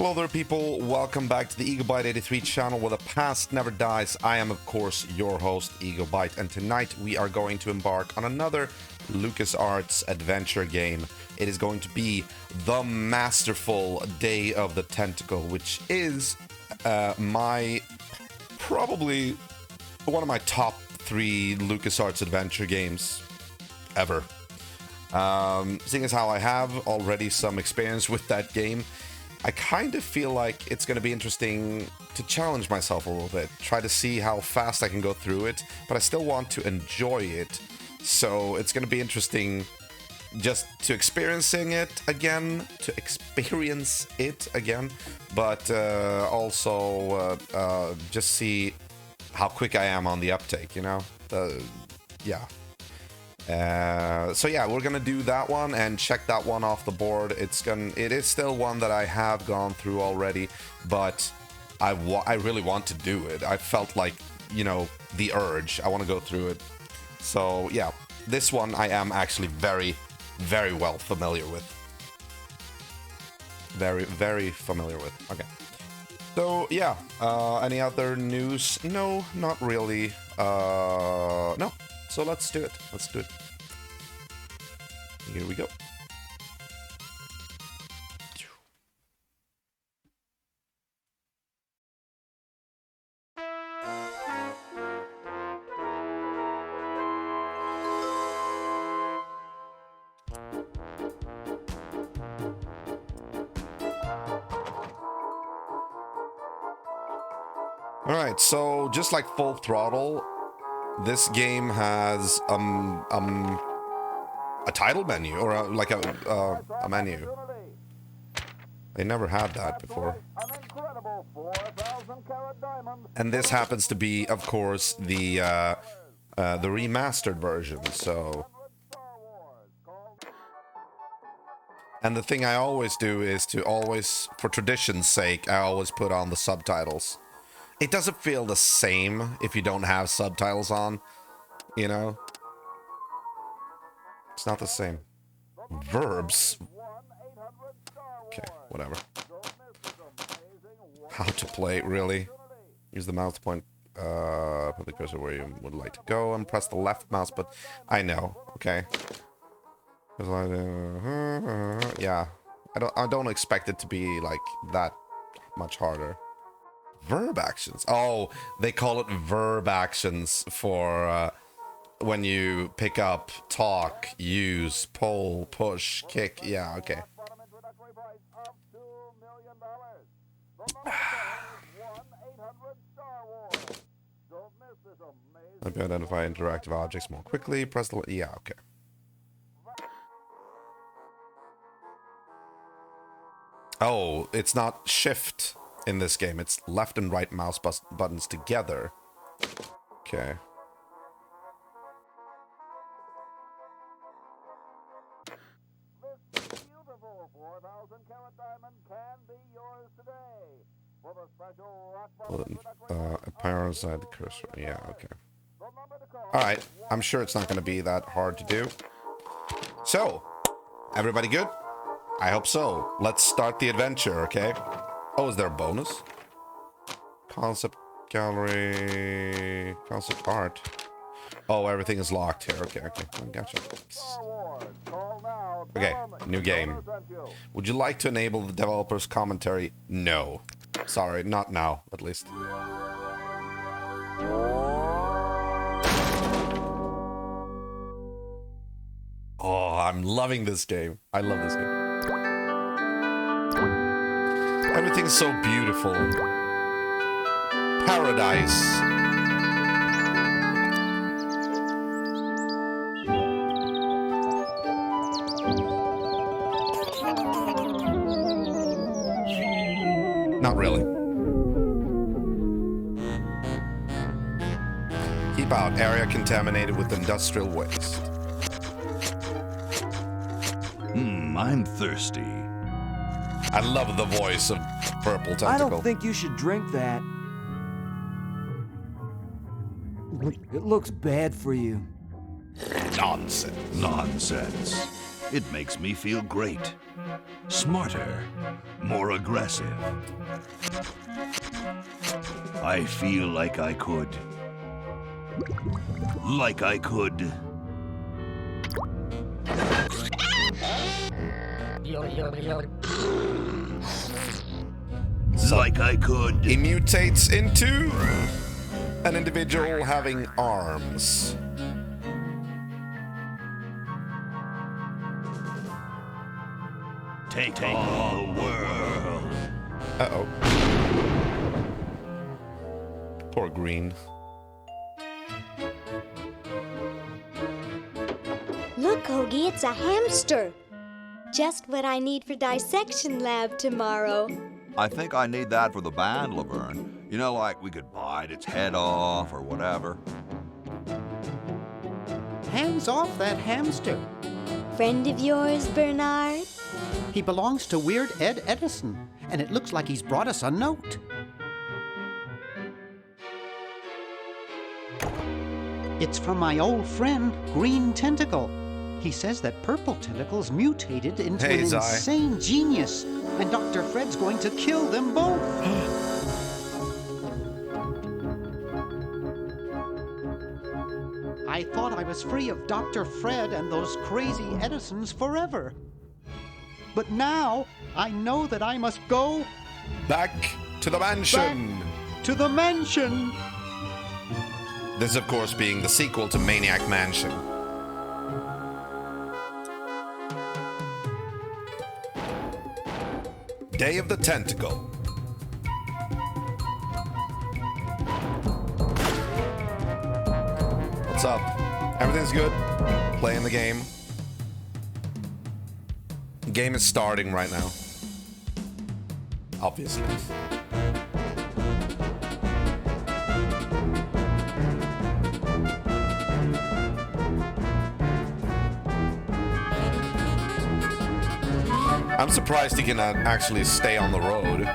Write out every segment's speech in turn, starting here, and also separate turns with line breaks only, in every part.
Hello there, people. Welcome back to the EagleBite83 channel where the past never dies. I am, of course, your host, EagleBite, and tonight we are going to embark on another LucasArts adventure game. It is going to be the masterful Day of the Tentacle, which is probably one of my top 3 LucasArts adventure games ever. Seeing as how I have already some experience with that game, I kind of feel like it's going to be interesting to challenge myself a little bit, try to see how fast I can go through it, but I still want to enjoy it. So it's going to be interesting just to experiencing it again, but also just see how quick I am on the uptake, you know? Yeah. So yeah, we're gonna do that one and check that one off the board. It is still one that I have gone through already, but I really want to do it. I felt like, you know, the urge. I want to go through it. So yeah, this one I am actually very, very well familiar with. Very, very familiar with. Okay. So yeah, any other news? No, not really. No. So let's do it. Let's do it. Here we go. All right, so just like Full Throttle, this game has a title menu or a menu. They never had that before. And this happens to be, of course, the remastered version. So, and the thing I always do is to always, for tradition's sake, I always put on the subtitles. It doesn't feel the same if you don't have subtitles on, you know? It's not the same. Verbs? Okay, whatever. How to play, really? Use the mouse to point, put the cursor where you would like to go and press the left mouse, but I know, okay? Yeah, I don't expect it to be like that much harder. Verb actions. Oh, they call it verb actions for when you pick up, talk, use, pull, push, kick. Yeah, okay. Let me identify interactive objects more quickly. Press the... Yeah, okay. Oh, it's not shift in this game. It's left and right mouse buttons together. Okay. Power inside the cursor. Yeah, okay. Alright, I'm sure it's not going to be that hard to do. So, everybody good? I hope so. Let's start the adventure, okay? Oh, is there a bonus? Concept gallery... Concept art. Oh, everything is locked here. Okay, okay. Gotcha. Okay, new game. Would you like to enable the developer's commentary? No. Sorry, not now, at least. Oh, I'm loving this game. I love this game. Everything's so beautiful. Paradise. Not really. Keep out. Area contaminated with industrial waste.
I'm thirsty.
I love the voice of Purple Tentacle.
I don't think you should drink that. It looks bad for you.
Nonsense.
Nonsense. It makes me feel great. Smarter, more aggressive. I feel like I could. Like I could. Like I could.
He mutates into an individual having arms.
Take on the world.
Uh-oh. Poor Green.
Look, Hoagie, it's a hamster. Just what I need for dissection lab tomorrow.
I think I need that for the band, Laverne. You know, like we could bite its head off or whatever.
Hands off that hamster.
Friend of yours, Bernard?
He belongs to Weird Ed Edison, and it looks like he's brought us a note. It's from my old friend, Green Tentacle. He says that Purple Tentacle's mutated into an insane genius, and Dr. Fred's going to kill them both. I thought I was free of Dr. Fred and those crazy Edisons forever. But now I know that I must go
back to the mansion.
Back to the mansion.
This, of course, being the sequel to Maniac Mansion. Day of the Tentacle. What's up? Everything's good? Playing the game. The game is starting right now. Obviously. I'm surprised he can actually stay on the road.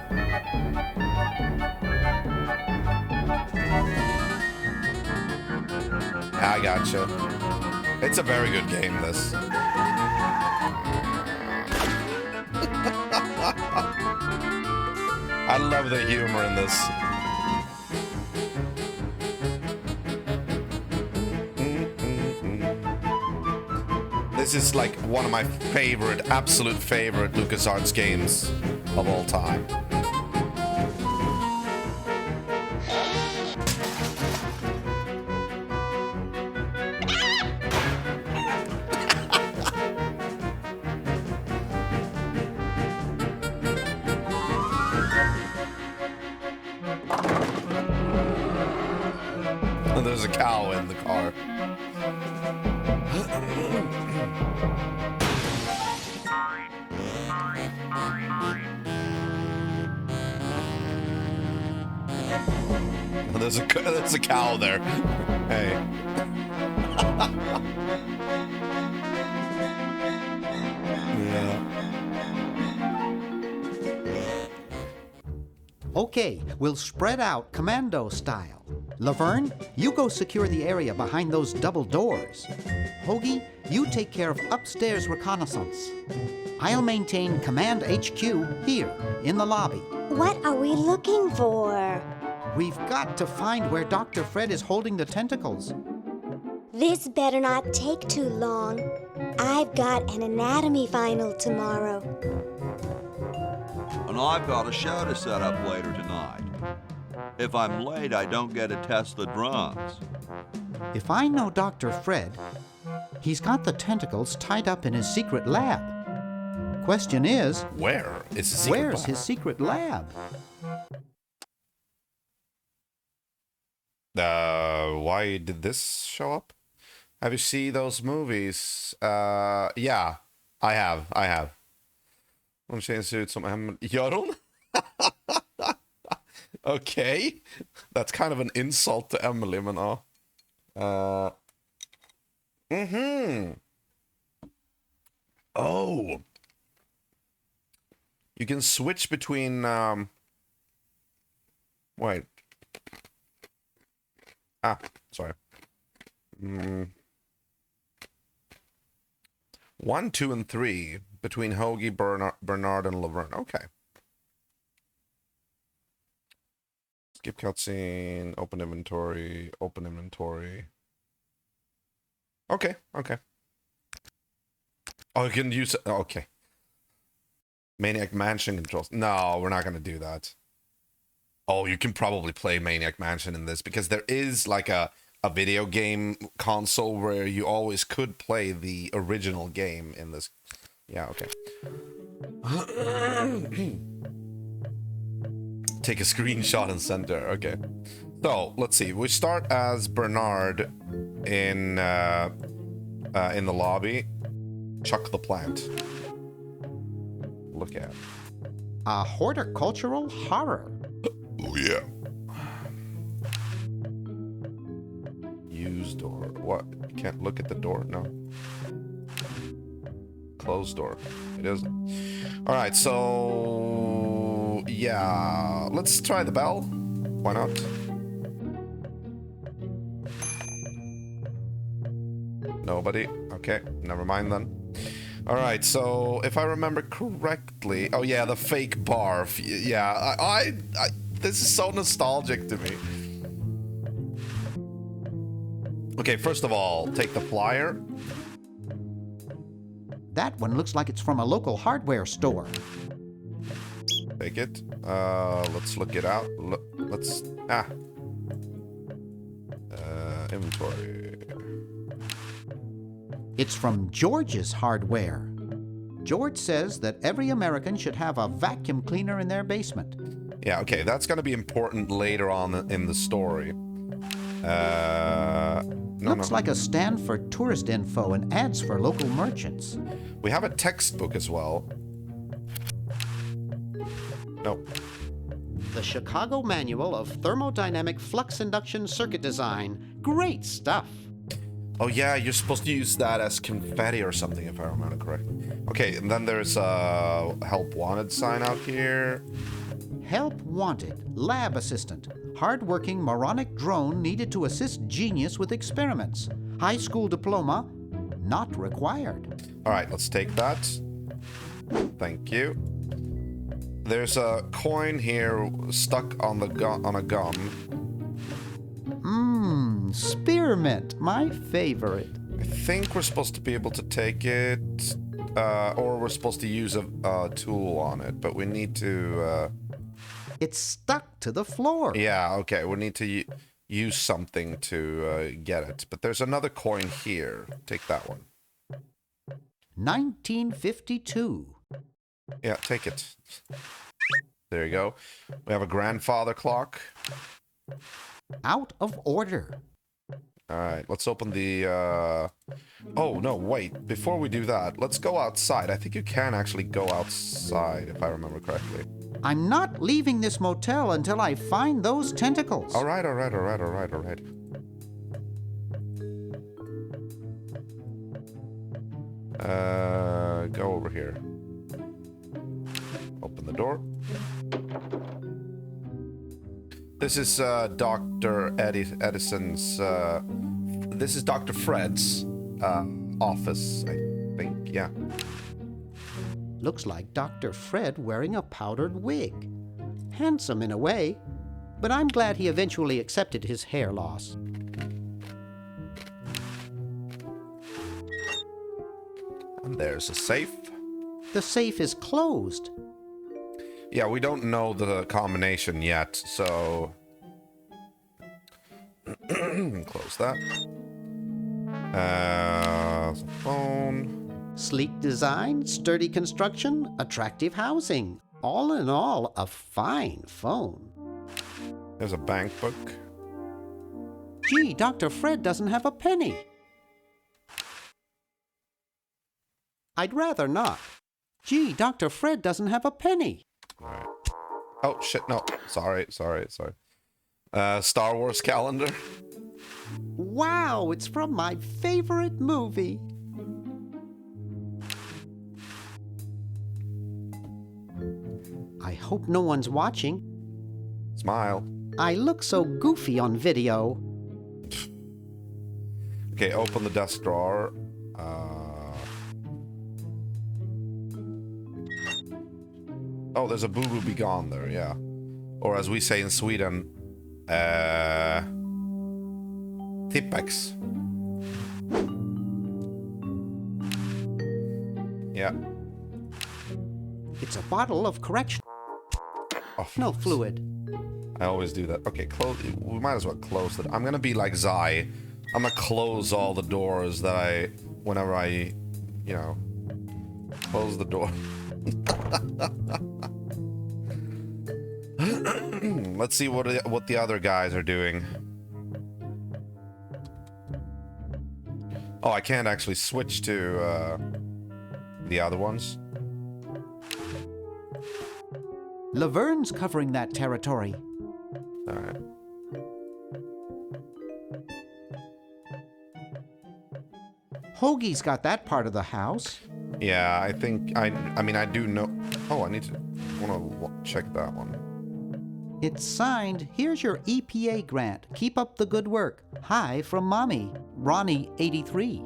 I gotcha. It's a very good game, this. I love the humor in this. This is like one of my favorite, absolute favorite LucasArts games of all time. And there's a cow in the car. There's a cow there. Hey. Yeah.
Okay, we'll spread out commando style. Laverne, you go secure the area behind those double doors. Hoagie, you take care of upstairs reconnaissance. I'll maintain Command HQ here, in the lobby.
What are we looking for?
We've got to find where Dr. Fred is holding the tentacles.
This better not take too long. I've got an anatomy final tomorrow.
And I've got a show to set up later tonight. If I'm late, I don't get to test the drums.
If I know Dr. Fred, he's got the tentacles tied up in his secret lab. Question is,
where's
his secret lab?
Why did this show up? Have you seen those movies? Yeah, I have. Hon ser ut som en... Gör hon? Okay. That's kind of an insult to Emily, men ja. Oh. You can switch between, wait. Sorry. 1, 2, and 3 between Hoagie, Bernard, and Laverne. Okay. Skip cutscene, open inventory, open inventory. Okay, okay. Oh, you can use... Okay. Maniac Mansion controls. No, we're not going to do that. Oh, you can probably play Maniac Mansion in this, because there is like a video game console where you always could play the original game in this. Yeah, okay. Take a screenshot and send her. Okay. So, let's see. We start as Bernard in the lobby. Chuck the plant. Look at.
A horticultural horror.
Oh, yeah. Use door. What? You can't look at the door? No. Closed door. It isn't. Alright, so... Yeah. Let's try the bell. Why not? Nobody? Okay, never mind then. Alright, so if I remember correctly... Oh yeah, the fake bar. Yeah, I this is so nostalgic to me. Okay, first of all, take the flyer.
That one looks like it's from a local hardware store.
Take it. Let's look it out. Let's... Inventory.
It's from George's Hardware. George says that every American should have a vacuum cleaner in their basement.
Yeah, okay, that's gonna be important later on in the story.
Looks like a stand for tourist info and ads for local merchants.
We have a textbook as well. Nope.
The Chicago Manual of Thermodynamic Flux Induction Circuit Design. Great stuff.
Oh yeah, you're supposed to use that as confetti or something, if I remember correctly. Okay, and then there's a help wanted sign out here.
Help wanted. Lab assistant. Hardworking moronic drone needed to assist genius with experiments. High school diploma not required.
All right, let's take that. Thank you. There's a coin here stuck on the on a gum.
Spearmint, my favorite.
I think we're supposed to be able to take it, or we're supposed to use a tool on it, but we need to...
It's stuck to the floor.
Yeah, okay, we need to use something to get it. But there's another coin here. Take that one.
1952.
Yeah, take it. There you go. We have a grandfather clock.
Out of order.
All right, let's open the... Oh, no, wait. Before we do that, let's go outside. I think you can actually go outside, if I remember correctly.
I'm not leaving this motel until I find those tentacles.
All right. Go over here. Open the door. This is Dr. Edison's... this is Dr. Fred's office, I think, yeah.
Looks like Dr. Fred wearing a powdered wig. Handsome in a way, but I'm glad he eventually accepted his hair loss.
And there's a safe.
The safe is closed.
Yeah, we don't know the combination yet, so... Close that. Phone.
Sleek design, sturdy construction, attractive housing. All in all, a fine phone.
There's a bank book.
Gee, Dr. Fred doesn't have a penny. I'd rather not. Gee, Dr. Fred doesn't have a penny.
All right. Oh, shit, no. Sorry. Star Wars calendar.
Wow, it's from my favorite movie. I hope no one's watching.
Smile.
I look so goofy on video.
Okay, open the desk drawer. Oh, there's a boo-boo be gone there, yeah. Or as we say in Sweden, Tippex. Yeah.
It's a bottle of correction.
Oh,
No fluid.
I always do that. Okay, close. We might as well close it. I'm gonna be like Zai. I'm gonna close all the doors that whenever I, you know, close the door. Let's see what the other guys are doing. Oh, I can't actually switch to the other ones.
Laverne's covering that territory.
All right.
Hoagie's got that part of the house.
Yeah, I think I mean I do know. Oh, I want to check that one.
It's signed, here's your EPA grant. Keep up the good work. Hi from Mommy, Ronnie 83.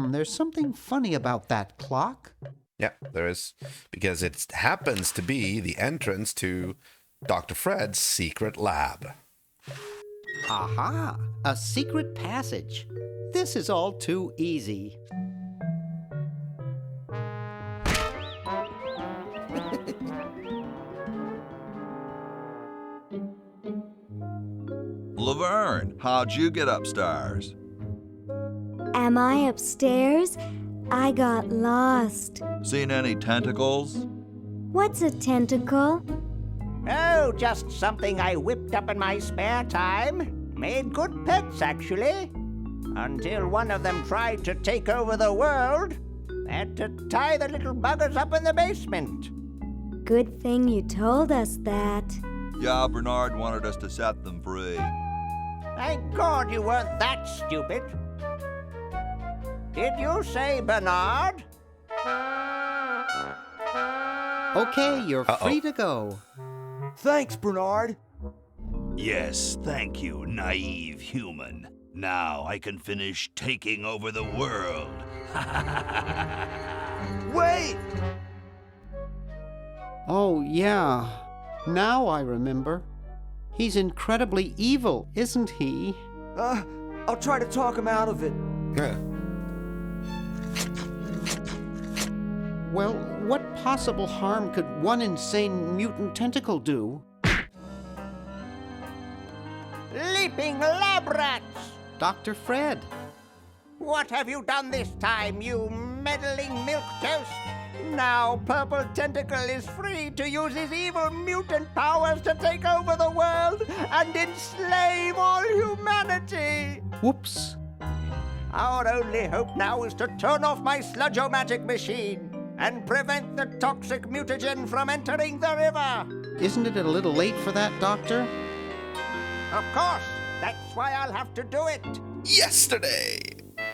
There's something funny about that clock.
Yeah, there is, because it happens to be the entrance to Dr. Fred's secret lab.
Aha! A secret passage. This is all too easy.
Laverne, how'd you get upstairs?
Am I upstairs? I got lost.
Seen any tentacles?
What's a tentacle?
Oh, just something I whipped up in my spare time. Made good pets, actually. Until one of them tried to take over the world. Had to tie the little buggers up in the basement.
Good thing you told us that.
Yeah, Bernard wanted us to set them free.
Thank God you weren't that stupid. Did you say Bernard?
Okay, you're free to go.
Thanks, Bernard.
Yes, thank you, naive human. Now I can finish taking over the world.
Wait!
Oh, yeah. Now I remember. He's incredibly evil, isn't he?
I'll try to talk him out of it.
Well, what possible harm could one insane mutant tentacle do?
Leaping lab rats!
Dr. Fred.
What have you done this time, you meddling milquetoast? Now Purple Tentacle is free to use his evil mutant powers to take over the world and enslave all humanity!
Whoops.
Our only hope now is to turn off my sludge-o-magic machine and prevent the toxic mutagen from entering the river.
Isn't it a little late for that, Doctor?
Of course, that's why I'll have to do it.
Yesterday!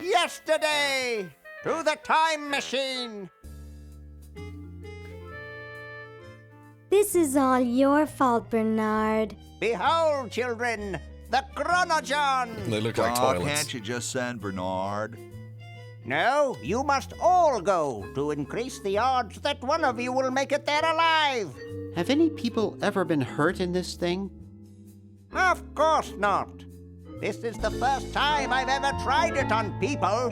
Yesterday! To the time machine!
This is all your fault, Bernard.
Behold, children, the Chronogon!
They look like
Aw,
toilets.
can't you just send Bernard?
No, you must all go to increase the odds that one of you will make it there alive.
Have any people ever been hurt in this thing?
Of course not. This is the first time I've ever tried it on people.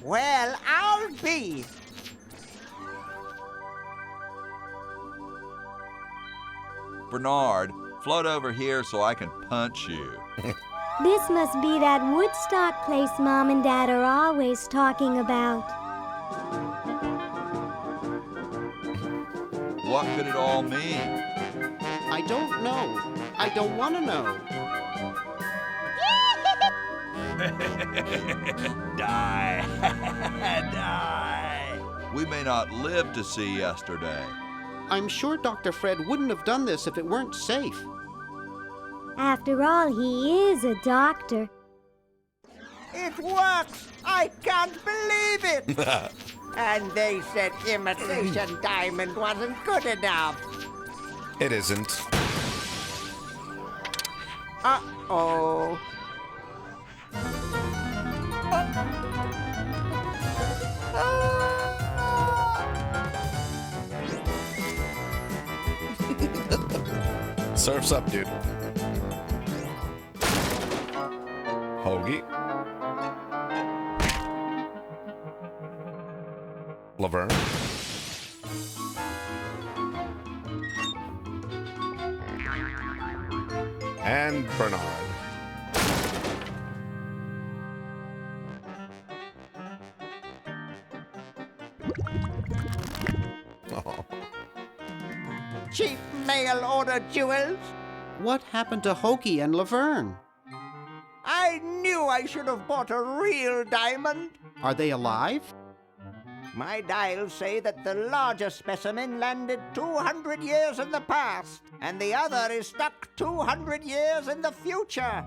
Well, I'll be.
Bernard, float over here so I can punch you.
This must be that Woodstock place Mom and Dad are always talking about.
What could it all mean?
I don't know. I don't want to know.
Die. Die.
We may not live to see yesterday.
I'm sure Dr. Fred wouldn't have done this if it weren't safe.
After all, he is a doctor.
It works! I can't believe it! And they said imitation diamond wasn't good enough.
It isn't.
Uh-oh.
Surf's up, dude. Hoagie. Laverne. And Bernard. Oh.
Cheap mail order jewels.
What happened to Hoagie and Laverne?
I knew I should have bought a real diamond.
Are they alive?
My dials say that the larger specimen landed 200 years in the past, and the other is stuck 200 years in the future.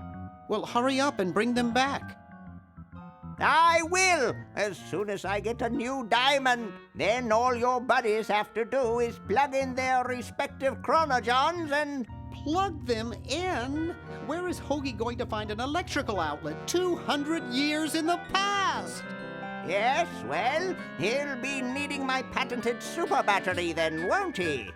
Well, hurry up and bring them back.
I will, as soon as I get a new diamond. Then all your buddies have to do is plug in their respective chronogens and...
Plug them in? Where is Hoagie going to find an electrical outlet 200 years in the past?
Yes, well, he'll be needing my patented super battery then, won't he?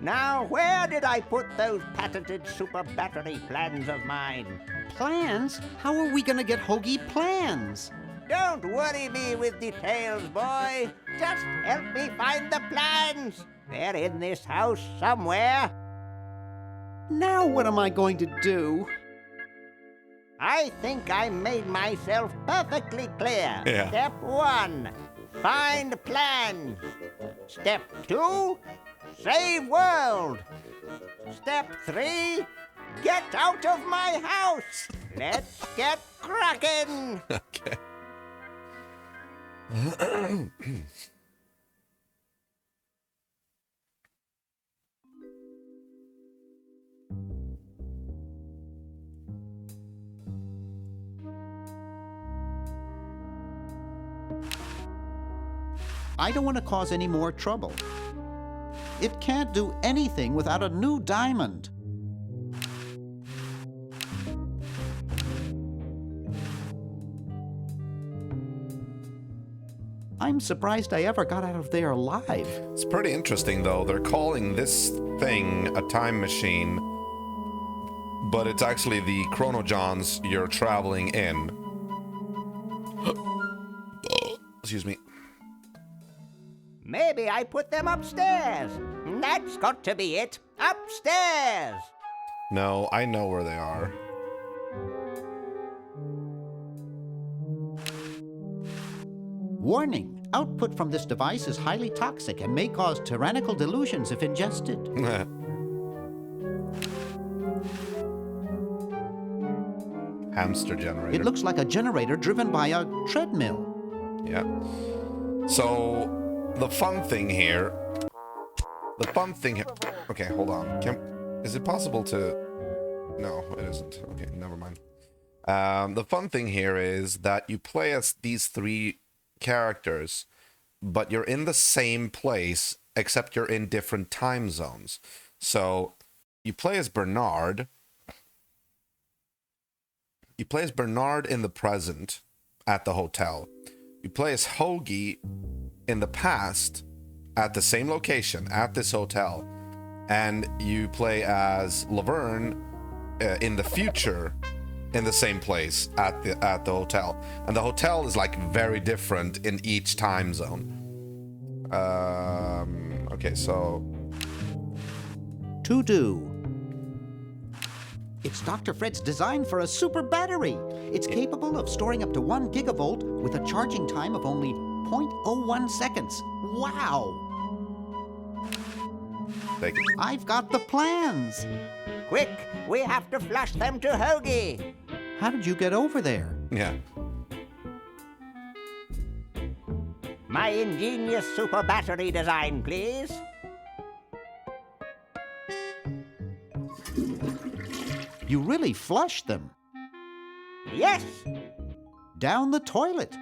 Now, where did I put those patented super battery plans of mine?
Plans? How are we going to get Hoagie plans?
Don't worry me with details, boy. Just help me find the plans. They're in this house somewhere.
Now what am I going to do?
I think I made myself perfectly clear.
Yeah.
Step 1, find plans. Step 2, save world. Step 3, get out of my house. Let's get cracking.
Okay.
I don't want to cause any more trouble. It can't do anything without a new diamond. I'm surprised I ever got out of there alive.
It's pretty interesting, though. They're calling this thing a time machine, but it's actually the chronogens you're traveling in. Excuse me.
Maybe I put them upstairs. That's got to be it. Upstairs.
No, I know where they are.
Warning, output from this device is highly toxic and may cause tyrannical delusions if ingested.
Hamster generator.
It looks like a generator driven by a treadmill.
Yeah. So, the fun thing here... Okay, hold on. Is it possible to... No, it isn't. Okay, never mind. The fun thing here is that you play as these three characters, but you're in the same place, except you're in different time zones. So, you play as Bernard. You play as Bernard in the present at the hotel. You play as Hoagie in the past at the same location at this hotel. And you play as Laverne in the future in the same place at the hotel. And the hotel is like very different in each time zone. Okay, so...
To do. It's Dr. Fred's design for a super battery. It's capable of storing up to 1 gigavolt with a charging time of only 0.01 seconds. Wow!
Thank you.
I've got the plans.
Quick, we have to flush them to Hoagie.
How did you get over there?
Yeah.
My ingenious super battery design, please.
You really flushed them.
Yes.
Down the toilet.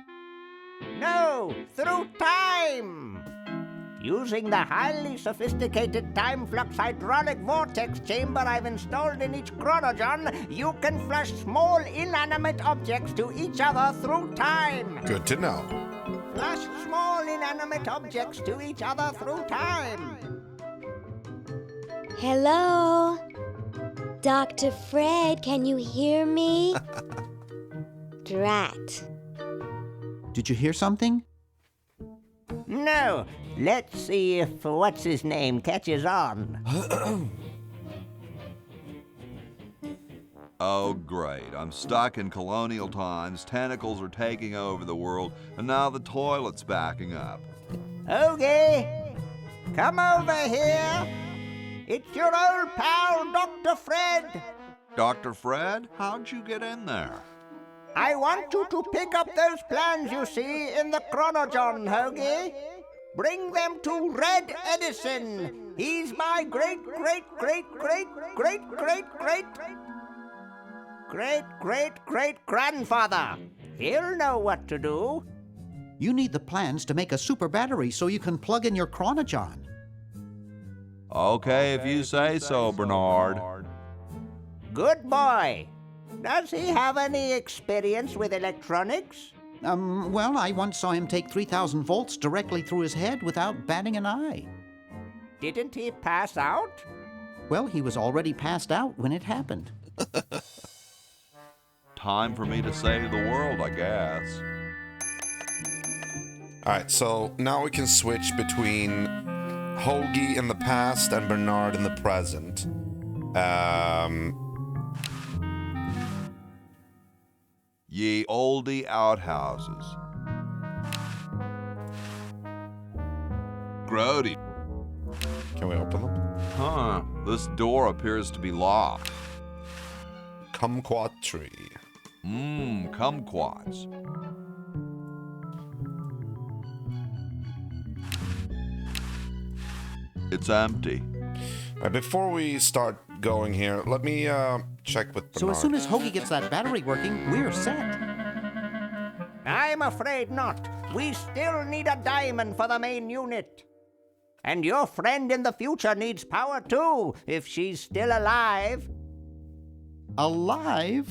No, through time! Using the highly sophisticated time flux hydraulic vortex chamber I've installed in each chronogon, you can flush small inanimate objects to each other through time.
Good to know.
Flush small inanimate objects to each other through time.
Hello? Dr. Fred, can you hear me? Drat.
Did you hear something?
No, let's see if what's-his-name catches on.
Oh, great. I'm stuck in colonial times, tentacles are taking over the world, and now the toilet's backing up.
Okay, come over here. It's your old pal, Dr. Fred.
Dr. Fred, how'd you get in there?
I want you to pick up those plans you see in the chronogon, Hoagie. Bring them to Red Edison. He's my great-great-great-great-great-great-great-great-grandfather. He'll know what to do.
You need the plans to make a super battery so you can plug in your chronogon.
Okay, if you say so, Bernard.
Good boy. Does he have any experience with electronics?
Well, I once saw him take 3,000 volts directly through his head without batting an eye.
Didn't he pass out?
Well, he was already passed out when it happened.
Time for me to save the world, I guess.
Alright, so now we can switch between Hoagie in the past and Bernard in the present.
Ye oldie outhouses. Grody.
Can we open them?
Huh, this door appears to be locked.
Kumquat tree.
Kumquats. It's empty.
Before we start going here, let me check with Bernard.
So as soon as Hoagie gets that battery working, we're set.
I'm afraid not. We still need a diamond for the main unit. And your friend in the future needs power too, if she's still alive.
Alive?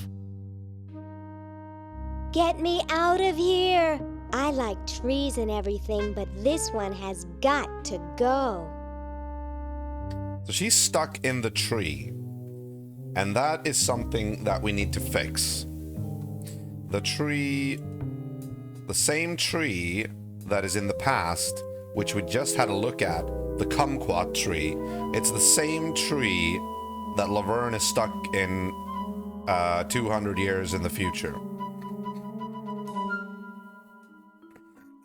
Get me out of here! I like trees and everything, but this one has got to go.
So she's stuck in the tree. And that is something that we need to fix. The tree... The same tree that is in the past, which we just had a look at, the kumquat tree, it's the same tree that Laverne is stuck in 200 years in the future.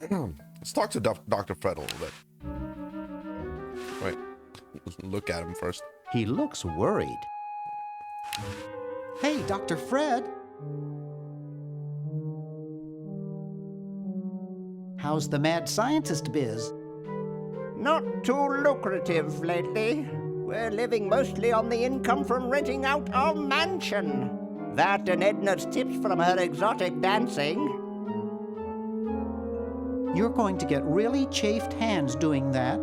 Let's talk to Dr. Fred a little bit. Wait, let's look at him first.
He looks worried. Hey, Dr. Fred. How's the mad scientist biz?
Not too lucrative lately. We're living mostly on the income from renting out our mansion. That and Edna's tips from her exotic dancing.
You're going to get really chafed hands doing that.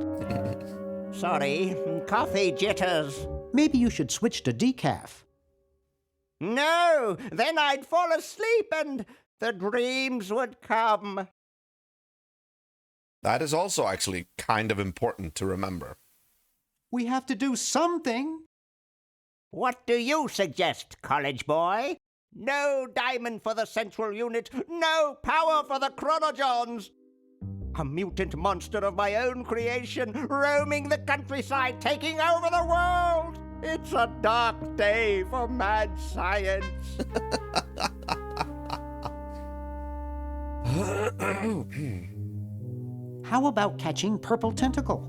Sorry, coffee jitters.
Maybe you should switch to decaf.
No, then I'd fall asleep and the dreams would come.
That is also actually kind of important to remember.
We have to do something.
What do you suggest, college boy? No diamond for the central unit, no power for the chronogons. A mutant monster of my own creation, roaming the countryside, taking over the world. It's a dark day for mad science.
How about catching Purple Tentacle?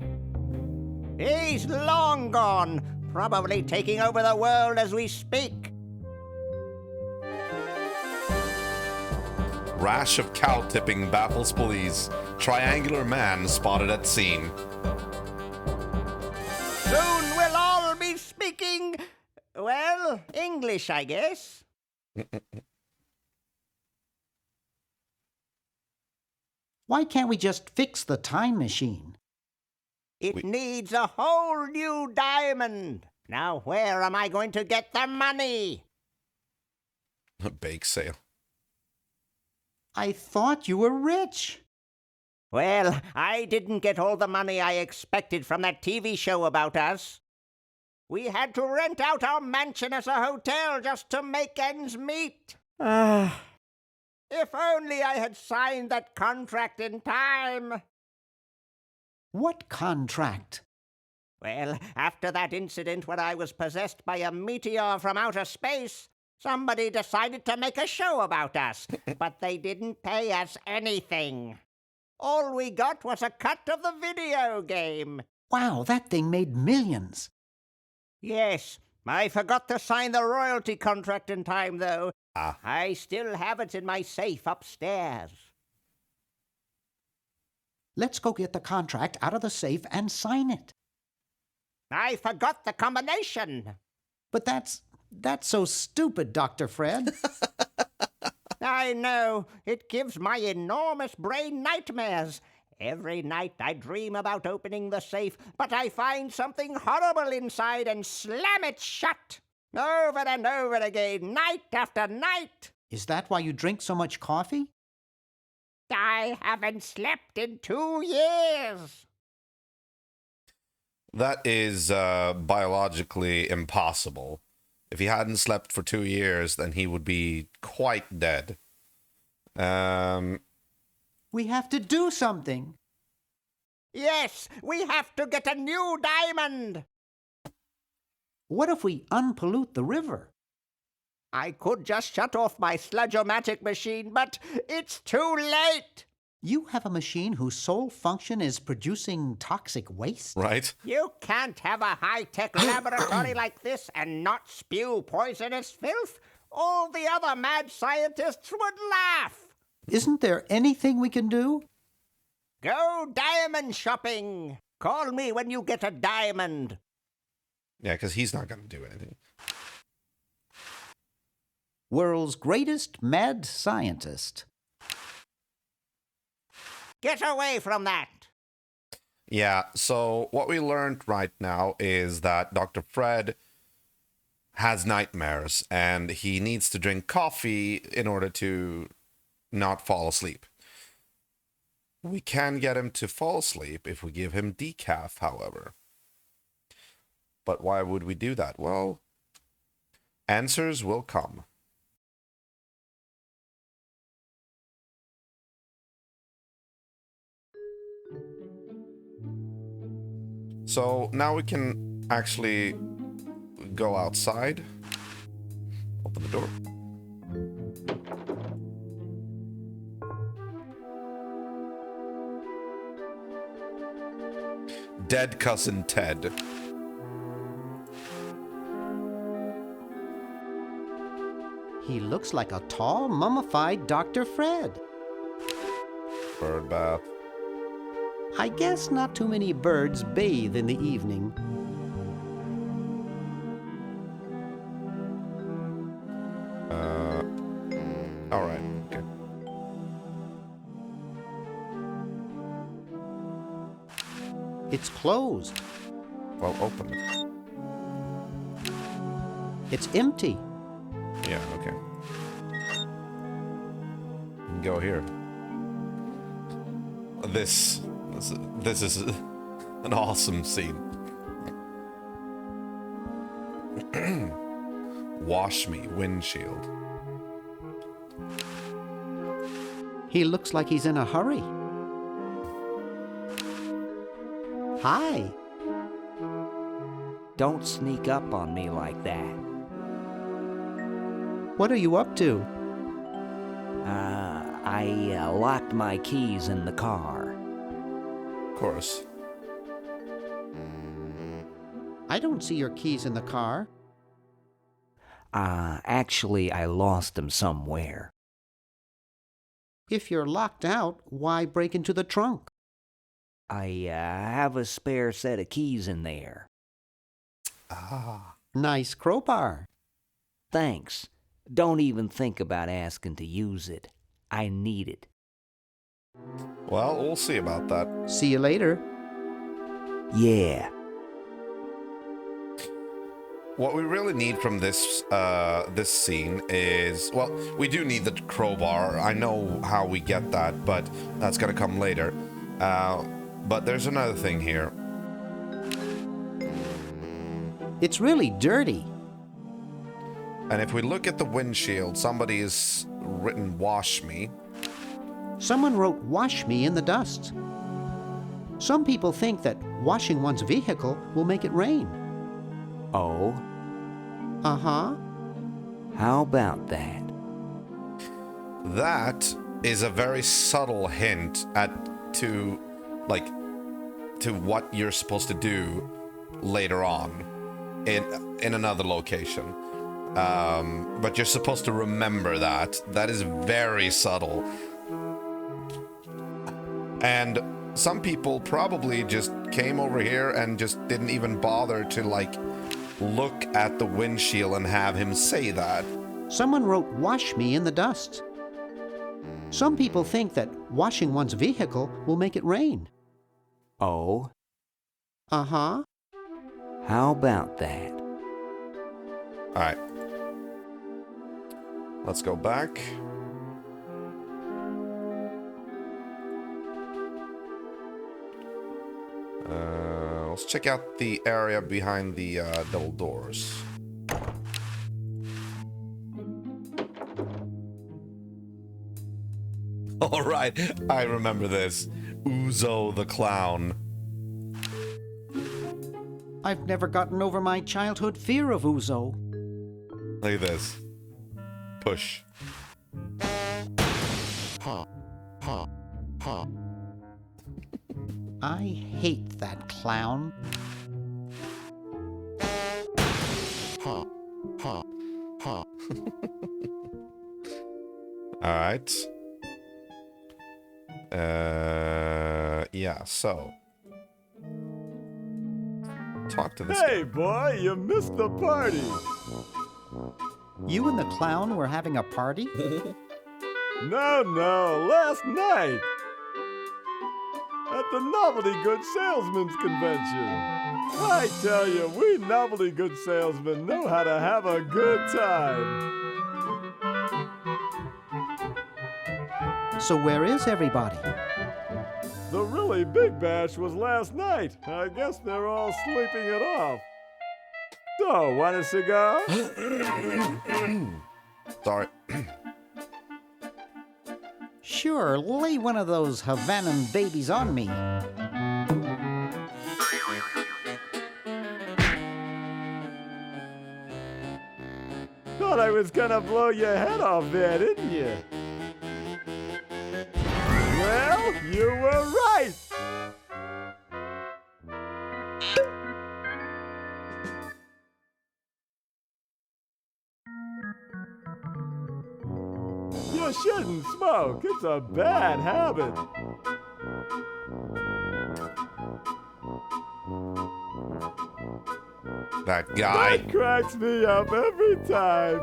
He's long gone, probably taking over the world as we speak.
Rash of cow tipping baffles police. Triangular man spotted at scene.
Soon we'll all be speaking, well, English, I guess.
Why can't we just fix the time machine?
It needs a whole new diamond. Now, where am I going to get the money?
A bake sale.
I thought you were rich.
Well, I didn't get all the money I expected from that TV show about us. We had to rent out our mansion as a hotel just to make ends meet. If only I had signed that contract in time.
What contract?
Well, after that incident when I was possessed by a meteor from outer space, somebody decided to make a show about us, but they didn't pay us anything. All we got was a cut of the video game.
Wow, that thing made millions.
Yes, I forgot to sign the royalty contract in time, though.
Ah.
I still have it in my safe upstairs.
Let's go get the contract out of the safe and sign it.
I forgot the combination.
But that's so stupid, Dr. Fred.
I know. It gives my enormous brain nightmares. Every night I dream about opening the safe, but I find something horrible inside and slam it shut. Over and over again, night after night.
Is that why you drink so much coffee?
I haven't slept in 2 years.
That is biologically impossible. If he hadn't slept for 2 years, then he would be quite dead.
We have to do something.
Yes, we have to get a new diamond.
What if we unpollute the river?
I could just shut off my sludge-o-matic machine, but it's too late.
You have a machine whose sole function is producing toxic waste?
Right?
You can't have a high-tech laboratory like this and not spew poisonous filth. All the other mad scientists would laugh.
Isn't there anything we can do?
Go diamond shopping. Call me when you get a diamond.
Yeah, because he's not going to do anything.
World's greatest mad scientist.
Get away from that.
Yeah, so what we learned right now is that Dr. Fred has nightmares and he needs to drink coffee in order to not fall asleep. We can get him to fall asleep if we give him decaf, however. But why would we do that? Well, answers will come. So now we can actually go outside. Open the door. Dead cousin Ted.
He looks like a tall, mummified Dr. Fred.
Bird bath.
I guess not too many birds bathe in the evening.
All right. Okay.
It's closed.
Well, open it.
It's empty.
Yeah. Okay. You can go here. This is an awesome scene. Wash me, windshield.
He looks like he's in a hurry. Hi.
Don't sneak up on me like that.
What are you up to?
I locked my keys in the car.
Of course.
I don't see your keys in the car.
Actually, I lost them somewhere.
If you're locked out, why break into the trunk?
I have a spare set of keys in there.
Ah.
Nice crowbar.
Thanks. Don't even think about asking to use it. I need it.
Well, we'll see about that.
See you later.
Yeah.
What we really need from this this scene is, well, we do need the crowbar. I know how we get that, but that's gonna come later. But there's another thing here.
It's really dirty.
And if we look at the windshield, somebody has written "wash me."
Someone wrote "wash me" in the dust. Some people think that washing one's vehicle will make it rain.
Oh,
Uh-huh.
how about that?
That is a very subtle hint to what you're supposed to do later on in another location. But you're supposed to remember that. That is very subtle. And some people probably just came over here and just didn't even bother to look at the windshield and have him say that.
Someone wrote "wash me" in the dust. Some people think that washing one's vehicle will make it rain.
Oh,
Uh-huh.
how about that?
All right. Let's go back. Let's check out the area behind the double doors. All right, I remember this. Uzo the clown.
I've never gotten over my childhood fear of Uzo.
Look at this. Push.
I hate that clown.
All right. Yeah, so. Talk to this guy.
Hey, boy, you missed the party.
You and the clown were having a party?
No, last night. At the Novelty Good Salesmen's Convention. I tell you, we Novelty Good Salesmen know how to have a good time.
So where is everybody?
The really big bash was last night. I guess they're all sleeping it off. So, want a cigar?
Sorry.
Sure, lay one of those Havanan babies on me.
Thought I was gonna blow your head off there, didn't you? Well, you were right! You shouldn't smoke. It's a bad habit.
That guy.
That cracks me up every time.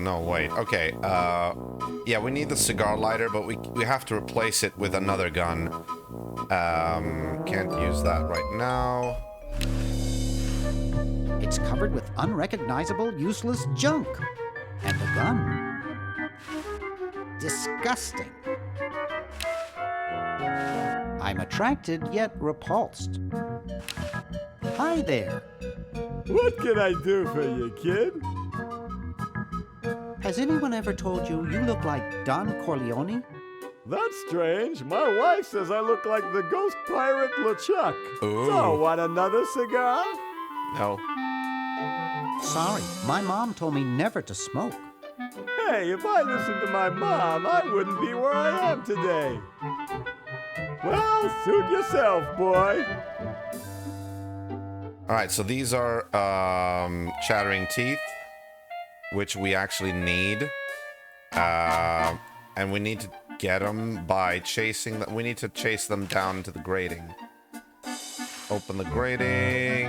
No, wait. Okay, yeah, we need the cigar lighter, but we have to replace it with another gun. Can't use that right now.
It's covered with unrecognizable, useless junk. And a gun. Disgusting. I'm attracted yet repulsed. Hi there.
What can I do for you, kid?
Has anyone ever told you you look like Don Corleone?
That's strange. My wife says I look like the ghost pirate LeChuck.
Ooh.
So, want another cigar?
No.
Sorry, my mom told me never to smoke.
Hey, if I listened to my mom, I wouldn't be where I am today. Well, suit yourself, boy.
All right, so these are chattering teeth, which we actually need, and we need to get them by chasing them. We need to chase them down into the grating. Open the grating.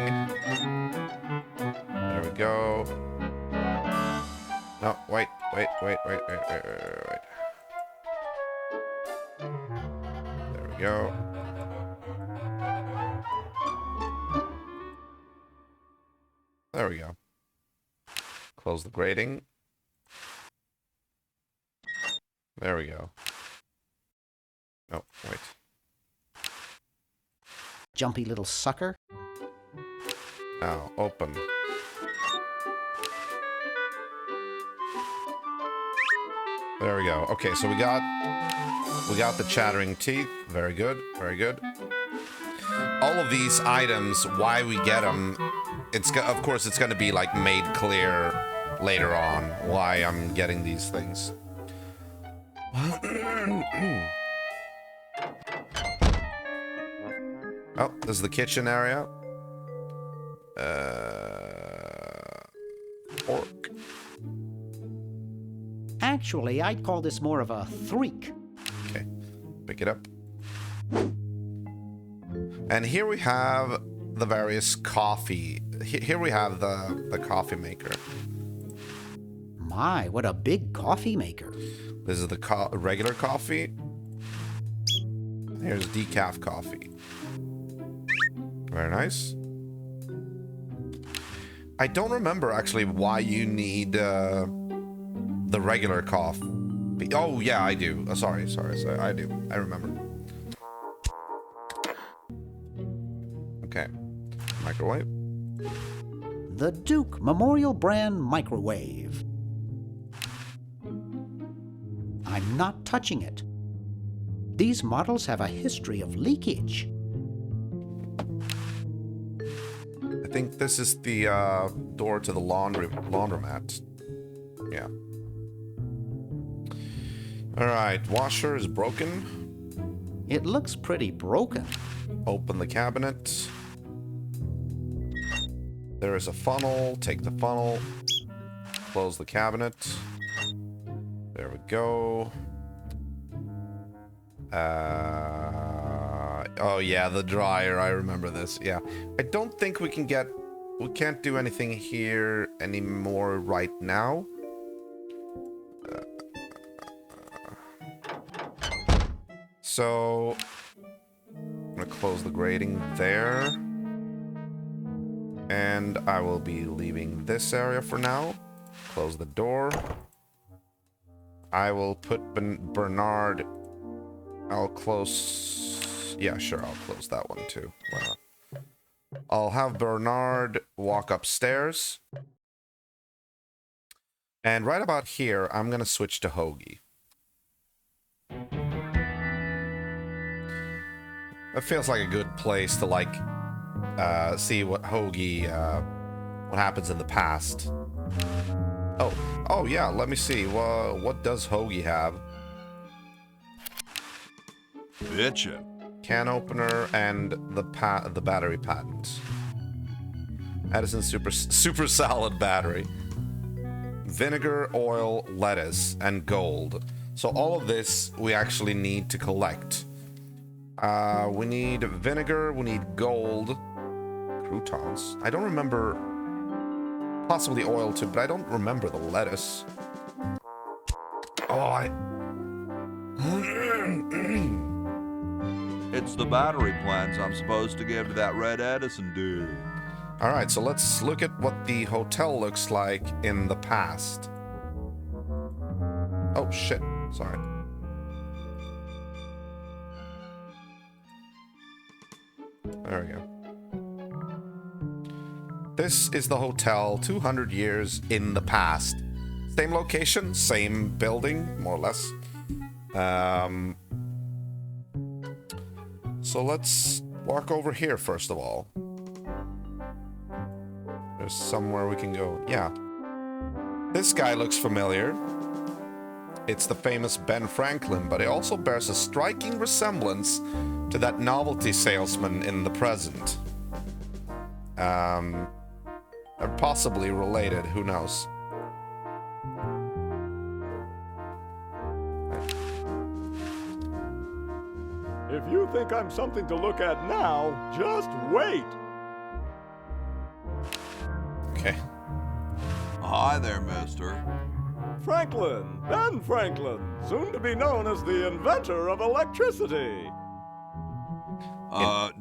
There we go. No, wait. There we go. There we go. Close the grating. There we go. Oh, wait.
Jumpy little sucker.
Now, open. There we go. Okay, so we got the chattering teeth. Very good. Very good. All of these items, why we get them, of course it's going to be like made clear later on why I'm getting these things. Oh, this is the kitchen area. Pork.
Actually, I'd call this more of a threak.
Okay, pick it up. And here we have the various coffee. Here we have the coffee maker.
My, what a big coffee maker.
This is the regular coffee. Here's decaf coffee. Very nice. I don't remember actually why you need the regular coffee. Oh yeah, I do. Oh, sorry. I do. I remember. Okay. Microwave.
The Duke Memorial Brand Microwave. I'm not touching it. These models have a history of leakage.
I think this is the door to the laundromat. Yeah. Alright, washer is broken.
It looks pretty broken.
Open the cabinet. There is a funnel. Take the funnel. Close the cabinet. There we go. Oh yeah, the dryer. I remember this. Yeah. I don't think we can't do anything here anymore right now. So I'm gonna close the grating there. And I will be leaving this area for now. Close the door. I will put Bernard. I'll close. Yeah, sure, I'll close that one too. Why not? I'll have Bernard walk upstairs. And right about here, I'm going to switch to Hoagie. It feels like a good place to, like, see what Hoagie, what happens in the past. Oh yeah, let me see. What does Hoagie have?
Bitchin'.
Can opener and the battery patent. Edison super salad battery. Vinegar, oil, lettuce, and gold. So all of this we actually need to collect. We need vinegar, we need gold, croutons. I don't remember, possibly oil too, but I don't remember the lettuce.
It's the battery plans I'm supposed to give to that red Edison dude.
Alright, so let's look at what the hotel looks like in the past. Oh shit, sorry. There we go. This is the hotel 200 years in the past. Same location, same building, more or less. So let's walk over here first of all. There's somewhere we can go. Yeah. This guy looks familiar. It's the famous Ben Franklin, but it also bears a striking resemblance to that novelty salesman in the present. They're possibly related, who knows?
If you think I'm something to look at now, just wait.
Okay.
Hi there, mister.
Franklin, Ben Franklin, soon to be known as the inventor of electricity.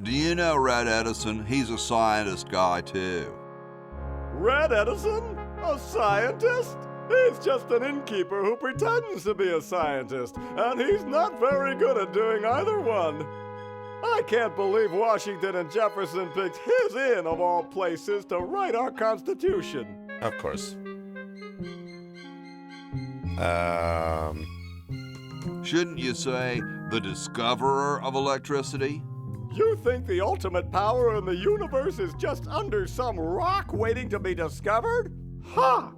Do you know Red Edison? He's a scientist guy, too.
Red Edison? A scientist? He's just an innkeeper who pretends to be a scientist, and he's not very good at doing either one. I can't believe Washington and Jefferson picked his inn, of all places, to write our Constitution.
Of course.
Shouldn't you say the discoverer of electricity?
You think the ultimate power in the universe is just under some rock waiting to be discovered? Ha!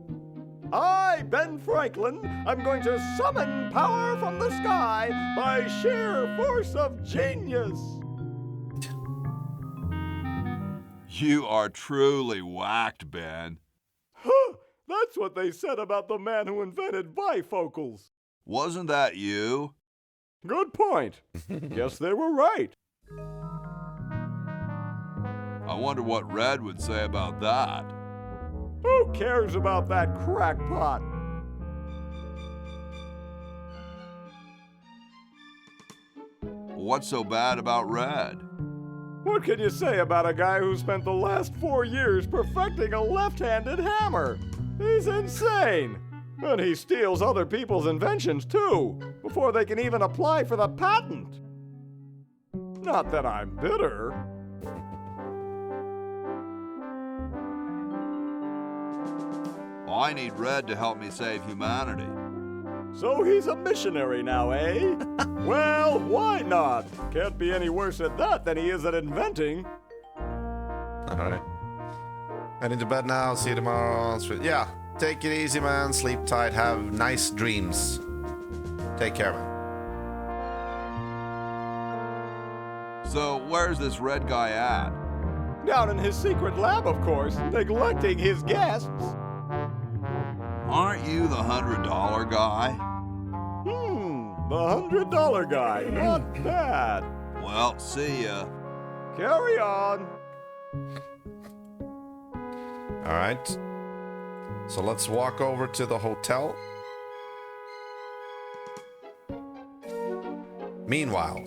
I, Ben Franklin, am going to summon power from the sky by sheer force of genius.
You are truly whacked, Ben.
Huh! That's what they said about the man who invented bifocals.
Wasn't that you?
Good point. Guess they were right.
I wonder what Red would say about that.
Who cares about that crackpot?
What's so bad about Red?
What can you say about a guy who spent the last 4 years perfecting a left-handed hammer? He's insane! And he steals other people's inventions, too, before they can even apply for the patent. Not that I'm bitter.
I need Red to help me save humanity.
So he's a missionary now, eh? Well, why not? Can't be any worse at that than he is at inventing.
All right. Heading to bed now. See you tomorrow. Yeah. Take it easy, man. Sleep tight. Have nice dreams. Take care, man.
So, where's this Red guy at?
Down in his secret lab, of course, neglecting his guests.
Aren't you the $100 guy?
The $100 guy. Not bad.
Well, see ya.
Carry on.
All right. So let's walk over to the hotel. Meanwhile,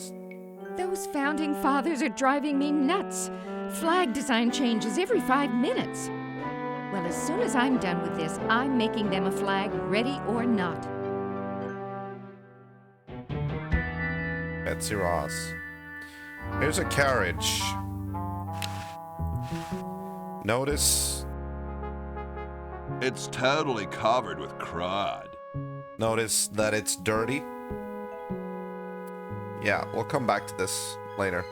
Those founding fathers are driving me nuts. Flag design changes every 5 minutes. Well, as soon as I'm done with this, I'm making them a flag, ready or not.
Betsy Ross. Here's a carriage. Notice.
It's totally covered with crud.
Notice that it's dirty. Yeah, we'll come back to this later.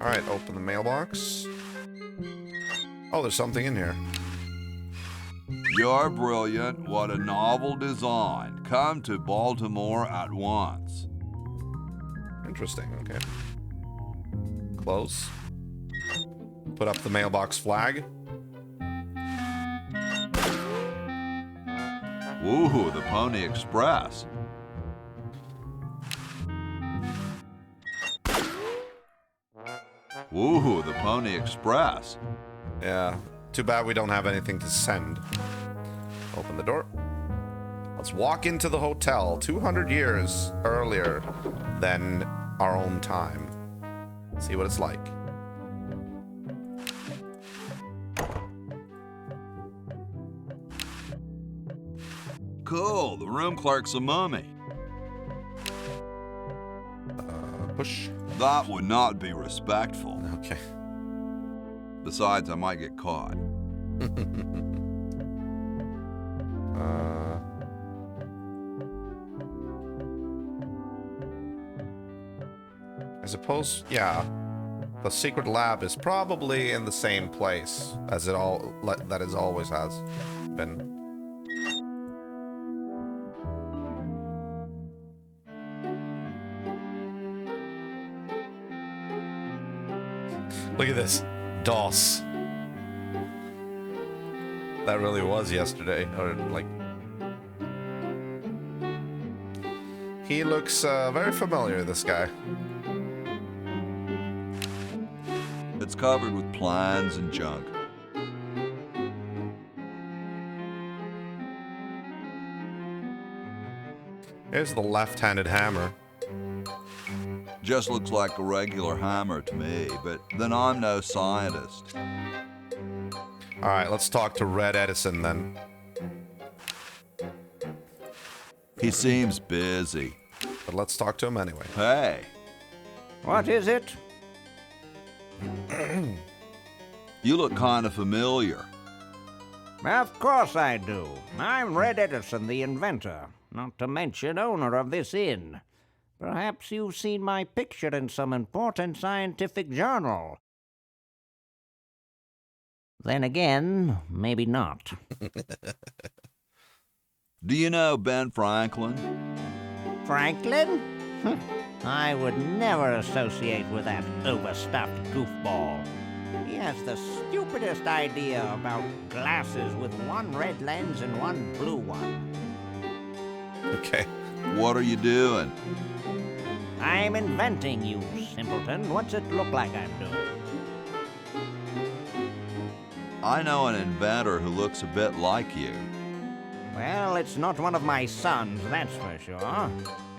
Alright, open the mailbox. Oh, there's something in here.
You're brilliant. What a novel design. Come to Baltimore at once.
Interesting, okay. Close. Put up the mailbox flag.
Ooh, the Pony Express. Ooh, the Pony Express.
Yeah, too bad we don't have anything to send. Open the door. Let's walk into the hotel 200 years earlier than our own time. See what it's like.
Cool, the room clerk's a mummy.
Push.
That would not be respectful.
Okay.
Besides, I might get caught.
I suppose, yeah. The secret lab is probably in the same place as it always has been. Look at this. DOS. That really was yesterday. Or, like... He looks very familiar, this guy.
It's covered with plans and junk.
Here's the left-handed hammer.
Just looks like a regular hammer to me, but then I'm no scientist.
All right, let's talk to Red Edison then.
He seems busy.
But let's talk to him anyway.
Hey,
What is it?
you look kind of familiar.
Of course I do. I'm Red Edison, the inventor, not to mention owner of this inn. Perhaps you've seen my picture in some important scientific journal. Then again, maybe not.
Do you know Ben Franklin?
Franklin? I would never associate with that overstuffed goofball. He has the stupidest idea about glasses with one red lens and one blue one.
Okay.
What are you doing?
I'm inventing, you simpleton. What's it look like I'm doing?
I know an inventor who looks a bit like you.
Well, it's not one of my sons, that's for sure.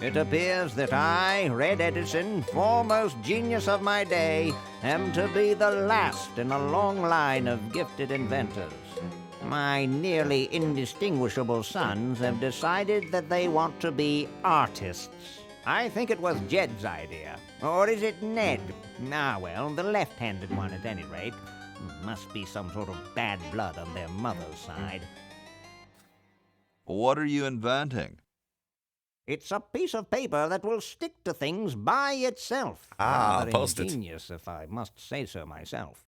It appears that I, Red Edison, foremost genius of my day, am to be the last in a long line of gifted inventors. My nearly indistinguishable sons have decided that they want to be artists. I think it was Jed's idea. Or is it Ned? Ah, well, the left-handed one at any rate. Must be some sort of bad blood on their mother's side.
What are you inventing?
It's a piece of paper that will stick to things by itself. Rather
Post-it.
ingenious, if I must say so myself.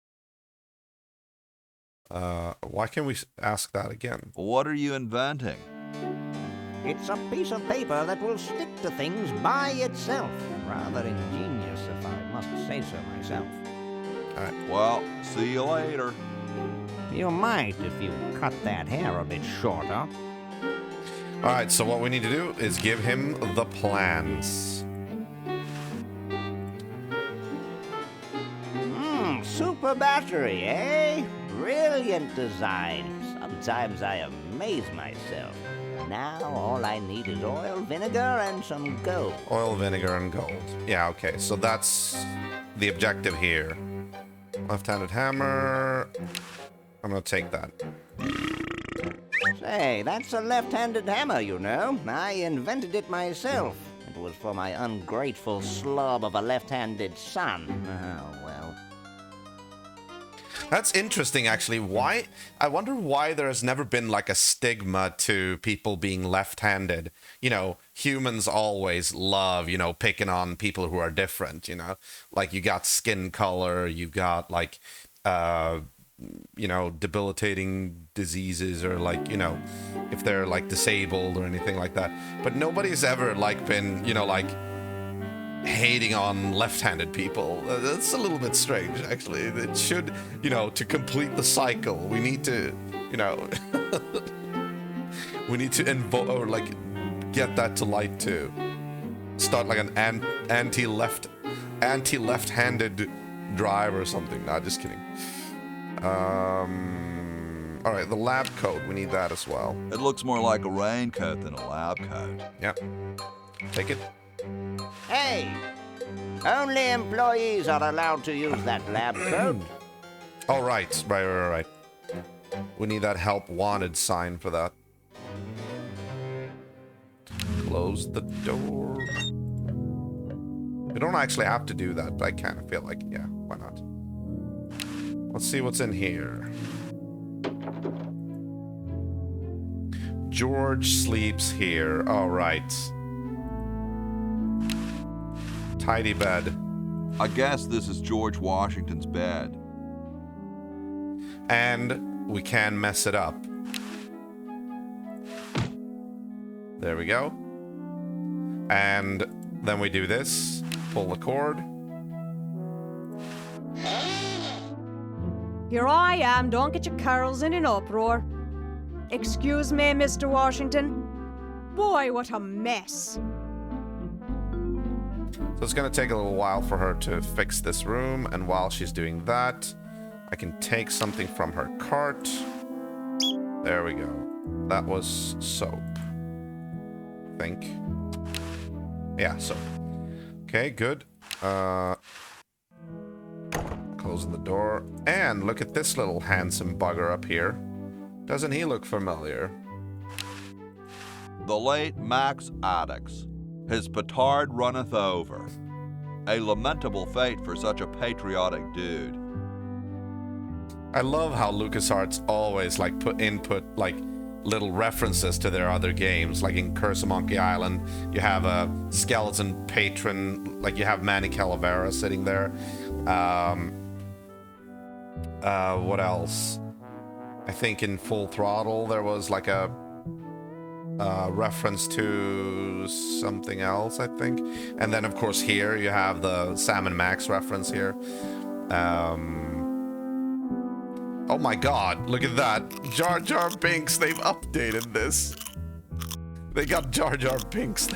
Why can't we ask that again?
What are you inventing?
It's a piece of paper that will stick to things by itself. Rather ingenious, if I must say so myself.
All right.
Well, see you later.
You might if you cut that hair a bit shorter.
All right, so what we need to do is give him the plans.
Super battery, eh? Brilliant design. Sometimes I amaze myself. Now all I need is oil, vinegar, and some gold.
Oil, vinegar, and gold. Yeah, okay, so that's the objective here. Left-handed hammer. I'm gonna take that.
Say, that's a left-handed hammer, you know. I invented it myself. It was for my ungrateful slob of a left-handed son. Oh, well.
That's interesting, actually. Why? I wonder why there has never been like a stigma to people being left-handed. You know, humans always love, you know, picking on people who are different, you know? Like, you got skin color, you've got, like, you know, debilitating diseases or, like, you know, if they're, like, disabled or anything like that. But nobody's ever, like, been, you know, like, hating on left-handed people. That's a little bit strange, actually. It should, you know, to complete the cycle, we need to, you know, we need to like get that to light too. Start like an anti-left-handed drive or something. Nah, just kidding. All right, the lab coat, we need that as well.
It looks more like a raincoat than a lab coat.
Yep. Take it.
Hey! Only employees are allowed to use that lab coat.
All right. Right. We need that help wanted sign for that. Close the door. We don't actually have to do that, but I kind of feel like, yeah, why not? Let's see what's in here. George sleeps here. All right. Tidy bed.
I guess this is George Washington's bed.
And we can mess it up. There we go. And then we do this. Pull the cord.
Here I am, don't get your curls in an uproar. Excuse me, Mr. Washington. Boy, what a mess.
So it's going to take a little while for her to fix this room, and while she's doing that, I can take something from her cart. There we go. That was soap, I think. Yeah, so. Okay, good. Closing the door. And look at this little handsome bugger up here. Doesn't he look familiar?
The late Max Addix. His petard runneth over. A lamentable fate for such a patriotic dude.
I love how LucasArts always like input like little references to their other games. Like in Curse of Monkey Island, you have a skeleton patron, like you have Manny Calavera sitting there. What else? I think in Full Throttle there was like a reference to something else, I think. And then of course here you have the Sam and Max reference here. Oh my god, look at that. Jar Jar Binks, they've updated this. They got Jar Jar Binks.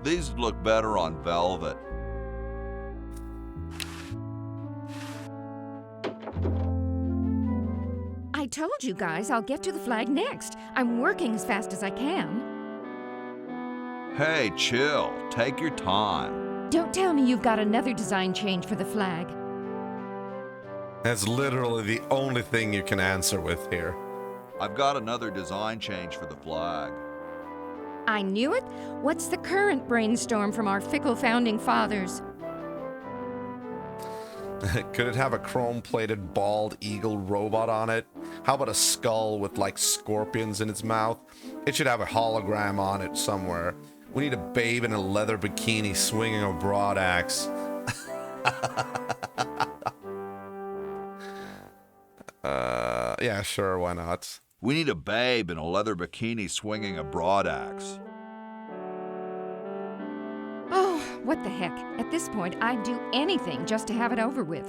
These look better on velvet.
I told you guys I'll get to the flag next. I'm working as fast as I can.
Hey, chill. Take your time.
Don't tell me you've got another design change for the flag.
That's literally the only thing you can answer with here.
I've got another design change for the flag.
I knew it. What's the current brainstorm from our fickle founding fathers?
Could it have a chrome-plated bald eagle robot on it? How about a skull with like scorpions in its mouth? It should have a hologram on it somewhere. We need a babe in a leather bikini swinging a broadaxe. Yeah, sure, why not?
We need a babe in a leather bikini swinging a broadaxe.
Oh, what the heck. At this point, I'd do anything just to have it over with.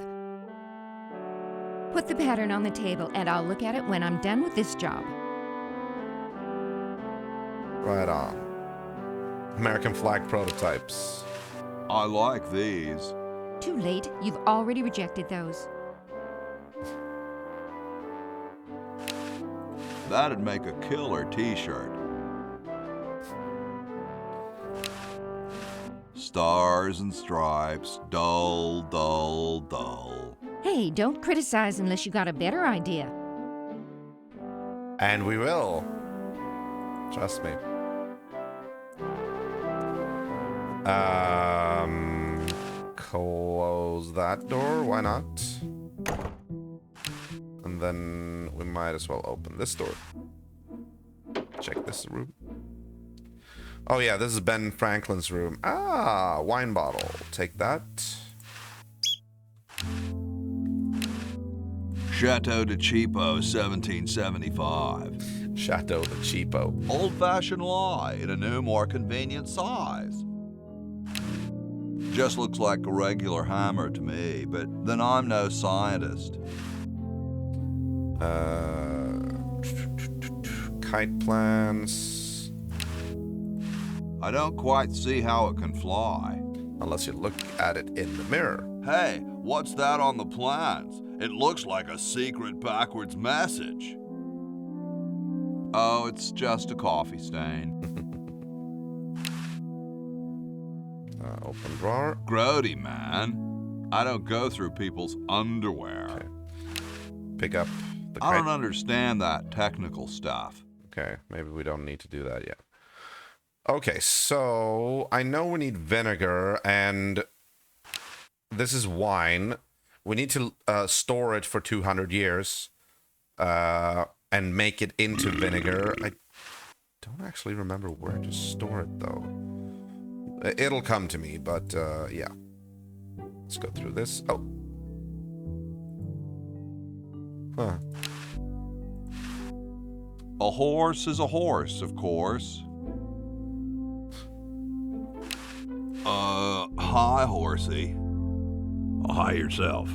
Put the pattern on the table, and I'll look at it when I'm done with this job.
Right on. American flag prototypes.
I like these.
Too late. You've already rejected those.
That'd make a killer t-shirt. Stars and stripes, dull, dull, dull.
Hey, don't criticize unless you got a better idea.
And we will. Trust me. Close that door, why not? And then we might as well open this door. Check this room. Oh yeah, this is Ben Franklin's room. Ah, wine bottle. Take that.
Chateau de Cheapo, 1775.
Chateau de Cheapo.
Old-fashioned lye in a new, more convenient size. Just looks like a regular hammer to me, but then I'm no scientist.
Kite plans.
I don't quite see how it can fly.
Unless you look at it in the mirror.
Hey, what's that on the plans? It looks like a secret backwards message. Oh, it's just a coffee stain.
Open drawer.
Grody, man. I don't go through people's underwear.
Okay. Pick up the
I don't understand that technical stuff.
Okay, maybe we don't need to do that yet. Okay, so I know we need vinegar, and this is wine. We need to store it for 200 years and make it into vinegar. I don't actually remember where to store it, though. It'll come to me, but yeah. Let's go through this. Oh. Huh.
A horse is a horse, of course. Hi, horsey.
Hi yourself.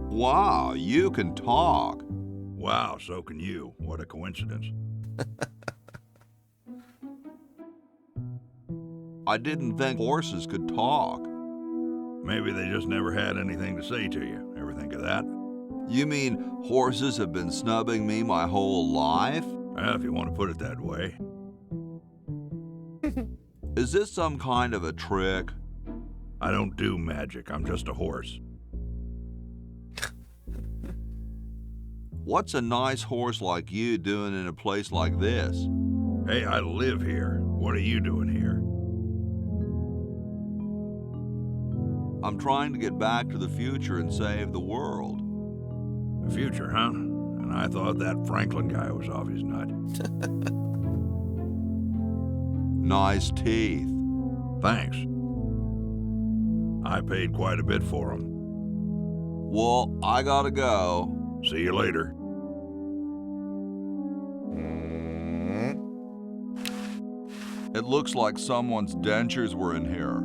Wow, you can talk.
Wow, so can you. What a coincidence.
I didn't think horses could talk.
Maybe they just never had anything to say to you. Ever think of that?
You mean horses have been snubbing me my whole life?
Well, if you want to put it that way.
Is this some kind of a trick?
I don't do magic. I'm just a horse.
What's a nice horse like you doing in a place like this?
Hey, I live here. What are you doing here?
I'm trying to get back to the future and save the world.
The future, huh? And I thought that Franklin guy was off his nut.
Nice teeth.
Thanks. I paid quite a bit for them.
Well, I gotta go.
See you later.
It looks like someone's dentures were in here.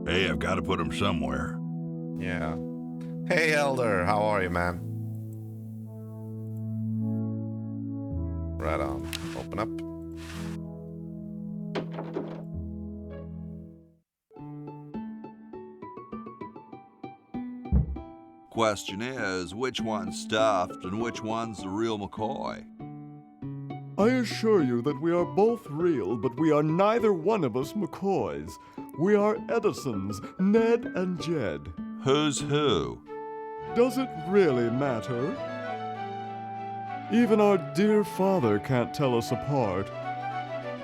Hey, I've got to put them somewhere.
Yeah. Hey, Elder. How are you, man? Right on. Open up.
Question is, which one's stuffed and which one's the real McCoy?
I assure you that we are both real, but we are neither one of us McCoys. We are Edisons, Ned and Jed.
Who's who?
Does it really matter? Even our dear father can't tell us apart.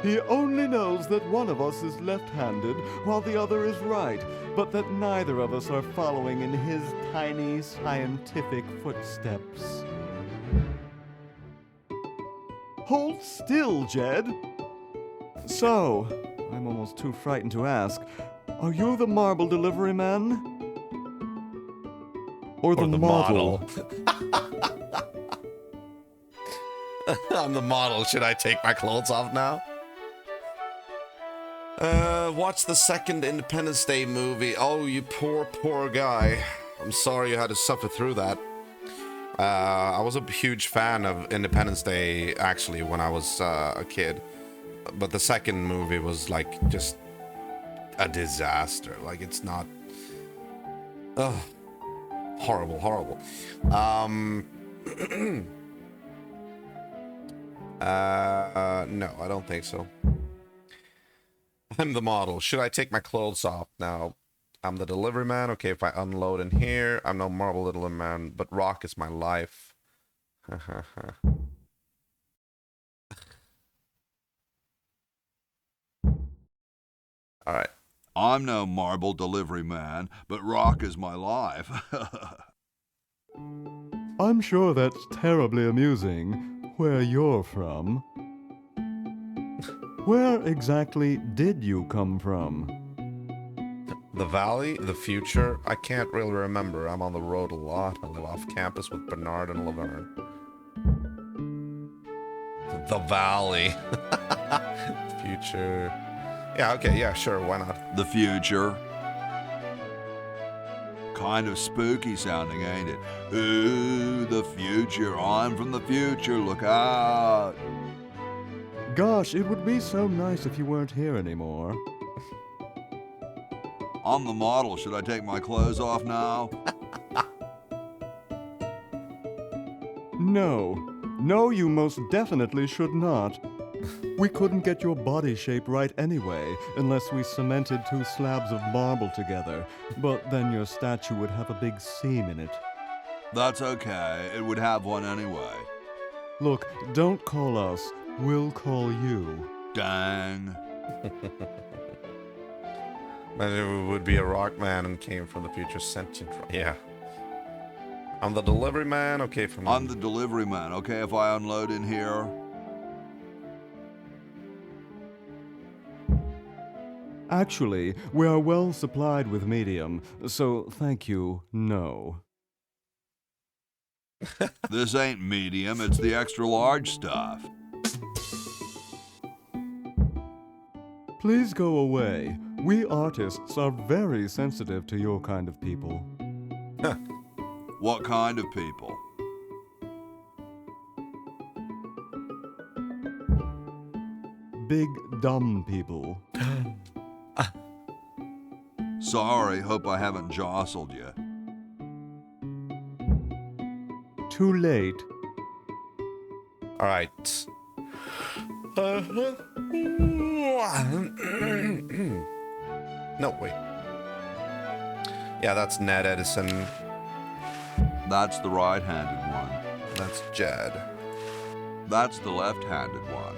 He only knows that one of us is left-handed while the other is right, but that neither of us are following in his tiny scientific footsteps. Hold still, Jed. So, I'm almost too frightened to ask, are you the marble delivery man? Or the model?
I'm the model. Should I take my clothes off now? Watch the second Independence Day movie. Oh, you poor, poor guy. I'm sorry you had to suffer through that. I was a huge fan of Independence Day, actually, when I was a kid. But the second movie was, like, just a disaster. Like, it's not... Ugh. Horrible, horrible. No, I don't think so. I'm the model. Should I take my clothes off now? I'm the delivery man. Okay, if I unload in here, I'm no marble delivery man, but rock is my life. All right.
I'm no marble delivery man, but rock is my life.
I'm sure that's terribly amusing, where you're from. Where exactly did you come from?
The valley, the future, I can't really remember. I'm on the road a lot. I live off campus with Bernard and Laverne. The valley. Future. Yeah, okay, yeah, sure, why not?
The future. Kind of spooky sounding, ain't it? Ooh, the future. I'm from the future. Look out.
Gosh, it would be so nice if you weren't here anymore.
I'm the model. Should I take my clothes off now?
No. No, you most definitely should not. We couldn't get your body shape right anyway, unless we cemented 2 slabs of marble together. But then your statue would have a big seam in it.
That's okay. It would have one anyway.
Look, don't call us. We'll call you.
Dang.
Imagine we would be a rock man and came from the future sentient. Yeah. I'm the delivery man. Okay, from
I'm the delivery man. Okay, if I unload in here.
Actually, we are well supplied with medium, so thank you, no.
This ain't medium, it's the extra large stuff.
Please go away. We artists are very sensitive to your kind of people.
What kind of people?
Big, dumb people.
Sorry, hope I haven't jostled you.
Too late.
All right. No, wait. Yeah, that's Ned Edison.
That's the right-handed one.
That's Jed.
That's the left-handed one.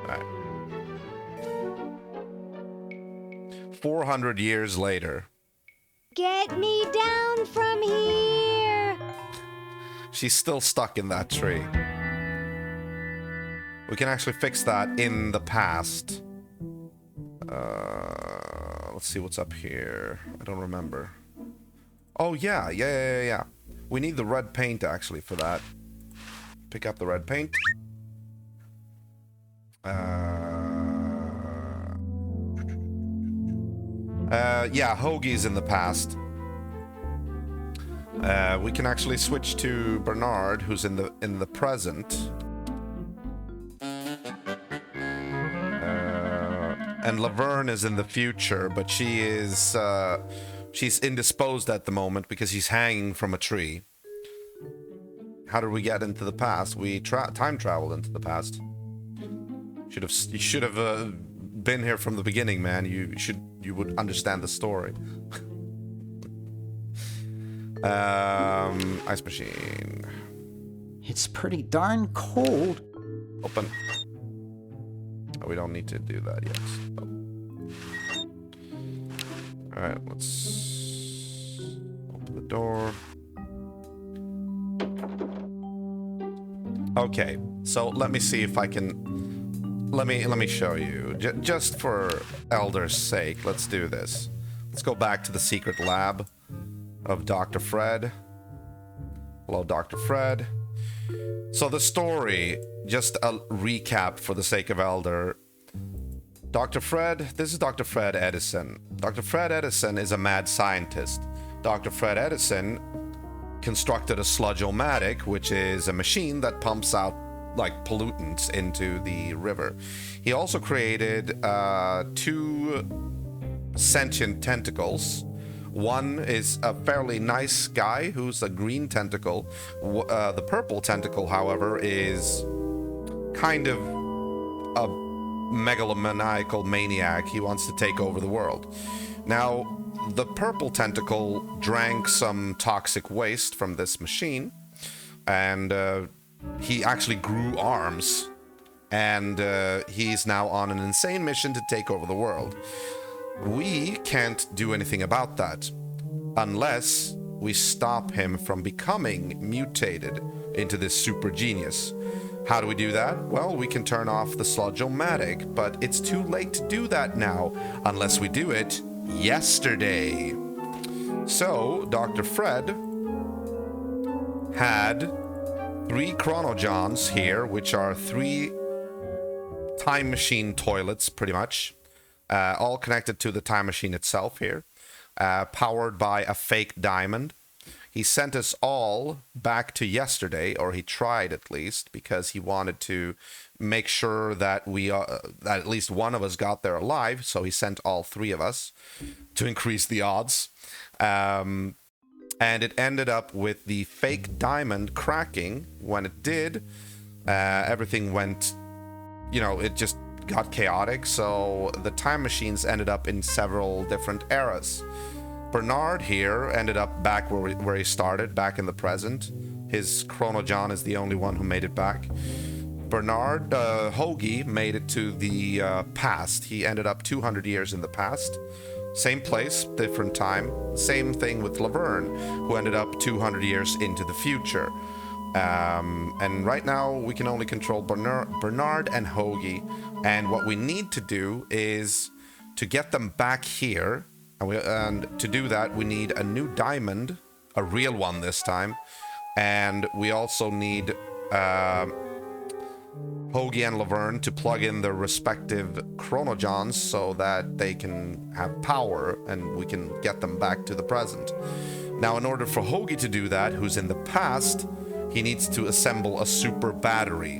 Alright. 400 years later.
Get me down from here!
She's still stuck in that tree. We can actually fix that in the past. Let's see what's up here. I don't remember. Oh, yeah. We need the red paint, actually, for that. Pick up the red paint. Yeah, Hoagie's in the past. We can actually switch to Bernard, who's in the present. And Laverne is in the future, but she's indisposed at the moment because she's hanging from a tree. How did we get into the past? We time traveled into the past. You should have been here from the beginning, man. You would understand the story. Ice machine.
It's pretty darn cold.
Open. Oh, we don't need to do that yet. Oh. Alright, let's open the door. Okay, so let me see if I can... Let me show you. Just for Elder's sake, let's do this. Let's go back to the secret lab of Dr. Fred. Hello, Dr. Fred. So the story, just a recap for the sake of Elder. Dr. Fred, this is Dr. Fred Edison. Dr. Fred Edison is a mad scientist. Dr. Fred Edison constructed a sludge-o-matic, which is a machine that pumps out like pollutants into the river. He also created 2 sentient tentacles. One is a fairly nice guy who's a green tentacle. The purple tentacle, however, is kind of a megalomaniacal maniac. He wants to take over the world. Now, the purple tentacle drank some toxic waste from this machine, and he actually grew arms, and he's now on an insane mission to take over the world. We can't do anything about that unless we stop him from becoming mutated into this super genius. How do we do that? Well, we can turn off the sludge-o-matic, but it's too late to do that now unless we do it yesterday. So, Dr. Fred had 3 chronojohns here, which are 3 time machine toilets, pretty much. All connected to the time machine itself here, powered by a fake diamond. He sent us all back to yesterday, or he tried at least, because he wanted to make sure that that at least one of us got there alive. So he sent all 3 of us to increase the odds. And it ended up with the fake diamond cracking. When it did, everything went, it just got chaotic, so the time machines ended up in several different eras. Bernard here ended up back where he started, back in the present. His chronojohn is the only one who made it back. Bernard Hoagie made it to the past. He ended up 200 years in the past. Same place, different time. Same thing with Laverne, who ended up 200 years into the future. And right now we can only control Bernard and Hoagie, and what we need to do is to get them back here, and to do that we need a new diamond, a real one this time, and we also need Hoagie and Laverne to plug in their respective chronojohns so that they can have power and we can get them back to the present. Now, in order for Hoagie to do that, who's in the past, he needs to assemble a super battery,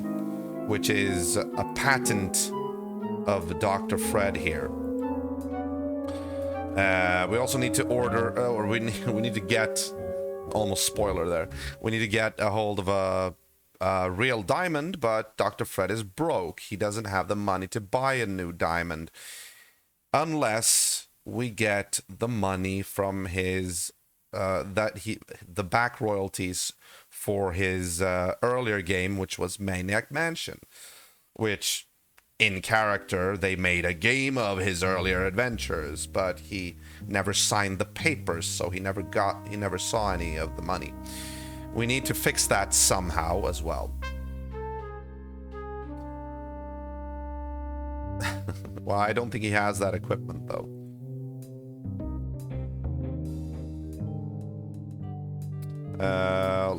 which is a patent of Dr. Fred here. We also need to order, we need to get, almost spoiler there, we need to get a hold of real diamond, but Dr. Fred is broke. He doesn't have the money to buy a new diamond unless we get the money from his the back royalties for his earlier game, which was Maniac Mansion, which in character they made a game of his earlier adventures, but he never signed the papers, so he never saw any of the money. We need to fix that somehow as well. Well, I don't think he has that equipment though.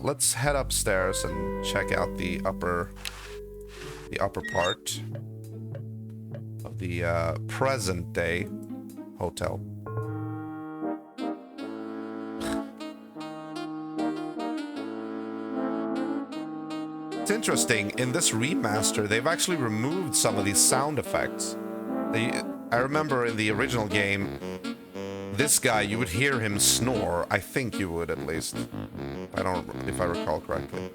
Let's head upstairs and check out the upper part of the present day hotel. It's interesting, in this remaster, they've actually removed some of these sound effects. I remember in the original game, this guy, you would hear him snore. I think you would, at least. If I recall correctly.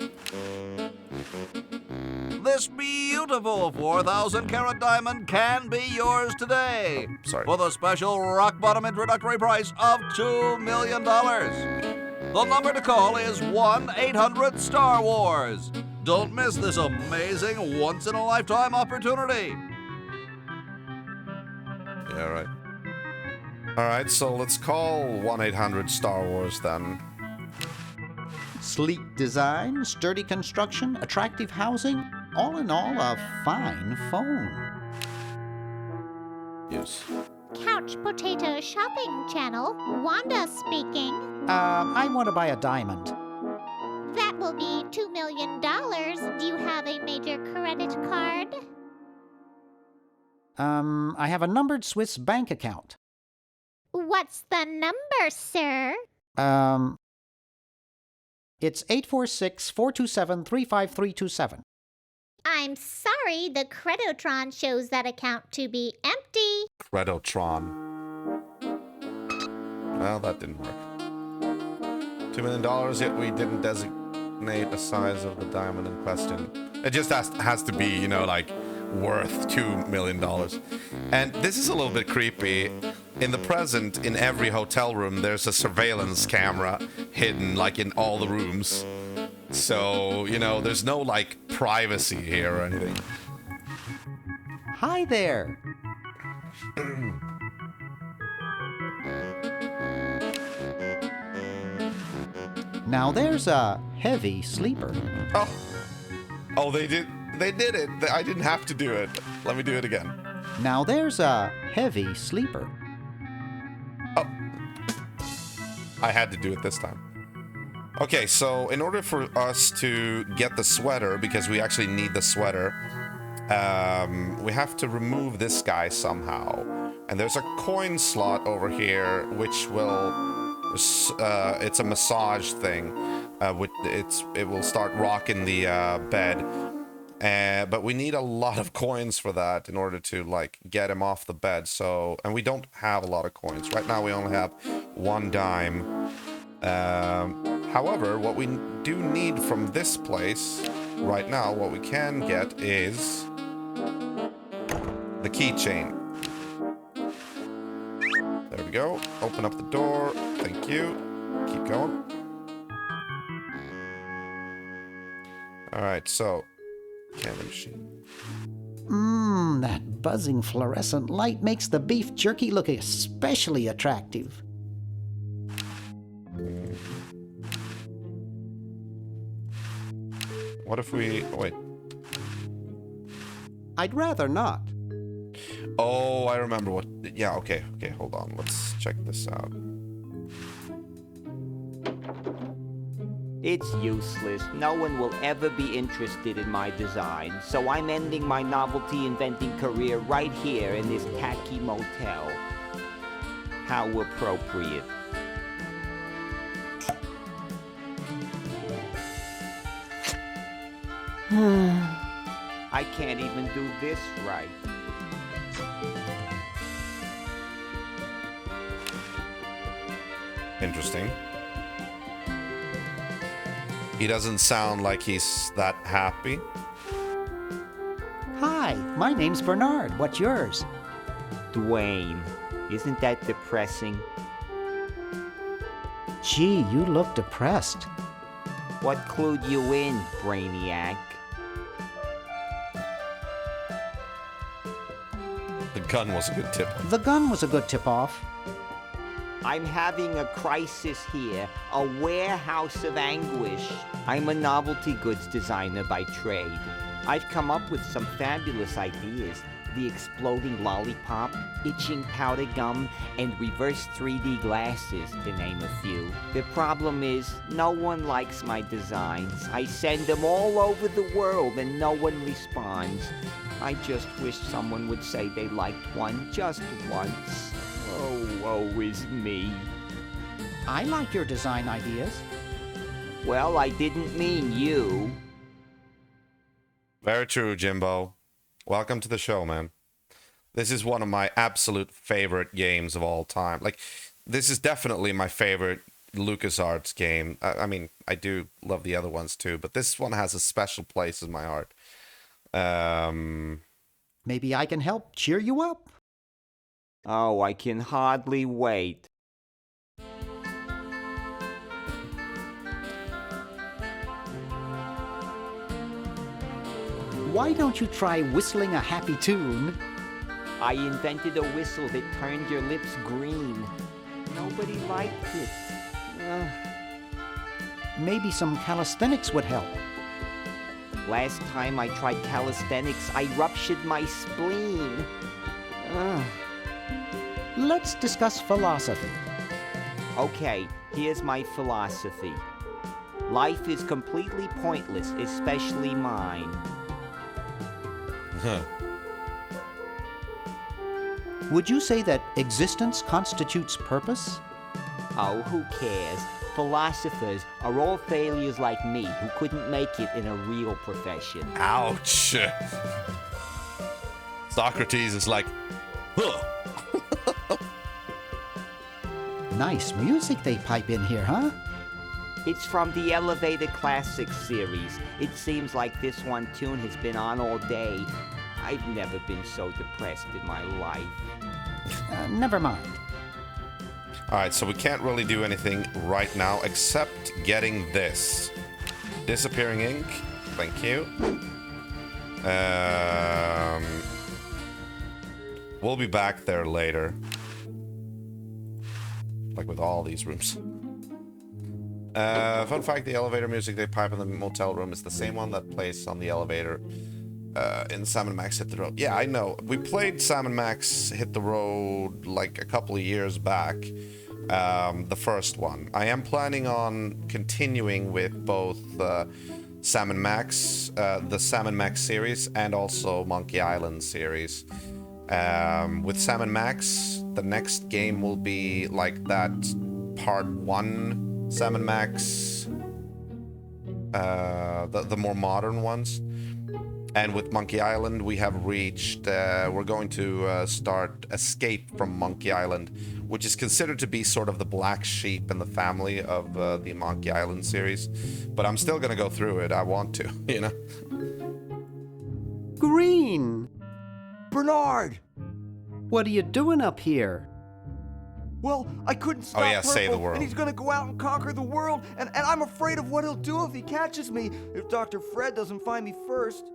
This beautiful 4,000-carat diamond can be yours today.
Sorry.
For the special rock-bottom introductory price of $2 million. The number to call is 1-800-STAR WARS. Don't miss this amazing once-in-a-lifetime opportunity.
Yeah, right. Alright, so let's call 1-800-STAR WARS then.
Sleek design, sturdy construction, attractive housing, all in all, a fine phone.
Yes.
Couch Potato Shopping Channel, Wanda speaking.
I want to buy a diamond.
That will be $2 million. Do you have a major credit card?
I have a numbered Swiss bank account.
What's the number, sir?
It's 846-427-35327.
I'm sorry, the Credotron shows that account to be empty.
Credotron. Well, that didn't work. $2 million, yet we didn't designate the size of the diamond in question. It just has to be, you know, like, worth $2 million. And this is a little bit creepy. In the present, in every hotel room, there's a surveillance camera hidden, like, in all the rooms. So, you know, there's no, like, privacy here or anything.
Hi there. Now there's a heavy sleeper.
Oh, they did it. I didn't have to do it. Let me do it again.
Now there's a heavy sleeper.
Oh. I had to do it this time. Okay, so in order for us to get the sweater, because we actually need the sweater, we have to remove this guy somehow. And there's a coin slot over here, which will... it's a massage thing. It will start rocking the bed. But we need a lot of coins for that in order to, like, get him off the bed. So, and we don't have a lot of coins. Right now we only have 1 dime. However, what we do need from this place right now, what we can get is the keychain. There we go. Open up the door. Thank you. Keep going. Alright, so candy machine.
That buzzing fluorescent light makes the beef jerky look especially attractive.
What if we... wait.
I'd rather not.
Oh, I remember what... yeah, okay, hold on. Let's check this out.
It's useless. No one will ever be interested in my design, so I'm ending my novelty inventing career right here in this tacky motel. How appropriate. I can't even do this right.
Interesting. He doesn't sound like he's that happy.
Hi, my name's Bernard. What's yours?
Dwayne, isn't that depressing?
Gee, you look depressed.
What clued you in, Brainiac?
The gun was a good tip.
The gun was a good tip-off.
I'm having a crisis here, a warehouse of anguish. I'm a novelty goods designer by trade. I've come up with some fabulous ideas. The exploding lollipop, itching powder gum, and reverse 3D glasses, to name a few. The problem is, no one likes my designs. I send them all over the world and no one responds. I just wish someone would say they liked one just once. Oh, woe is me.
I like your design ideas.
Well, I didn't mean you.
Very true, Jimbo. Welcome to the show, man. This is one of my absolute favorite games of all time. Like, this is definitely my favorite LucasArts game. I mean, I do love the other ones too, but this one has a special place in my heart.
Maybe I can help cheer you up.
Oh, I can hardly wait.
Why don't you try whistling a happy tune?
I invented a whistle that turned your lips green. Nobody liked it.
Maybe some calisthenics would help.
Last time I tried calisthenics, I ruptured my spleen.
Let's discuss philosophy.
Okay, here's my philosophy. Life is completely pointless, especially mine.
Would you say that existence constitutes purpose?
Oh, who cares? Philosophers are all failures like me who couldn't make it in a real profession.
Ouch. Socrates is like, huh.
Nice music they pipe in here, huh?
It's from the Elevator Classics series. It seems like this one tune has been on all day. I've never been so depressed in my life.
Never mind.
Alright, so we can't really do anything right now except getting this. Disappearing ink. Thank you. We'll be back there later. Like with all these rooms. Fun fact, the elevator music they pipe in the motel room is the same one that plays on the elevator in Sam & Max Hit the Road. Yeah, I know. We played Sam & Max Hit the Road like a couple of years back. The first one. I am planning on continuing with both Sam & Max, the Sam & Max series, and also Monkey Island series. With Sam & Max, the next game will be like that part 1 Sam & Max, the more modern ones. And with Monkey Island, we have reached, we're going to start Escape from Monkey Island, which is considered to be sort of the black sheep in the family of the Monkey Island series. But I'm still going to go through it. I want to, you know?
Green!
Bernard!
What are you doing up here?
Well, I couldn't stop Purple,
save the world.
and he's gonna go out and conquer the world, and I'm afraid of what he'll do if he catches me, if Dr. Fred doesn't find me first.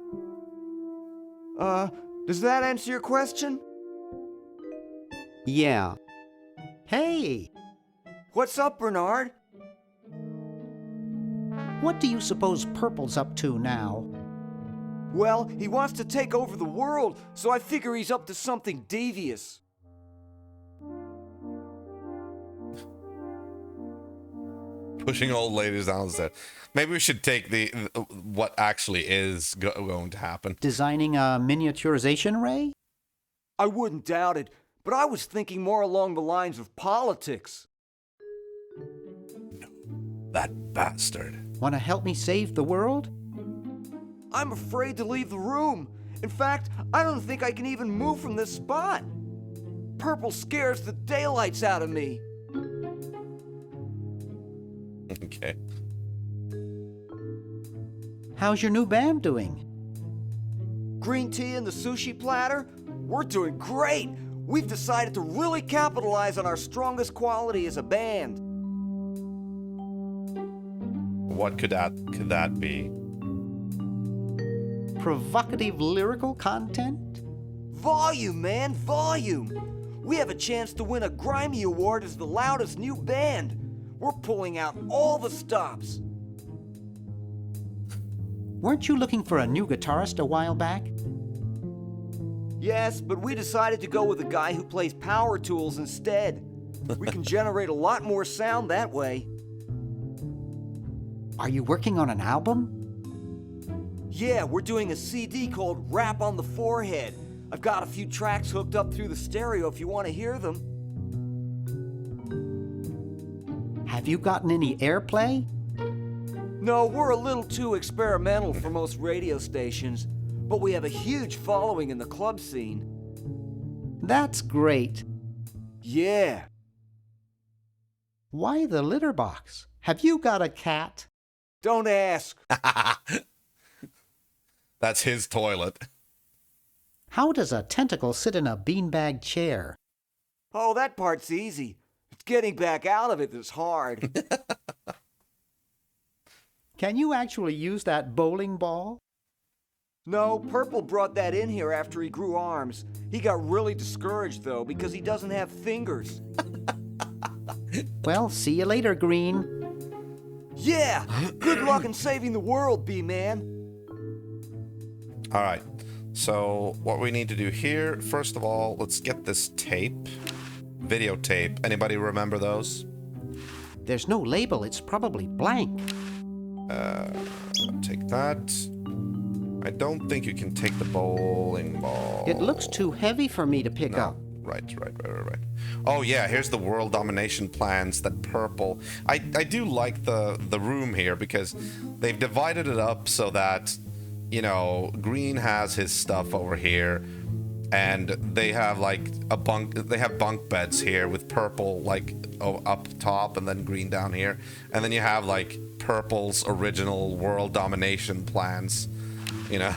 Does that answer your question?
Yeah. Hey!
What's up, Bernard?
What do you suppose Purple's up to now?
Well, he wants to take over the world, so I figure he's up to something devious.
Pushing old ladies down the stairs. Maybe we should take the what actually is going to happen.
Designing a miniaturization ray?
I wouldn't doubt it, but I was thinking more along the lines of politics.
No, that bastard.
Want to help me save the world?
I'm afraid to leave the room. In fact, I don't think I can even move from this spot. Purple scares the daylights out of me.
Okay.
How's your new band doing?
Green tea and the sushi platter? We're doing great! We've decided to really capitalize on our strongest quality as a band.
What could that be?
Provocative lyrical content?
Volume, man, volume! We have a chance to win a Grimy Award as the loudest new band. We're pulling out all the stops.
Weren't you looking for a new guitarist a while back?
Yes, but we decided to go with a guy who plays power tools instead. We can generate a lot more sound that way.
Are you working on an album?
Yeah, we're doing a CD called Rap on the Forehead. I've got a few tracks hooked up through the stereo if you want to hear them.
Have you gotten any airplay?
No, we're a little too experimental for most radio stations, but we have a huge following in the club scene.
That's great.
Yeah.
Why the litter box? Have you got a cat?
Don't ask.
That's his toilet.
How does a tentacle sit in a beanbag chair?
Oh, that part's easy. It's getting back out of it that's hard.
Can you actually use that bowling ball?
No, Purple brought that in here after he grew arms. He got really discouraged, though, because he doesn't have fingers.
Well, see you later, Green.
Yeah! Good luck in saving the world, B-Man.
All right. So what we need to do here, first of all, let's get this tape. Videotape. Anybody remember those?
There's no label. It's probably blank.
Take that. I don't think you can take the bowling ball.
It looks too heavy for me to pick up.
Right. Oh yeah, here's the world domination plans that Purple. I do like the room here because they've divided it up so that, you know, Green has his stuff over here, and they have like they have bunk beds here with Purple like up top and then Green down here, and then you have like Purple's original world domination plans, you know.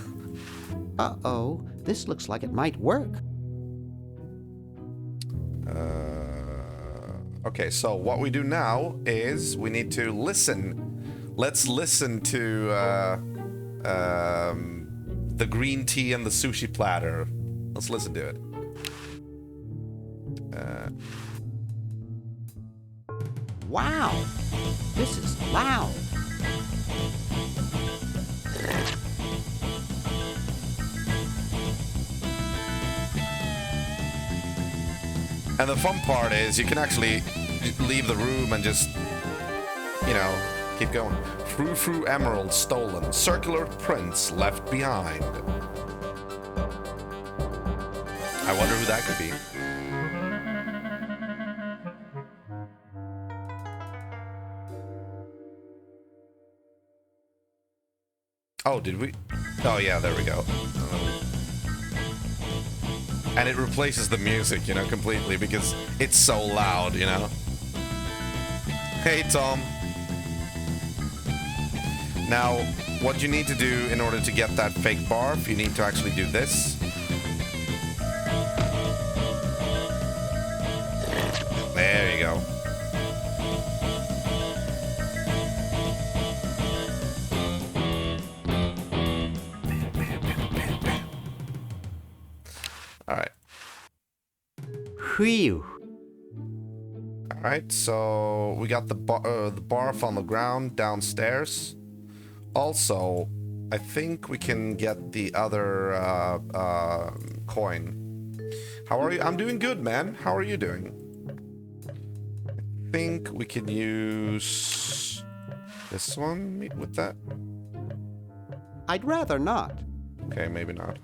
Uh-oh, this looks like it might work.
Okay, so what we do now is we need to listen. Let's listen to the green tea and the sushi platter. Let's listen to it.
Wow, this is loud.
And the fun part is you can actually leave the room and just, you know, keep going. Frou-frou emerald stolen. Circular prints left behind. I wonder who that could be. Oh, did we? Oh, yeah, there we go. And it replaces the music, you know, completely because it's so loud, you know. Hey, Tom. Now, what you need to do in order to get that fake barf, you need to actually do this. There you go. All right.
Phew.
All right, so we got the barf on the ground downstairs. Also, I think we can get the other coin. How are you? I'm doing good, man. How are you doing? I think we can use this one with that.
I'd rather not.
Okay, maybe not.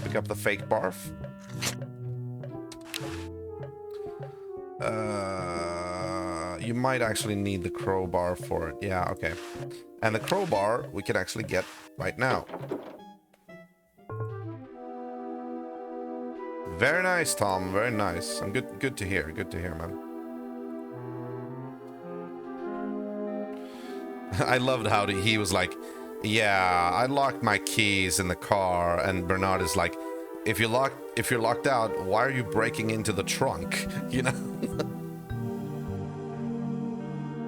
Pick up the fake barf. You might actually need the crowbar for it. Yeah, okay. And the crowbar we can actually get right now. Very nice, Tom. Very nice. I'm good to hear. Good to hear, man. I loved how he was like, yeah, I locked my keys in the car, and Bernard is like, if you're locked out, why are you breaking into the trunk? You know?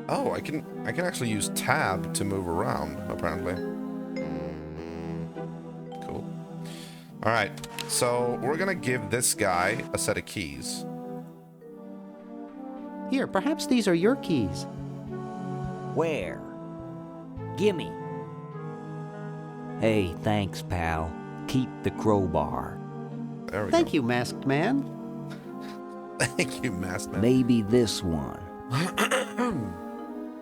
Oh, I can actually use tab to move around, apparently. Cool. All right, so we're gonna give this guy a set of keys.
Here, perhaps these are your keys.
Where? Gimme. Hey, thanks, pal. Keep the crowbar.
There we
Thank
go.
you, Masked Man.
Thank you, Masked Man.
Maybe this one.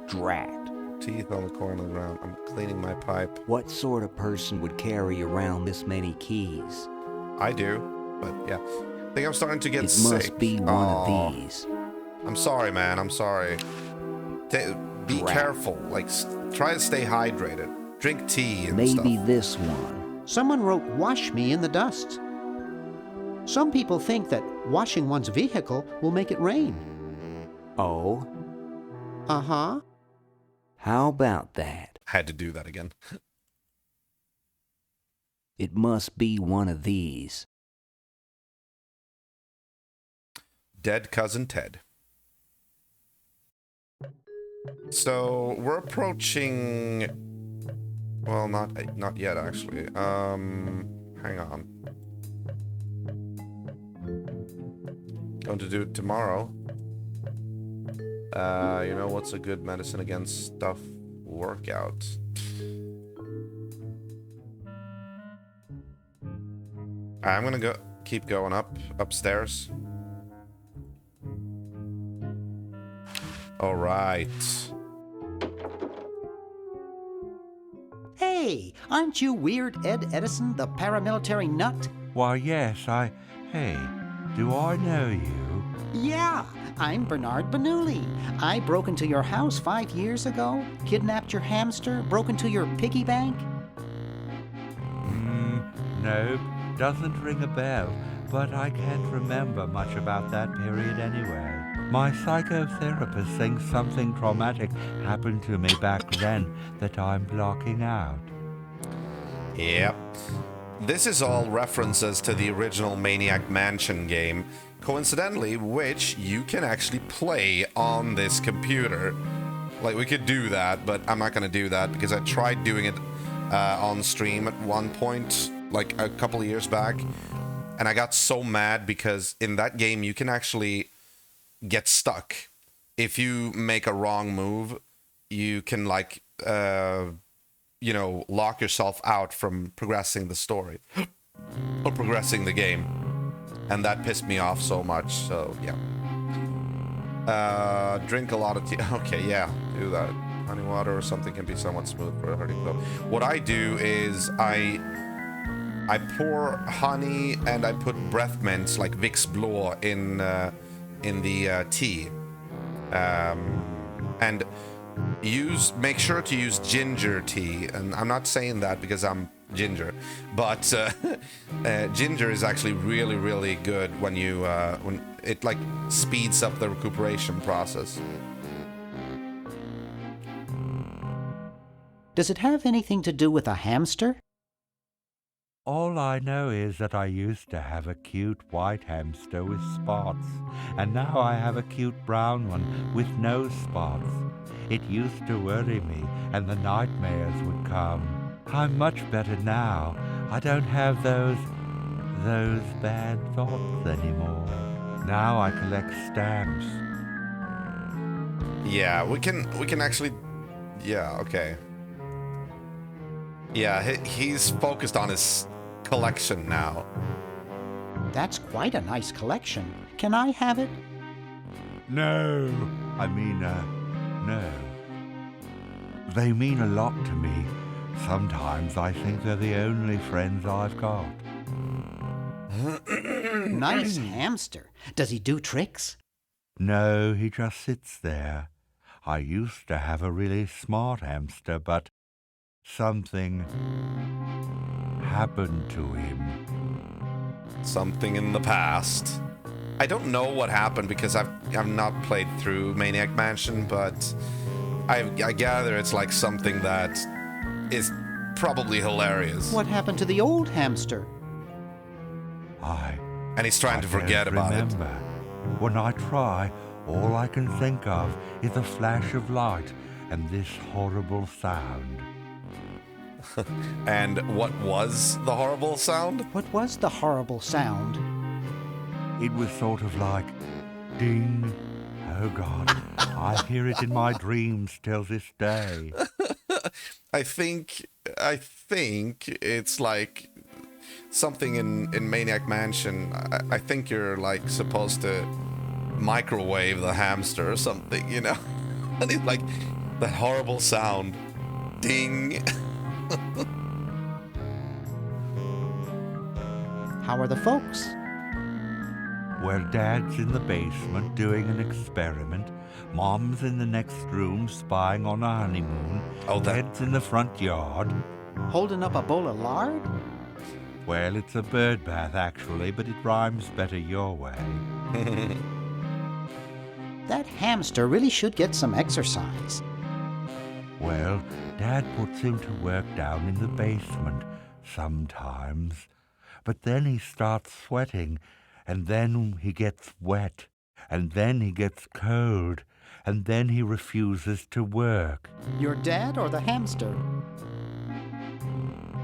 Drat.
Teeth on the corner of the ground. I'm cleaning my pipe.
What sort of person would carry around this many keys?
I do, but yeah. I think I'm starting to get
It
sick.
must be one of these.
I'm sorry, man. I'm sorry. Be careful. Like, try to stay hydrated. Drink tea and stuff.
Maybe this one.
Someone wrote, "Wash me in the dust." Some people think that washing one's vehicle will make it rain.
Oh?
Uh-huh.
How about that?
I had to do that again.
It must be one of these.
Dead cousin Ted. So we're approaching. Well, not yet actually. Hang on. Going to do it tomorrow. You know what's a good medicine against stuff? Workout. I'm gonna keep going upstairs. All right.
Hey, aren't you Weird Ed Edison, the paramilitary nut?
Why, yes, Hey, do I know you?
Yeah, I'm Bernard Bernoulli. I broke into your house 5 years ago, kidnapped your hamster, broke into your piggy bank.
Nope, doesn't ring a bell, but I can't remember much about that period anyway. My psychotherapist thinks something traumatic happened to me back then that I'm blocking out.
Yep. This is all references to the original Maniac Mansion game, coincidentally, which you can actually play on this computer. Like, we could do that, but I'm not gonna do that because I tried doing it on stream at one point, like a couple of years back, and I got so mad because in that game you can actually get stuck. If you make a wrong move, you can, like, you know, lock yourself out from progressing the story or progressing the game, and that pissed me off so much. So yeah, drink a lot of tea. Okay, yeah, do that. Honey water or something can be somewhat smooth for a hurting though. What I do is I pour honey and I put breath mints like Vicks Blå in the tea, and make sure to use ginger tea. And I'm not saying that because I'm ginger, but ginger is actually really, really good when you when it like speeds up the recuperation process.
Does it have anything to do with a hamster?
All I know is that I used to have a cute white hamster with spots, and now I have a cute brown one with no spots. It used to worry me, and the nightmares would come. I'm much better now. I don't have those bad thoughts anymore. Now I collect stamps.
Yeah, we can actually. Yeah, okay. Yeah, he's focused on his collection now.
That's quite a nice collection. Can I have it?
No. I mean, no. They mean a lot to me. Sometimes I think they're the only friends I've got.
Nice hamster. Does he do tricks?
No, he just sits there. I used to have a really smart hamster, but something happened to him.
Something in the past. I don't know what happened because I've not played through Maniac Mansion, but I gather it's like something that is probably hilarious.
What happened to the old hamster?
And he's trying to forget about it.
When I try, all I can think of is a flash of light and this horrible sound.
And what was the horrible sound?
What was the horrible sound?
It was sort of like ding. Oh God, I hear it in my dreams till this day.
I think it's like something in Maniac Mansion. I think you're like supposed to microwave the hamster or something, you know? And it's like that horrible sound. Ding.
How are the folks?
Well, Dad's in the basement doing an experiment. Mom's in the next room spying on a honeymoon. Ted's in the front yard.
Holding up a bowl of lard?
Well, it's a bird bath, actually, but it rhymes better your way.
That hamster really should get some exercise.
Well, Dad puts him to work down in the basement sometimes. But then he starts sweating, and then he gets wet, and then he gets cold, and then he refuses to work.
Your dad or the hamster?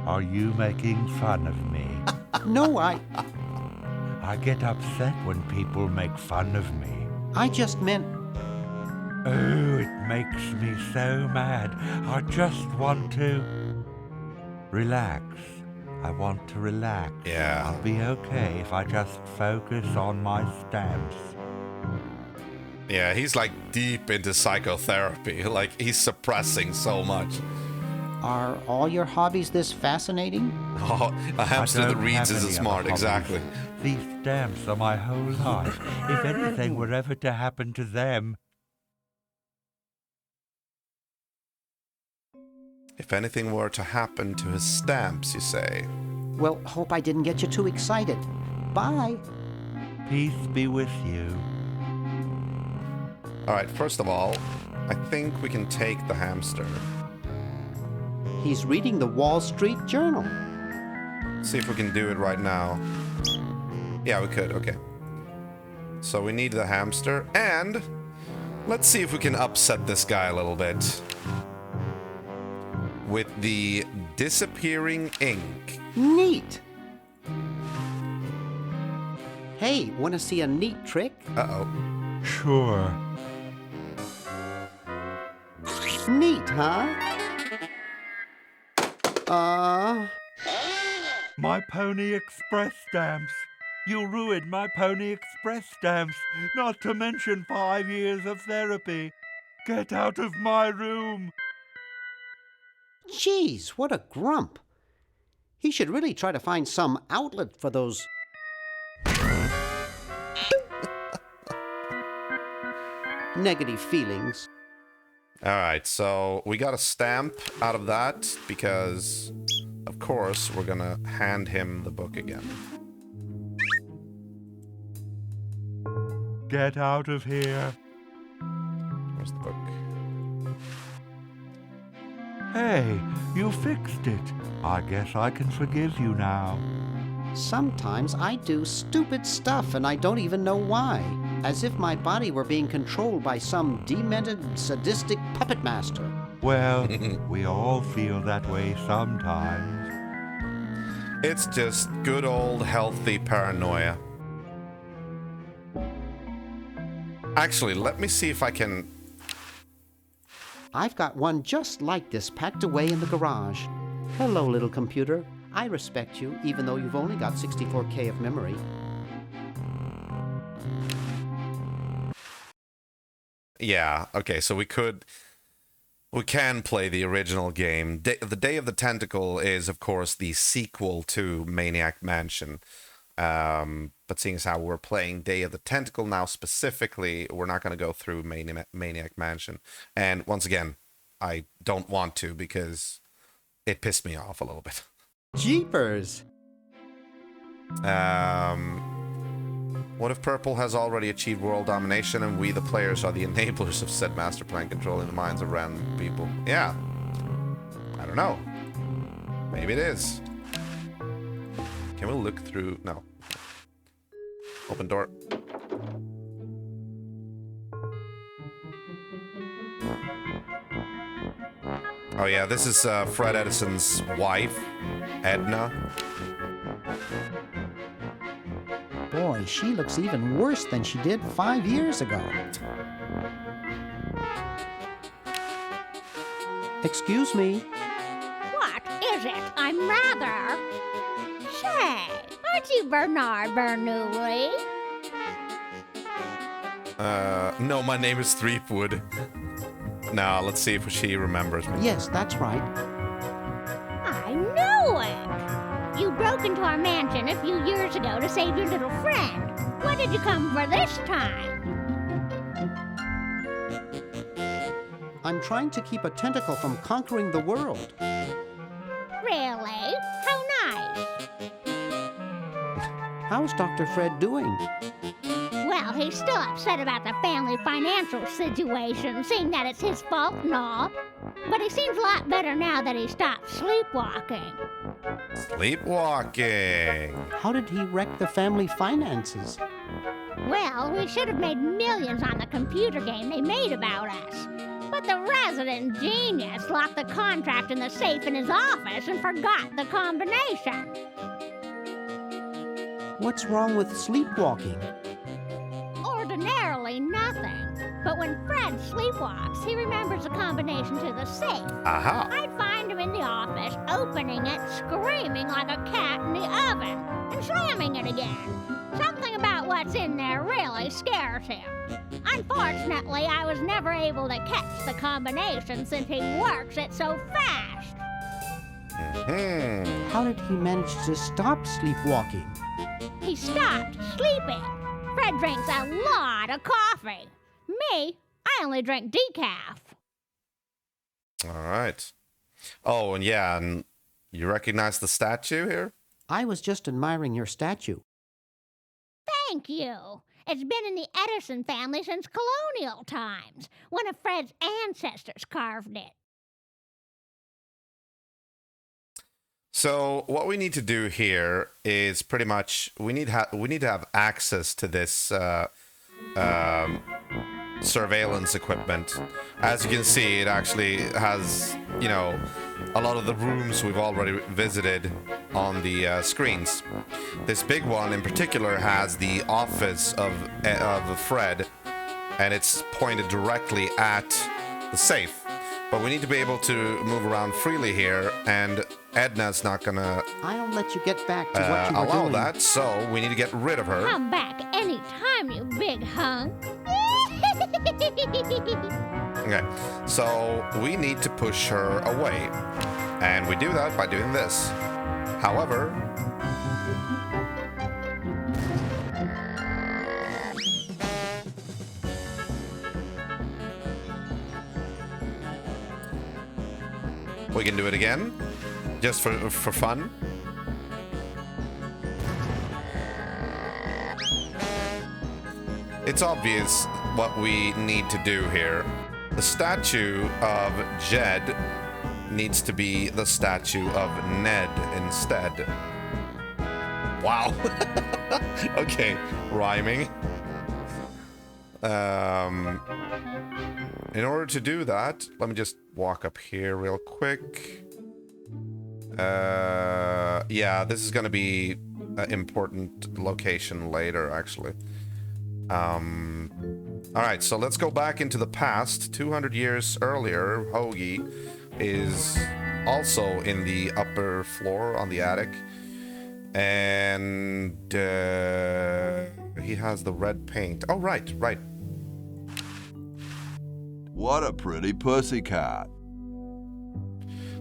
Are you making fun of me?
No, I
get upset when people make fun of me.
I just meant...
Oh, it makes me so mad. I just want to... relax. I want to relax.
Yeah.
I'll be okay if I just focus on my stamps.
Yeah, he's like deep into psychotherapy. Like, he's suppressing so much.
Are all your hobbies this fascinating?
Oh, a hamster that reads isn't smart, exactly.
These stamps are my whole life. If anything were ever to happen to them...
If anything were to happen to his stamps, you say?
Well, hope I didn't get you too excited. Bye.
Peace be with you.
Alright, first of all, I think we can take the hamster.
He's reading the Wall Street Journal.
See if we can do it right now. Yeah, we could, okay. So we need the hamster, and let's see if we can upset this guy a little bit. With the disappearing ink.
Neat. Hey, want to see a neat trick?
Uh-oh.
Sure.
Neat, huh?
My Pony Express stamps. You ruined my Pony Express stamps, not to mention 5 years of therapy. Get out of my room.
Jeez, what a grump. He should really try to find some outlet for those... negative feelings.
Alright, so we got a stamp out of that because, of course, we're gonna hand him the book again.
Get out of here.
Where's the book?
Hey, you fixed it. I guess I can forgive you now.
Sometimes I do stupid stuff and I don't even know why. As if my body were being controlled by some demented, sadistic puppet master.
Well, we all feel that way sometimes.
It's just good old healthy paranoia. Actually, let me see if I can...
I've got one just like this packed away in the garage. Hello, little computer. I respect you, even though you've only got 64K of memory.
Yeah, okay, so we can play the original game. The Day of the Tentacle is, of course, the sequel to Maniac Mansion. But seeing as how we're playing Day of the Tentacle now specifically, we're not going to go through Maniac Mansion. And once again, I don't want to because it pissed me off a little bit.
Jeepers!
What if Purple has already achieved world domination and we, the players, are the enablers of said master plan controlling the minds of random people? Yeah. I don't know. Maybe it is. Can we look through? No. Open door. Oh yeah, this is Fred Edison's wife, Edna.
Boy, she looks even worse than she did 5 years ago. Excuse me.
What is it? I'm rather... Say, aren't you Bernard Bernoulli?
No, my name is Threepwood. Now, let's see if she remembers me.
Yes, that's right.
I knew it! You broke into our mansion a few years ago to save your little friend. What did you come for this time?
I'm trying to keep a tentacle from conquering the world.
Really? How nice.
How's Dr. Fred doing?
Well, he's still upset about the family financial situation, seeing that it's his fault and all. But he seems a lot better now that he stopped sleepwalking.
Sleepwalking.
How did he wreck the family finances?
Well, we should have made millions on the computer game they made about us. But the resident genius locked the contract in the safe in his office and forgot the combination.
What's wrong with sleepwalking?
Ordinarily nothing. But when Fred sleepwalks, he remembers the combination to the safe.
Aha.
I'd find him in the office, opening it, screaming like a cat in the oven, and slamming it again. Something about what's in there really scares him. Unfortunately, I was never able to catch the combination since he works it so fast.
How did he manage to stop sleepwalking?
He stopped sleeping. Fred drinks a lot of coffee. Me, I only drink decaf.
All right. Oh, and yeah, and you recognize the statue here?
I was just admiring your statue.
Thank you. It's been in the Edison family since colonial times. One of Fred's ancestors carved it.
So what we need to do here is pretty much we need to have access to this surveillance equipment. As you can see, it actually has, you know, a lot of the rooms we've already visited on the screens. This big one in particular has the office of Fred, and it's pointed directly at the safe. But we need to be able to move around freely here, and Edna's not gonna
I'll let you get back to what you were
allow
doing.
that, so we need to get rid of her.
Come back anytime, you big hunk.
Okay, so we need to push her away, and we do that by doing this. However, we can do it again, just for fun. It's obvious what we need to do here. The statue of Jed needs to be the statue of Ned instead. Wow. Okay, rhyming. In order to do that, let me just walk up here real quick. Yeah, this is gonna be an important location later, actually. Alright, so let's go back into the past. 200 years earlier, Hoagie is also in the upper floor on the attic. And he has the red paint. Oh, right.
What a pretty pussycat.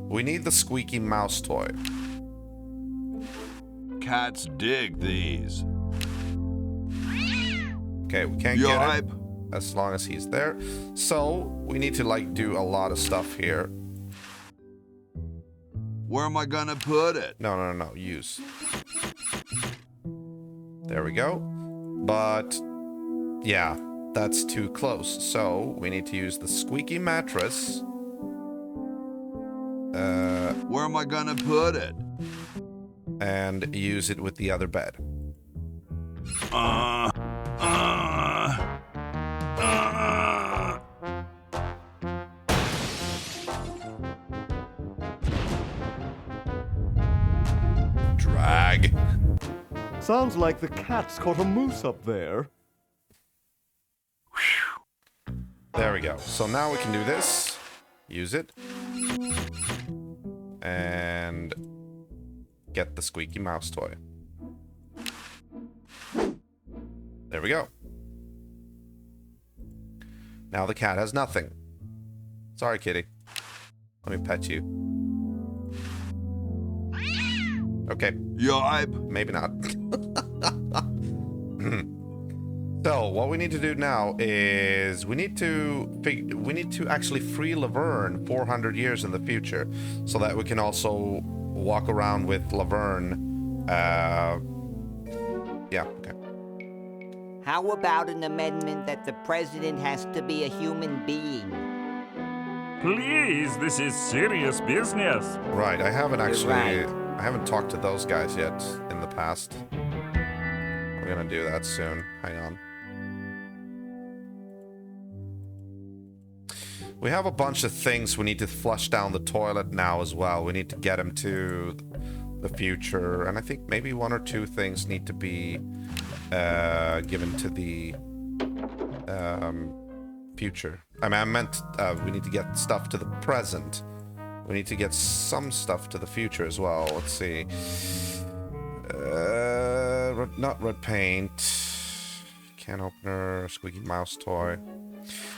We need the squeaky mouse toy.
Cats dig these.
Okay, we can't get it as long as he's there. So we need to like do a lot of stuff here.
Where am I gonna put it?
No. Use. There we go. But yeah, that's too close. So we need to use the squeaky mattress.
Where am I gonna put it?
And use it with the other bed. Drag.
Sounds like the cat's caught a moose up there.
There we go. So now we can do this. Use it. And get the squeaky mouse toy. There we go. Now the cat has nothing. Sorry, kitty. Let me pet you. Okay.
Yipe.
Maybe not. So what we need to do now is we need to actually free Laverne 400 years in the future, so that we can also walk around with Laverne. Yeah. Okay.
How about an amendment that the president has to be a human being?
Please, this is serious business.
Right. I haven't actually.
Right.
I haven't talked to those guys yet in the past. We're gonna do that soon. Hang on. We have a bunch of things we need to flush down the toilet now as well. We need to get him to the future, and I think maybe one or two things need to be given to the future. I meant we need to get stuff to the present. We need to get some stuff to the future as well. Let's see. Not red paint. Can opener. Squeaky mouse toy.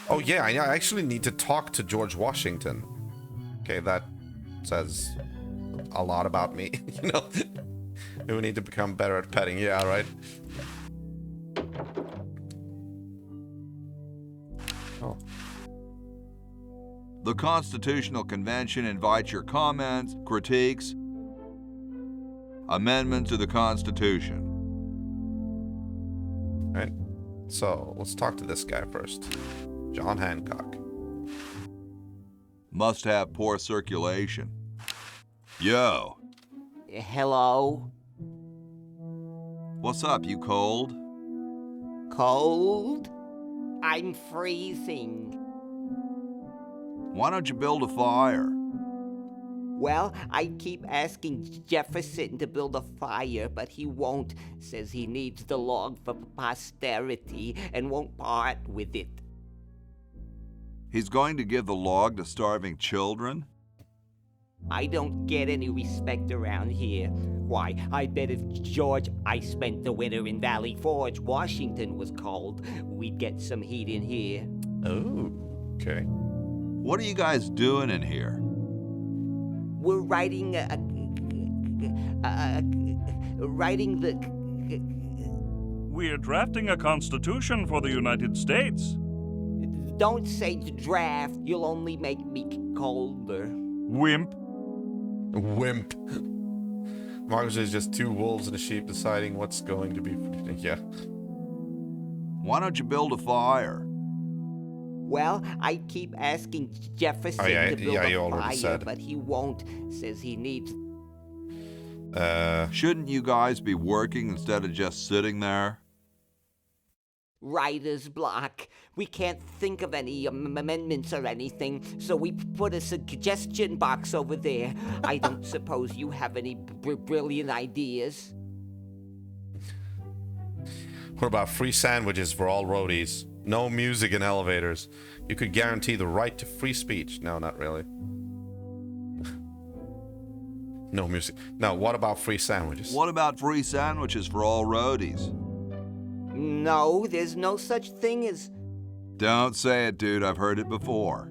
Oh yeah, I actually need to talk to George Washington. Okay, that says a lot about me. You know, we need to become better at petting. Yeah, right. Oh.
The Constitutional Convention invites your comments, critiques, amendments to the Constitution.
Right. So let's talk to this guy first. John Hancock.
Must have poor circulation. Yo.
Hello?
What's up, you cold?
Cold? I'm freezing.
Why don't you build a fire?
Well, I keep asking Jefferson to build a fire, but he won't. Says he needs the log for posterity and won't part with it.
He's going to give the log to starving children?
I don't get any respect around here. Why, I bet if George I spent the winter in Valley Forge, Washington was cold, we'd get some heat in here.
Oh, okay.
What are you guys doing in here?
We're writing
We're drafting a constitution for the United States.
Don't say draft, you'll only make me colder.
Wimp.
Wimp. Marcus is just two wolves and a sheep deciding what's going to be. Yeah.
Why don't you build a fire?
Well, I keep asking Jefferson to build a fire, but he won't. Says he needs...
Shouldn't you guys be working instead of just sitting there?
Writer's block. We can't think of any amendments or anything, so we put a suggestion box over there. I don't suppose you have any brilliant ideas?
What about free sandwiches for all roadies? No music in elevators. You could guarantee the right to free speech. No, not really. No music. No, what about free sandwiches?
What about free sandwiches for all roadies?
No, there's no such thing as...
Don't say it, dude. I've heard it before.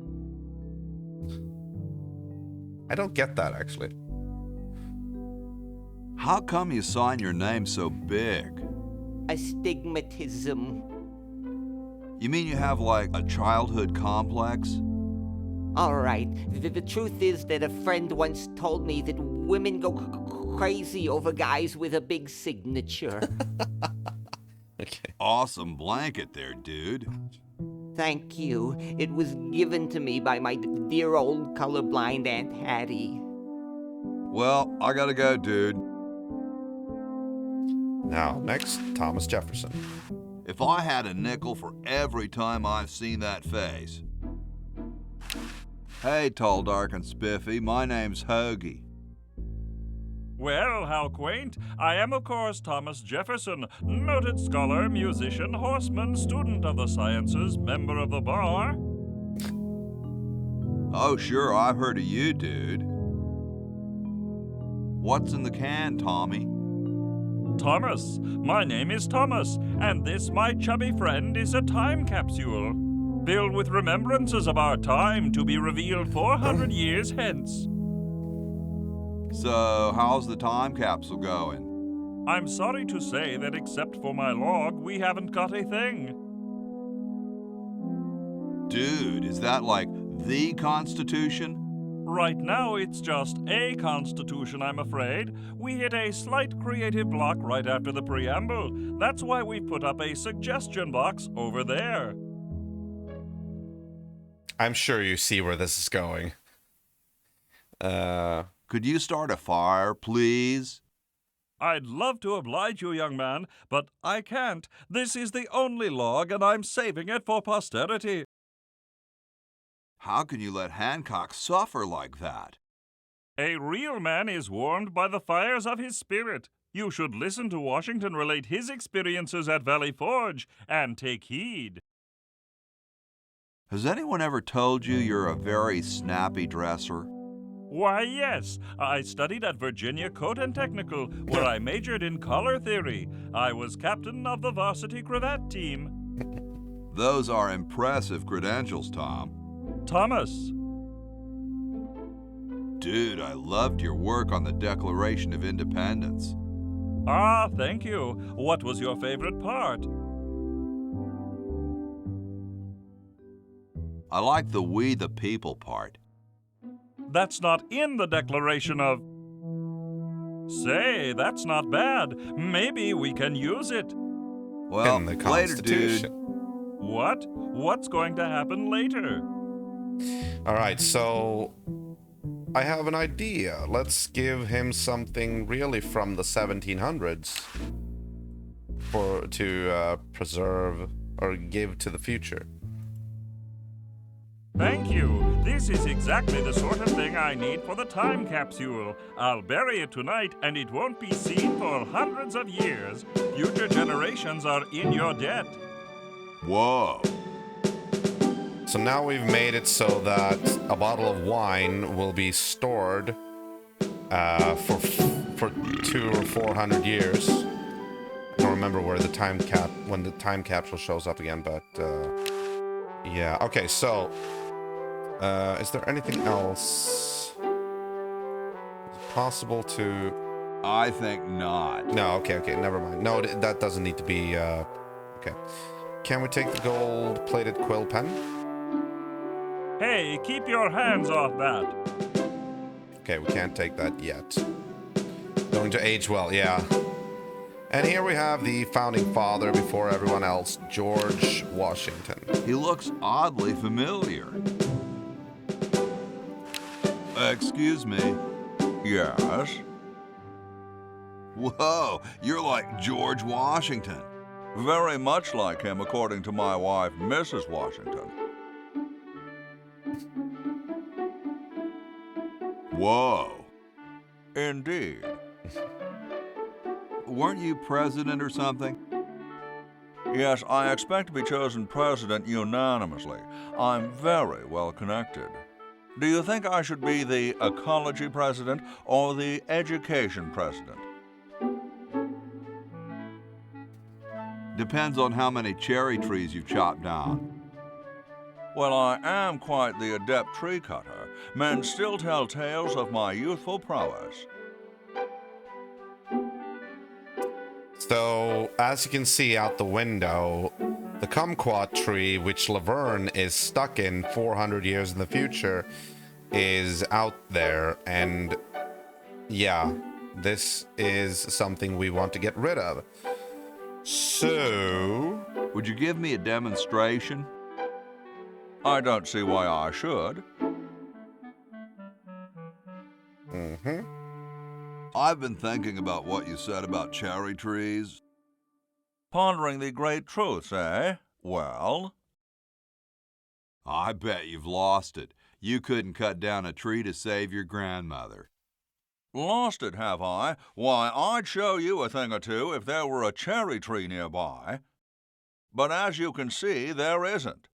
I don't get that, actually.
How come you sign your name so big?
Astigmatism.
You mean you have, like, a childhood complex?
All right. The truth is that a friend once told me that women go crazy over guys with a big signature.
Okay.
awesome blanket there, dude.
Thank you. It was given to me by my dear old colorblind Aunt Hattie.
Well, I gotta go, dude.
Now, next, Thomas Jefferson.
If I had a nickel for every time I've seen that face. Hey, tall, dark, and spiffy, my name's Hoagie.
Well, how quaint. I am, of course, Thomas Jefferson, noted scholar, musician, horseman, student of the sciences, member of the bar.
Oh, sure, I've heard of you, dude. What's in the can, Tommy?
Thomas. My name is Thomas, and this, my chubby friend, is a time capsule, filled with remembrances of our time to be revealed 400 years hence.
So, how's the time capsule going?
I'm sorry to say that except for my log, we haven't got a thing.
Dude, is that like the Constitution?
Right now, it's just a constitution, I'm afraid. We hit a slight creative block right after the preamble. That's why we put up a suggestion box over there.
I'm sure you see where this is going.
Could you start a fire, please?
I'd love to oblige you, young man, but I can't. This is the only log, and I'm saving it for posterity.
How can you let Hancock suffer like that?
A real man is warmed by the fires of his spirit. You should listen to Washington relate his experiences at Valley Forge and take heed.
Has anyone ever told you you're a very snappy dresser?
Why, yes. I studied at Virginia Coat and Technical, where I majored in color theory. I was captain of the varsity cravat team.
Those are impressive credentials, Tom.
Thomas.
Dude, I loved your work on the Declaration of Independence.
Ah, thank you. What was your favorite part?
I like the we the people part.
That's not in the Declaration of... Say, that's not bad. Maybe we can use it.
Well,
in the
later, dude.
What? What's going to happen later?
All right, so I have an idea. Let's give him something really from the 1700s to preserve or give to the future.
Thank you. This is exactly the sort of thing I need for the time capsule. I'll bury it tonight, and it won't be seen for hundreds of years. Future generations are in your debt.
Whoa.
So now we've made it so that a bottle of wine will be stored for 200 or 400 years. I don't remember where the when the time capsule shows up again, but yeah. Okay, so is there anything else? Is it possible to?
I think not.
No. Okay. Never mind. No, that doesn't need to be. Okay. Can we take the gold-plated quill pen?
Hey, keep your hands off that.
Okay, we can't take that yet. Going to age well, yeah. And here we have the founding father before everyone else, George Washington.
He looks oddly familiar. Excuse me. Yes? Whoa, you're like George Washington. Very much like him, according to my wife, Mrs. Washington. Whoa. Indeed. Weren't you president or something? Yes, I expect to be chosen president unanimously. I'm very well connected. Do you think I should be the ecology president or the education president? Depends on how many cherry trees you've chopped down. Well, I am quite the adept tree cutter. Men still tell tales of my youthful prowess.
So, as you can see out the window, the kumquat tree, which Laverne is stuck in 400 years in the future, is out there. And yeah, this is something we want to get rid of. So...
Would you give me a demonstration? I don't see why I should. I've been thinking about what you said about cherry trees. Pondering the great truths, eh? Well? I bet you've lost it. You couldn't cut down a tree to save your grandmother. Lost it, have I? Why, I'd show you a thing or two if there were a cherry tree nearby. But as you can see, there isn't.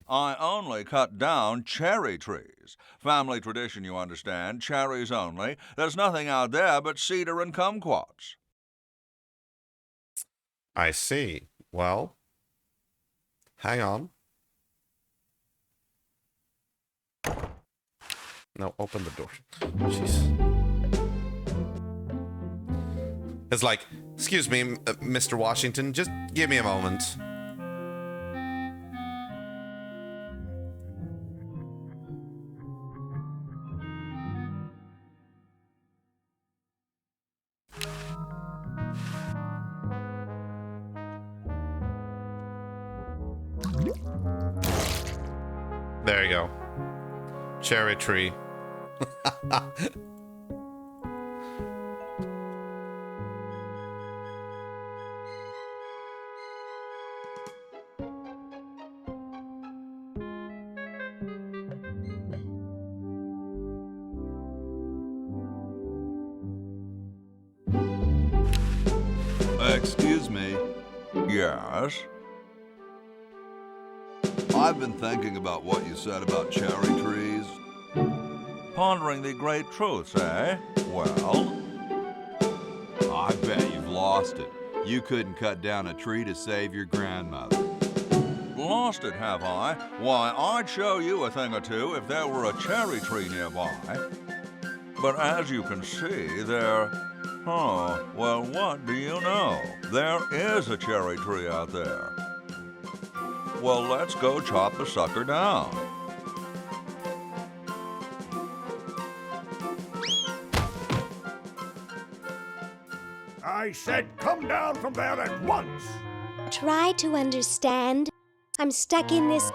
I only cut down cherry trees. Family tradition, you understand. Cherries only. There's nothing out there but cedar and kumquats.
I see. Well, hang on. No, open the door. Jeez. It's like, excuse me, Mr. Washington, just give me a moment. There you go. Cherry tree.
Excuse me. Yes? I've been thinking about what you said about cherry trees. Pondering the great truths, eh? Well? I bet you've lost it. You couldn't cut down a tree to save your grandmother. Lost it, have I? Why, I'd show you a thing or two if there were a cherry tree nearby. But as you can see, there... Oh, well, what do you know? There is a cherry tree out there. Well, let's go chop the sucker down.
I said come down from there at once!
Try to understand. I'm stuck in this...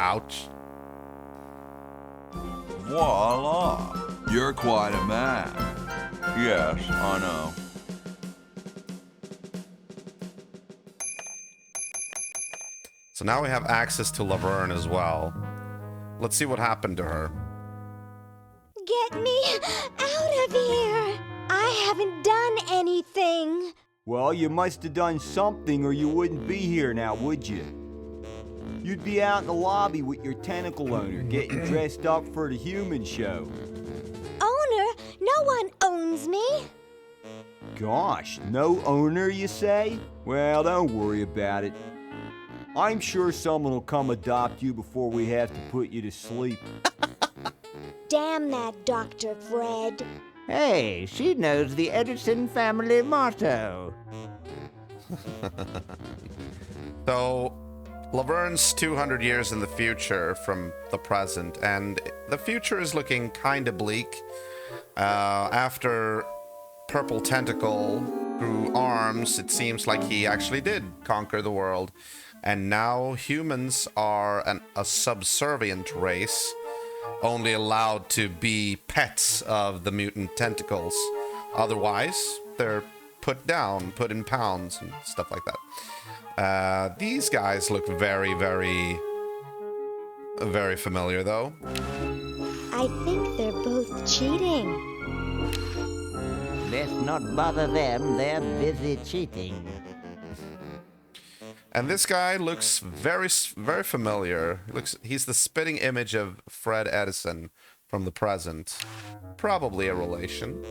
Ouch.
Voila! You're quite a man. Yes, I know.
So now we have access to Laverne as well. Let's see what happened to her.
Get me out of here! I haven't done anything.
Well, you must have done something or you wouldn't be here now, would you? You'd be out in the lobby with your tentacle owner, getting dressed up for the human show.
Owner? No one owns me.
Gosh, no owner, you say? Well, don't worry about it. I'm sure someone will come adopt you before we have to put you to sleep.
Damn that Dr. Fred.
Hey, she knows the Edison family motto.
So, Laverne's 200 years in the future from the present, and the future is looking kind of bleak. After Purple Tentacle grew arms, it seems like he actually did conquer the world. And now humans are a subservient race, only allowed to be pets of the mutant tentacles. Otherwise, they're put down, put in pounds and stuff like that. These guys look very, very, very familiar, though.
I think they're both cheating.
Let's not bother them, they're busy cheating.
And this guy looks very, very familiar. He's the spitting image of Fred Edison from the present. Probably a relation.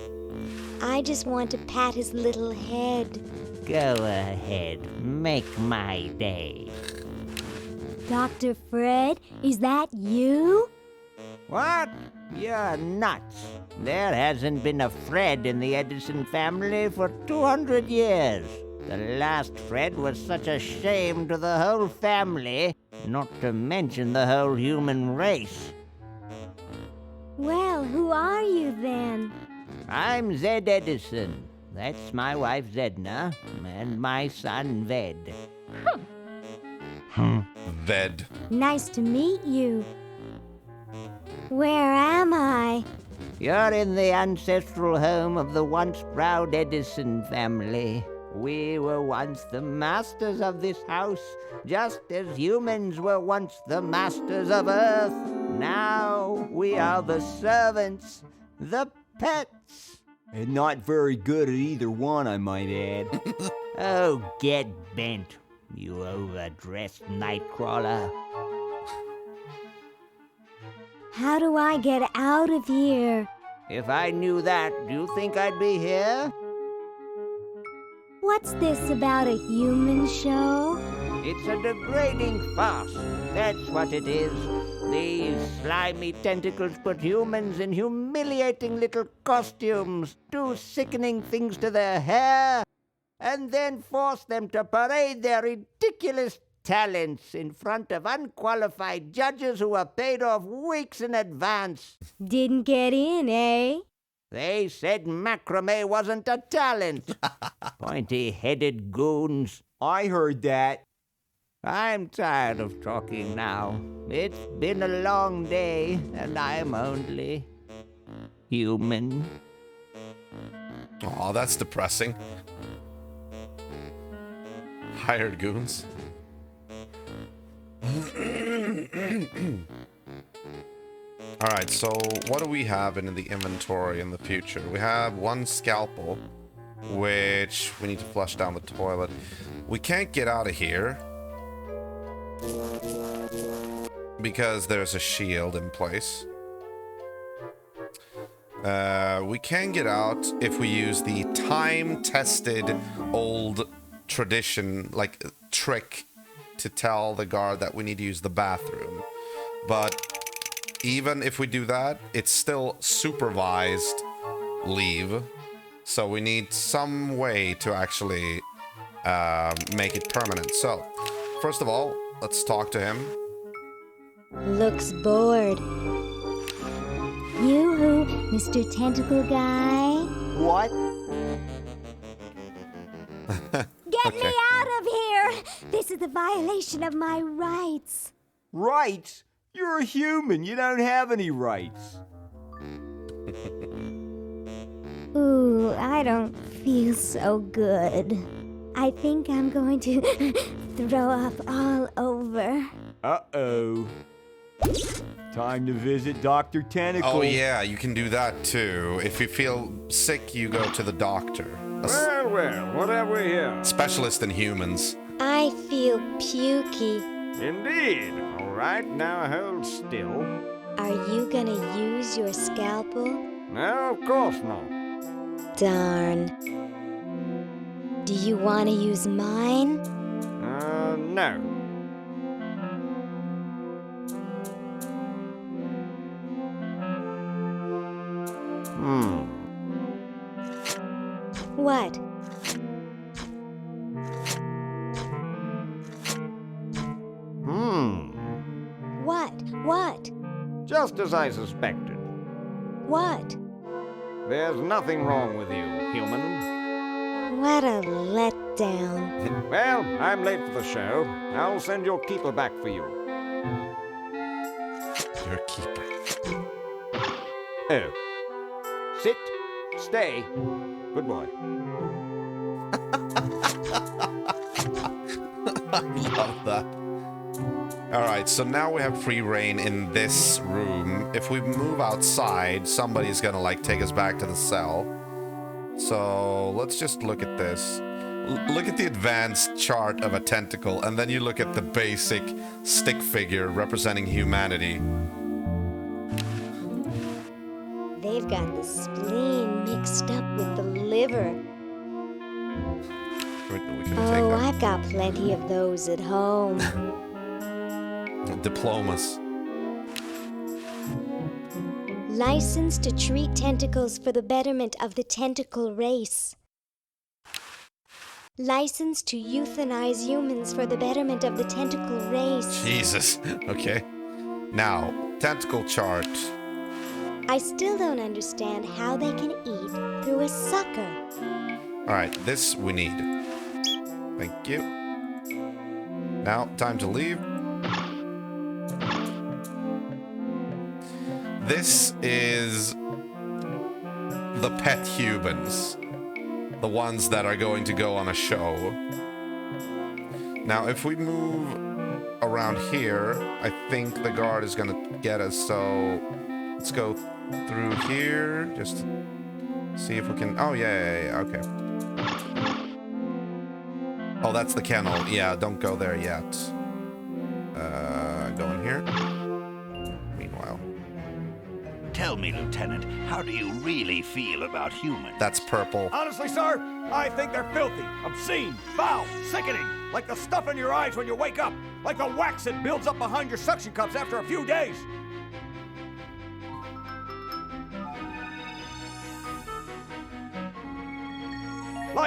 I just want to pat his little head.
Go ahead, make my day.
Dr. Fred, is that you?
What? You're nuts. There hasn't been a Fred in the Edison family for 200 years. The last Fred was such a shame to the whole family, not to mention the whole human race.
Well, who are you then?
I'm Zed Edison. That's my wife Zedna, and my son Ved.
Ved.
Nice to meet you. Where am I?
You're in the ancestral home of the once proud Edison family. We were once the masters of this house, just as humans were once the masters of Earth. Now we are the servants, the pets.
And not very good at either one, I might add.
Oh, get bent, you overdressed nightcrawler.
How do I get out of here?
If I knew that, do you think I'd be here?
What's this about a human show?
It's a degrading farce. That's what it is. These slimy tentacles put humans in humiliating little costumes, do sickening things to their hair, and then force them to parade their ridiculous talents in front of unqualified judges who are paid off weeks in advance.
Didn't get in, eh?
They said macrame wasn't a talent. Pointy-headed goons.
I heard that.
I'm tired of talking now. It's been a long day, and I'm only human.
Aw, that's depressing. Hired goons. Alright, so what do we have in the inventory in the future? We have one scalpel, which we need to flush down the toilet. We can't get out of here because there's a shield in place. We can get out if we use the time-tested old tradition, like trick, to tell the guard that we need to use the bathroom. But even if we do that, it's still supervised leave. So we need some way to actually make it permanent. So, first of all, let's talk to him.
Looks bored. Yoo-hoo, Mr. Tentacle Guy.
What?
Get me out of here! This is a violation of my rights.
Rights? You're a human. You don't have any rights.
Ooh, I don't feel so good. I think I'm going to throw up all over.
Uh-oh. Time to visit Dr. Tentacle.
Oh yeah, you can do that too. If you feel sick, you go to the doctor.
Well, what have we here?
Specialist in humans.
I feel pukey.
Indeed. All right, now hold still.
Are you gonna use your scalpel?
No, of course not.
Darn. Do you want to use mine?
No.
What? What?
Just as I suspected.
What?
There's nothing wrong with you, human.
What a letdown.
Well, I'm late for the show. I'll send your keeper back for you.
Your keeper.
Oh. Sit. Stay. Good boy.
I love that. Alright, so now we have free reign in this room. If we move outside, somebody's gonna, like, take us back to the cell. So, let's just look at this. Look at the advanced chart of a tentacle, and then you look at the basic stick figure representing humanity.
They've got the spleen mixed up with the liver.
We can take
Oh,
them.
I've got plenty of those at home.
Diplomas.
License to treat tentacles for the betterment of the tentacle race. License to euthanize humans for the betterment of the tentacle race.
Jesus. Okay. Now, tentacle chart.
I still don't understand how they can eat through a sucker.
Alright, this we need. Thank you. Now, time to leave. This is the pet humans. The ones that are going to go on a show. Now, if we move around here, I think the guard is gonna get us, so let's go through here, just to see if we can... Oh, yeah, okay. Oh, that's the kennel. Yeah, don't go there yet. Go in here. Meanwhile.
Tell me, Lieutenant, how do you really feel about humans?
That's purple.
Honestly, sir, I think they're filthy, obscene, foul, sickening. Like the stuff in your eyes when you wake up. Like the wax that builds up behind your suction cups after a few days.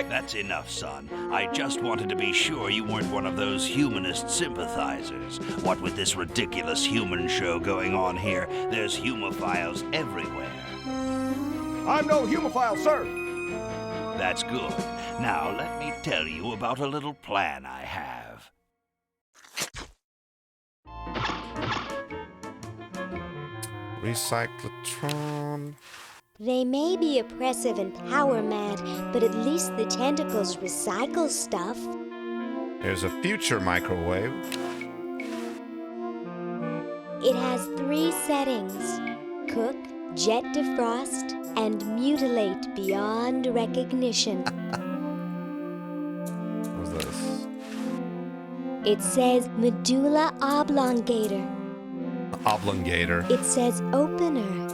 That's enough, son. I just wanted to be sure you weren't one of those humanist sympathizers. What with this ridiculous human show going on here, there's humophiles everywhere.
I'm no humophile, sir.
That's good. Now, let me tell you about a little plan I have.
Recyclotron.
They may be oppressive and power mad, but at least the tentacles recycle stuff.
Here's a future microwave.
It has 3 settings: cook, jet defrost, and mutilate beyond recognition.
What's this?
It says medulla oblongator.
Oblongator.
It says opener.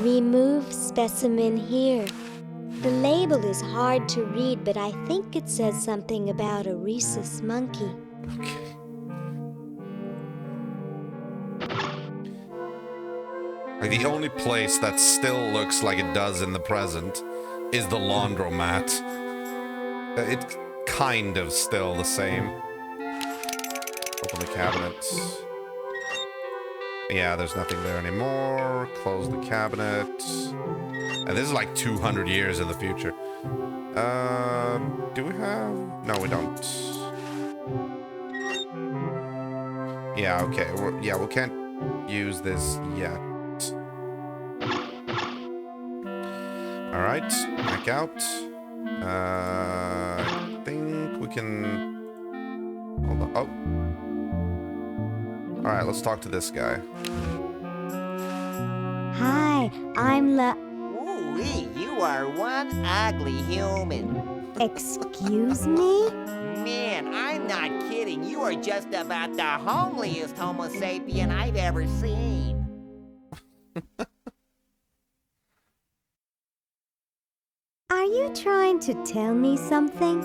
Remove specimen here. The label is hard to read, but I think it says something about a rhesus monkey.
Okay. Like, the only place that still looks like it does in the present is the laundromat. It's kind of still the same. Open the cabinet. Yeah, there's nothing there anymore. Close the cabinet. And this is like 200 years in the future. Do we have... No, we don't. Yeah, okay. We can't use this yet. Alright, back out. I think we can... Hold on. Oh. Alright, let's talk to this guy.
Hi, I'm
Ooh-wee, you are one ugly human.
Excuse me?
Man, I'm not kidding. You are just about the homeliest Homo sapien I've ever seen.
Are you trying to tell me something?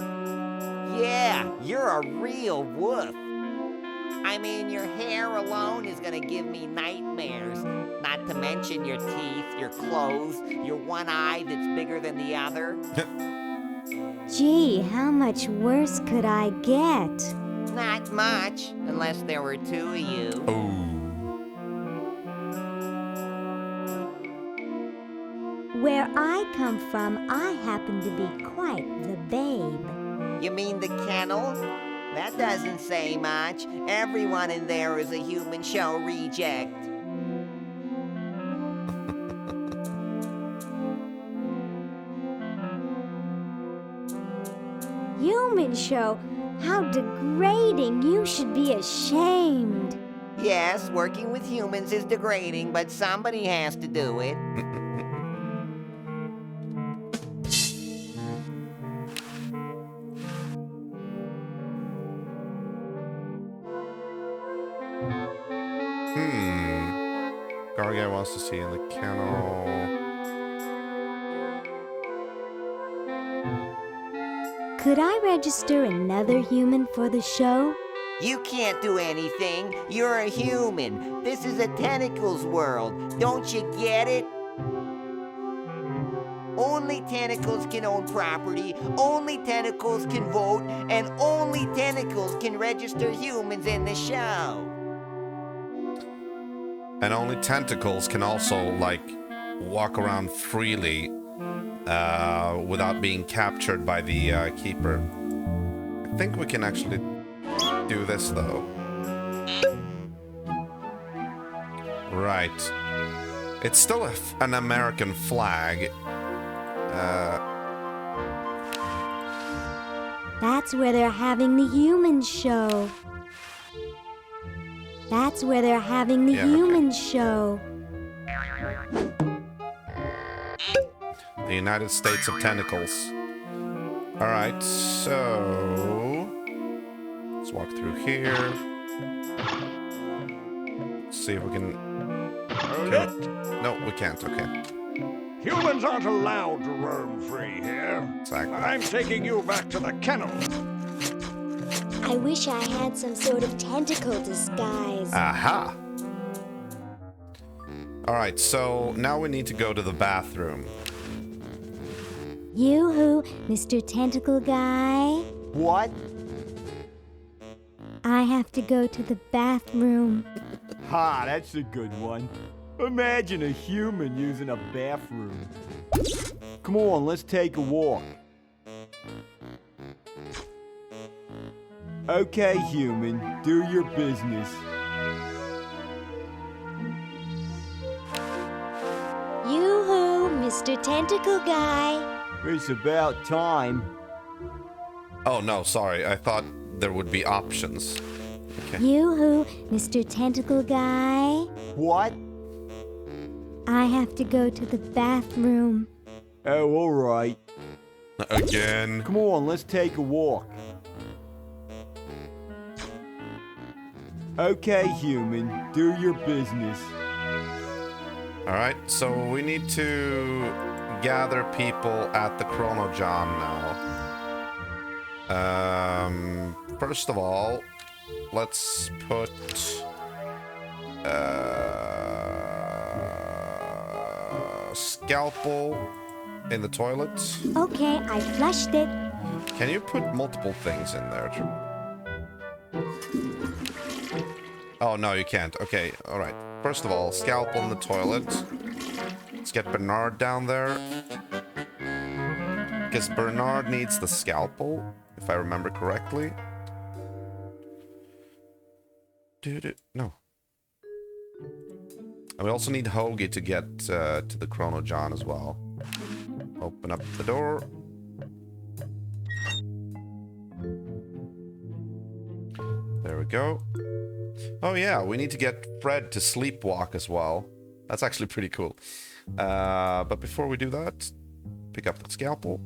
Yeah, you're a real wolf. I mean, your hair alone is gonna give me nightmares. Not to mention your teeth, your clothes, your one eye that's bigger than the other.
Gee, how much worse could I get?
Not much, unless there were 2 of you.
Where I come from, I happen to be quite the babe.
You mean the kennel? That doesn't say much. Everyone in there is a human show reject.
Human show? How degrading! You should be ashamed.
Yes, working with humans is degrading, but somebody has to do it.
Gargay wants to see in the kennel.
Could I register another human for the show?
You can't do anything. You're a human. This is a tentacles world. Don't you get it? Only tentacles can own property, only tentacles can vote, and only tentacles can register humans in the show.
And only tentacles can also, like, walk around freely without being captured by the keeper. I think we can actually do this, though. Right. It's still an American flag.
That's where they're having the human show. That's where they're having the human show.
The United States of Tentacles. Alright, so... let's walk through here. See if we can... No, we can't, okay.
Humans aren't allowed to roam free here.
Exactly.
I'm taking you back to the kennel.
I wish I had some sort of tentacle disguise.
Aha! Alright, so now we need to go to the bathroom.
Yoo-hoo, Mr. Tentacle Guy.
What?
I have to go to the bathroom.
Ha, that's a good one. Imagine a human using a bathroom. Come on, let's take a walk. Okay, human, do your business.
Yoo-hoo, Mr. Tentacle Guy.
It's about time.
Oh, no, sorry. I thought there would be options. Okay.
Yoo-hoo, Mr. Tentacle Guy.
What?
I have to go to the bathroom.
Oh, all right.
Again.
Come on, let's take a walk. Okay, human, do your business.
Alright, so we need to gather people at the Chronojon now. First of all, let's put... scalpel in the toilet.
Okay, I flushed it.
Can you put multiple things in there? Oh, no, you can't. Okay, alright. First of all, scalpel in the toilet. Let's get Bernard down there. Because Bernard needs the scalpel, if I remember correctly. No. And we also need Hoagie to get to the Chronojon as well. Open up the door. There we go. Oh yeah, we need to get Fred to sleepwalk as well. That's actually pretty cool. But before we do that, pick up the scalpel.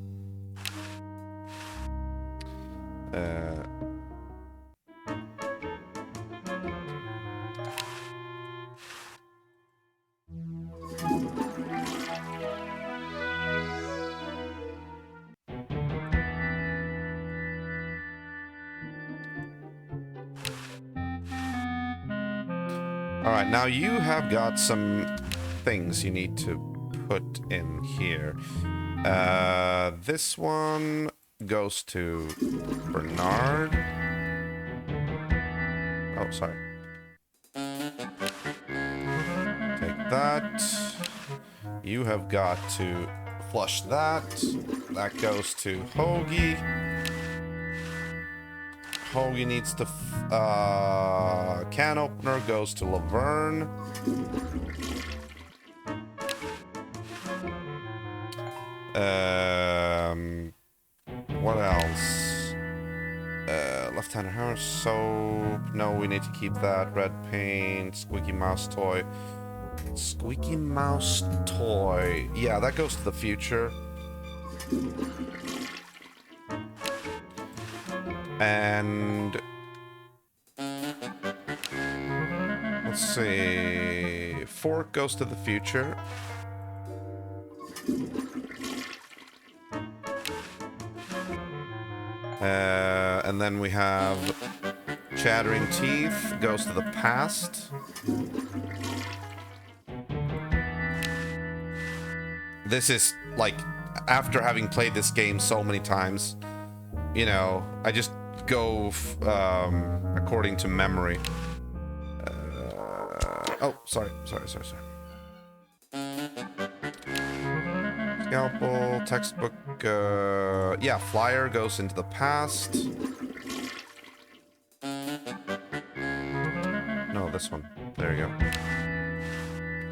Alright, now you have got some things you need to put in here. This one goes to Bernard. Oh, sorry. Take that. You have got to flush that. That goes to Hoagie. Hoagie needs to... can opener goes to Laverne. What else? Left-hander hammer, soap. No, we need to keep that. Red paint, squeaky mouse toy. Squeaky mouse toy. Yeah, that goes to the future. And let's see. Fork goes to the future. And then we have Chattering Teeth goes to the past. This is like, after having played this game so many times, you know, I just go according to memory. Oh, sorry. Scalpel, textbook, yeah, flyer goes into the past. No, this one. There you go.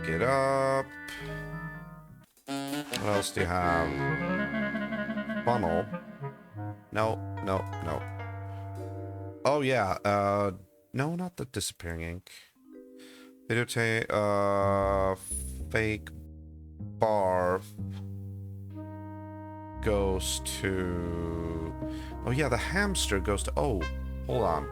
Get up. What else do you have? Funnel. No. Oh, yeah, no, not the disappearing ink. Videotape, fake barf goes to... Oh, yeah, the hamster goes to... Oh, hold on.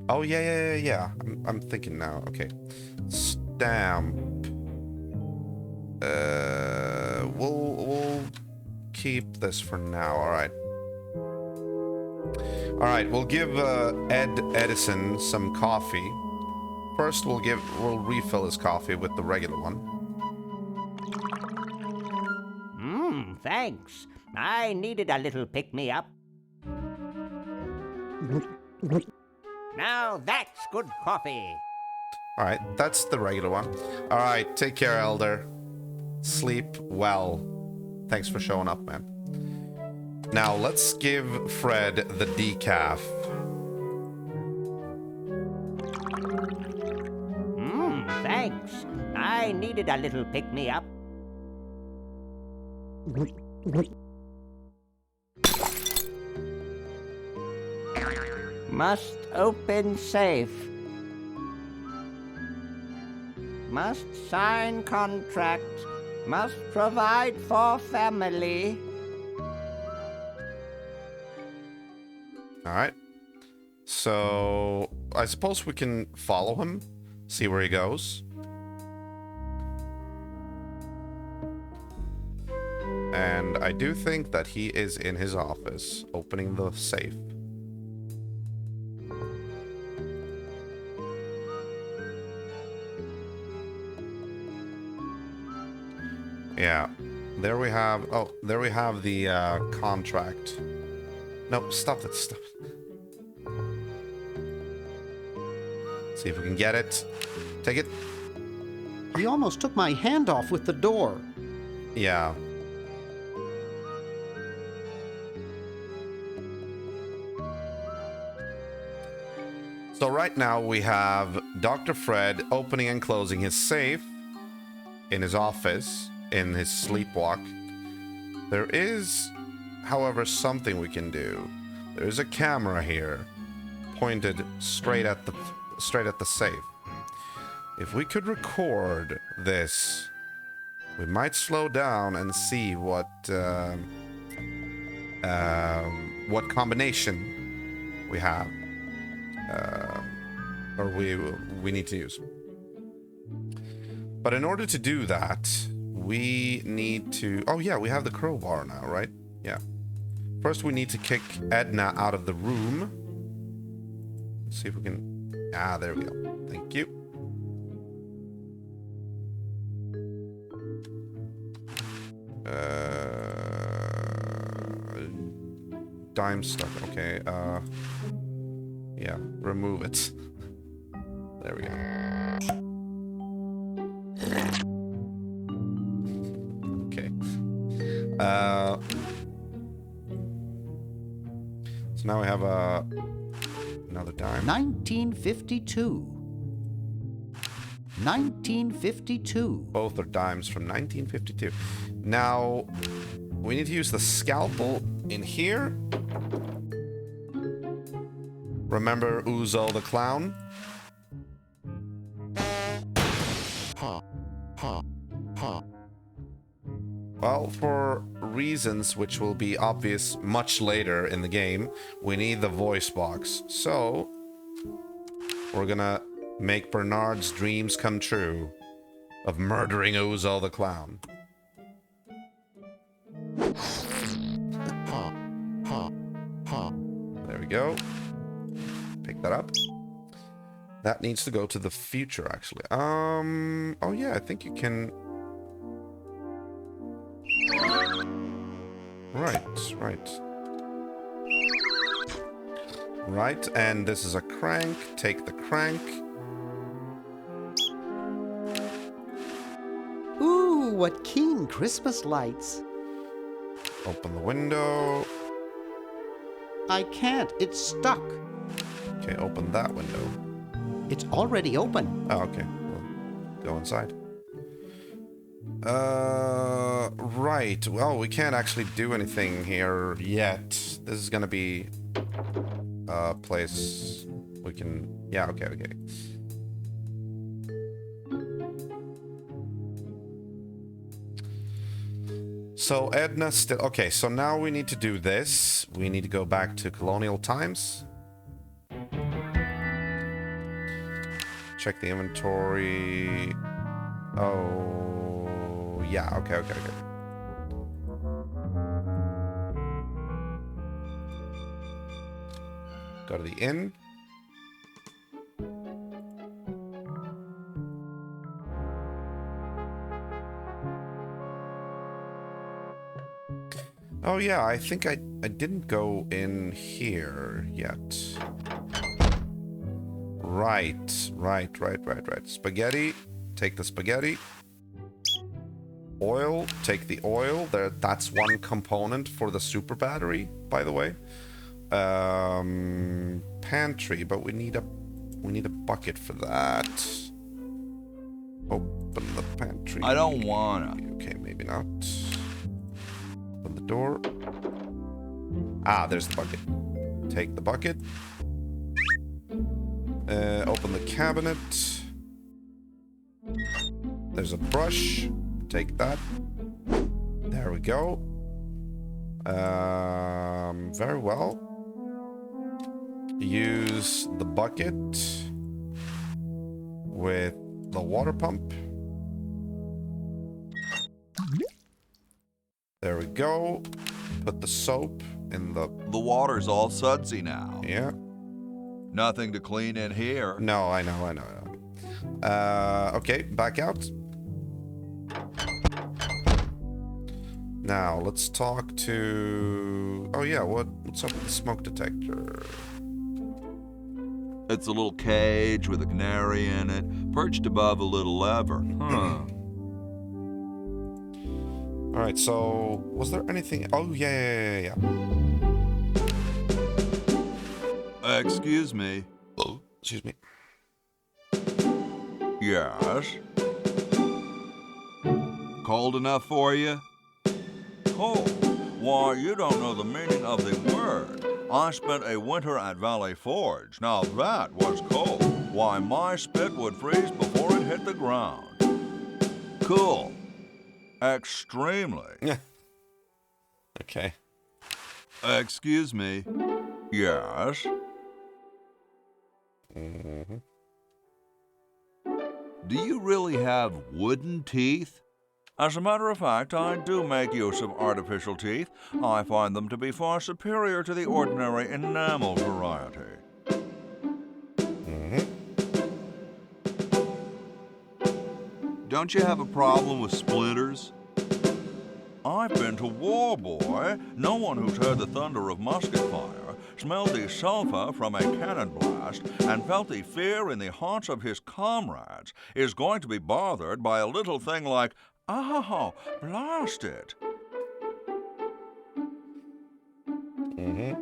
Oh, yeah. I'm thinking now. Okay. Stamp. We'll keep this for now. All right, we'll give Edison some coffee. First, we'll refill his coffee with the regular one.
Thanks. I needed a little pick-me-up. Now that's good coffee.
All right, that's the regular one. All right, take care, Elder. Sleep well. Thanks for showing up, man. Now, let's give Fred the decaf.
Thanks. I needed a little pick-me-up. Must open safe. Must sign contract. Must provide for family.
Alright. So, I suppose we can follow him, see where he goes. And I do think that he is in his office, opening the safe. Yeah, there we have... Oh, there we have the contract. Nope, stop it. See if we can get it. Take it.
He almost took my hand off with the door.
Yeah. So right now we have Dr. Fred opening and closing his safe in his office, in his sleepwalk. There is, however, something we can do. There is a camera here, pointed straight at the safe. If we could record this, we might slow down and see what combination we have, or we need to use. But in order to do that, we need to... Oh yeah, we have the crowbar now, right? Yeah. First, we need to kick Edna out of the room. Let's see if we can... Ah, there we go. Thank you. Dime stuck. Okay. Yeah. Remove it. There we go. Okay. So now we have another dime.
1952. 1952.
Both are dimes from 1952. Now, we need to use the scalpel in here. Remember Uzo the clown? Well, for reasons which will be obvious much later in the game, we need the voice box. So, we're gonna make Bernard's dreams come true of murdering Uzo the clown. There we go. Pick that up. That needs to go to the future, actually. Oh yeah, I think you can... Right. Right, and this is a crank. Take the crank.
Ooh, what keen Christmas lights.
Open the window.
I can't, it's stuck.
Okay, open that window.
It's already open.
Oh, okay. Well, go inside. Right. Well, we can't actually do anything here yet. This is gonna be a place we can... Yeah, okay. So Edna still... Okay, so now we need to do this. We need to go back to colonial times. Check the inventory. Oh, yeah, okay. Go to the inn. Oh yeah, I think I didn't go in here yet. Right. Spaghetti. Take the spaghetti. Oil. Take the oil. That's one component for the super battery, by the way. Pantry, but we need a bucket for that. Open the pantry.
I don't wanna.
Okay, maybe not. Open the door. Ah, there's the bucket. Take the bucket. Open the cabinet. There's a brush. Take that. There we go. Very well. Use the bucket with the water pump. There we go. Put the soap in the...
The water's all sudsy now.
Yeah.
Nothing to clean in here.
No, I know. Okay, back out. Now, let's talk to... Oh yeah, what's up with the smoke detector?
It's a little cage with a canary in it, perched above a little lever.
Alright, so... Was there anything... Oh, yeah.
Excuse me.
Oh, excuse me.
Yes? Cold enough for you? Cold? Why, you don't know the meaning of the word. I spent a winter at Valley Forge. Now that was cold. Why, my spit would freeze before it hit the ground. Cool. Extremely.
Okay.
Excuse me. Yes?
Mm-hmm.
Do you really have wooden teeth? As a matter of fact, I do make use of artificial teeth. I find them to be far superior to the ordinary enamel variety.
Mm-hmm.
Don't you have a problem with splinters? I've been to war, boy. No one who's heard the thunder of musket fire, smelled the sulfur from a cannon blast, and felt the fear in the hearts of his comrades is going to be bothered by a little thing like, oh, blast it.
Mm-hmm.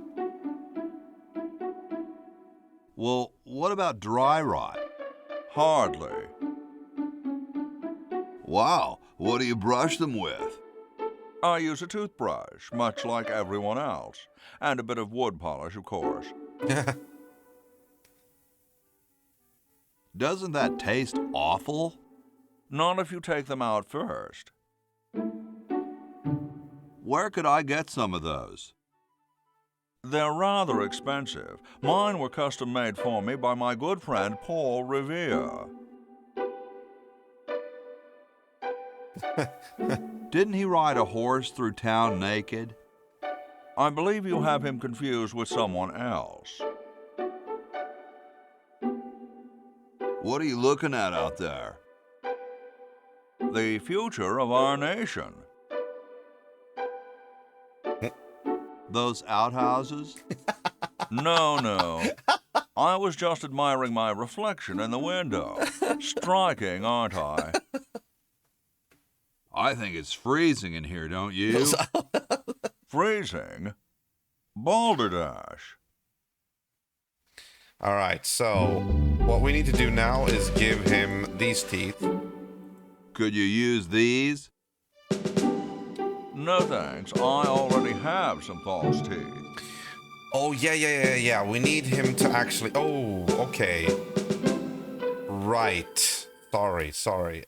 Well, what about dry rot? Hardly. Wow, what do you brush them with? I use a toothbrush, much like everyone else. And a bit of wood polish, of course. Doesn't that taste awful? Not if you take them out first. Where could I get some of those? They're rather expensive. Mine were custom made for me by my good friend Paul Revere. Didn't he ride a horse through town naked? I believe you have him confused with someone else. What are you looking at out there? The future of our nation. Those outhouses? No. I was just admiring my reflection in the window. Striking, aren't I? I think it's freezing in here, don't you? Freezing? Balderdash.
All right, so what we need to do now is give him these teeth.
Could you use these? No thanks, I already have some false teeth.
Oh, yeah. We need him to actually... Oh, okay. Right. Sorry.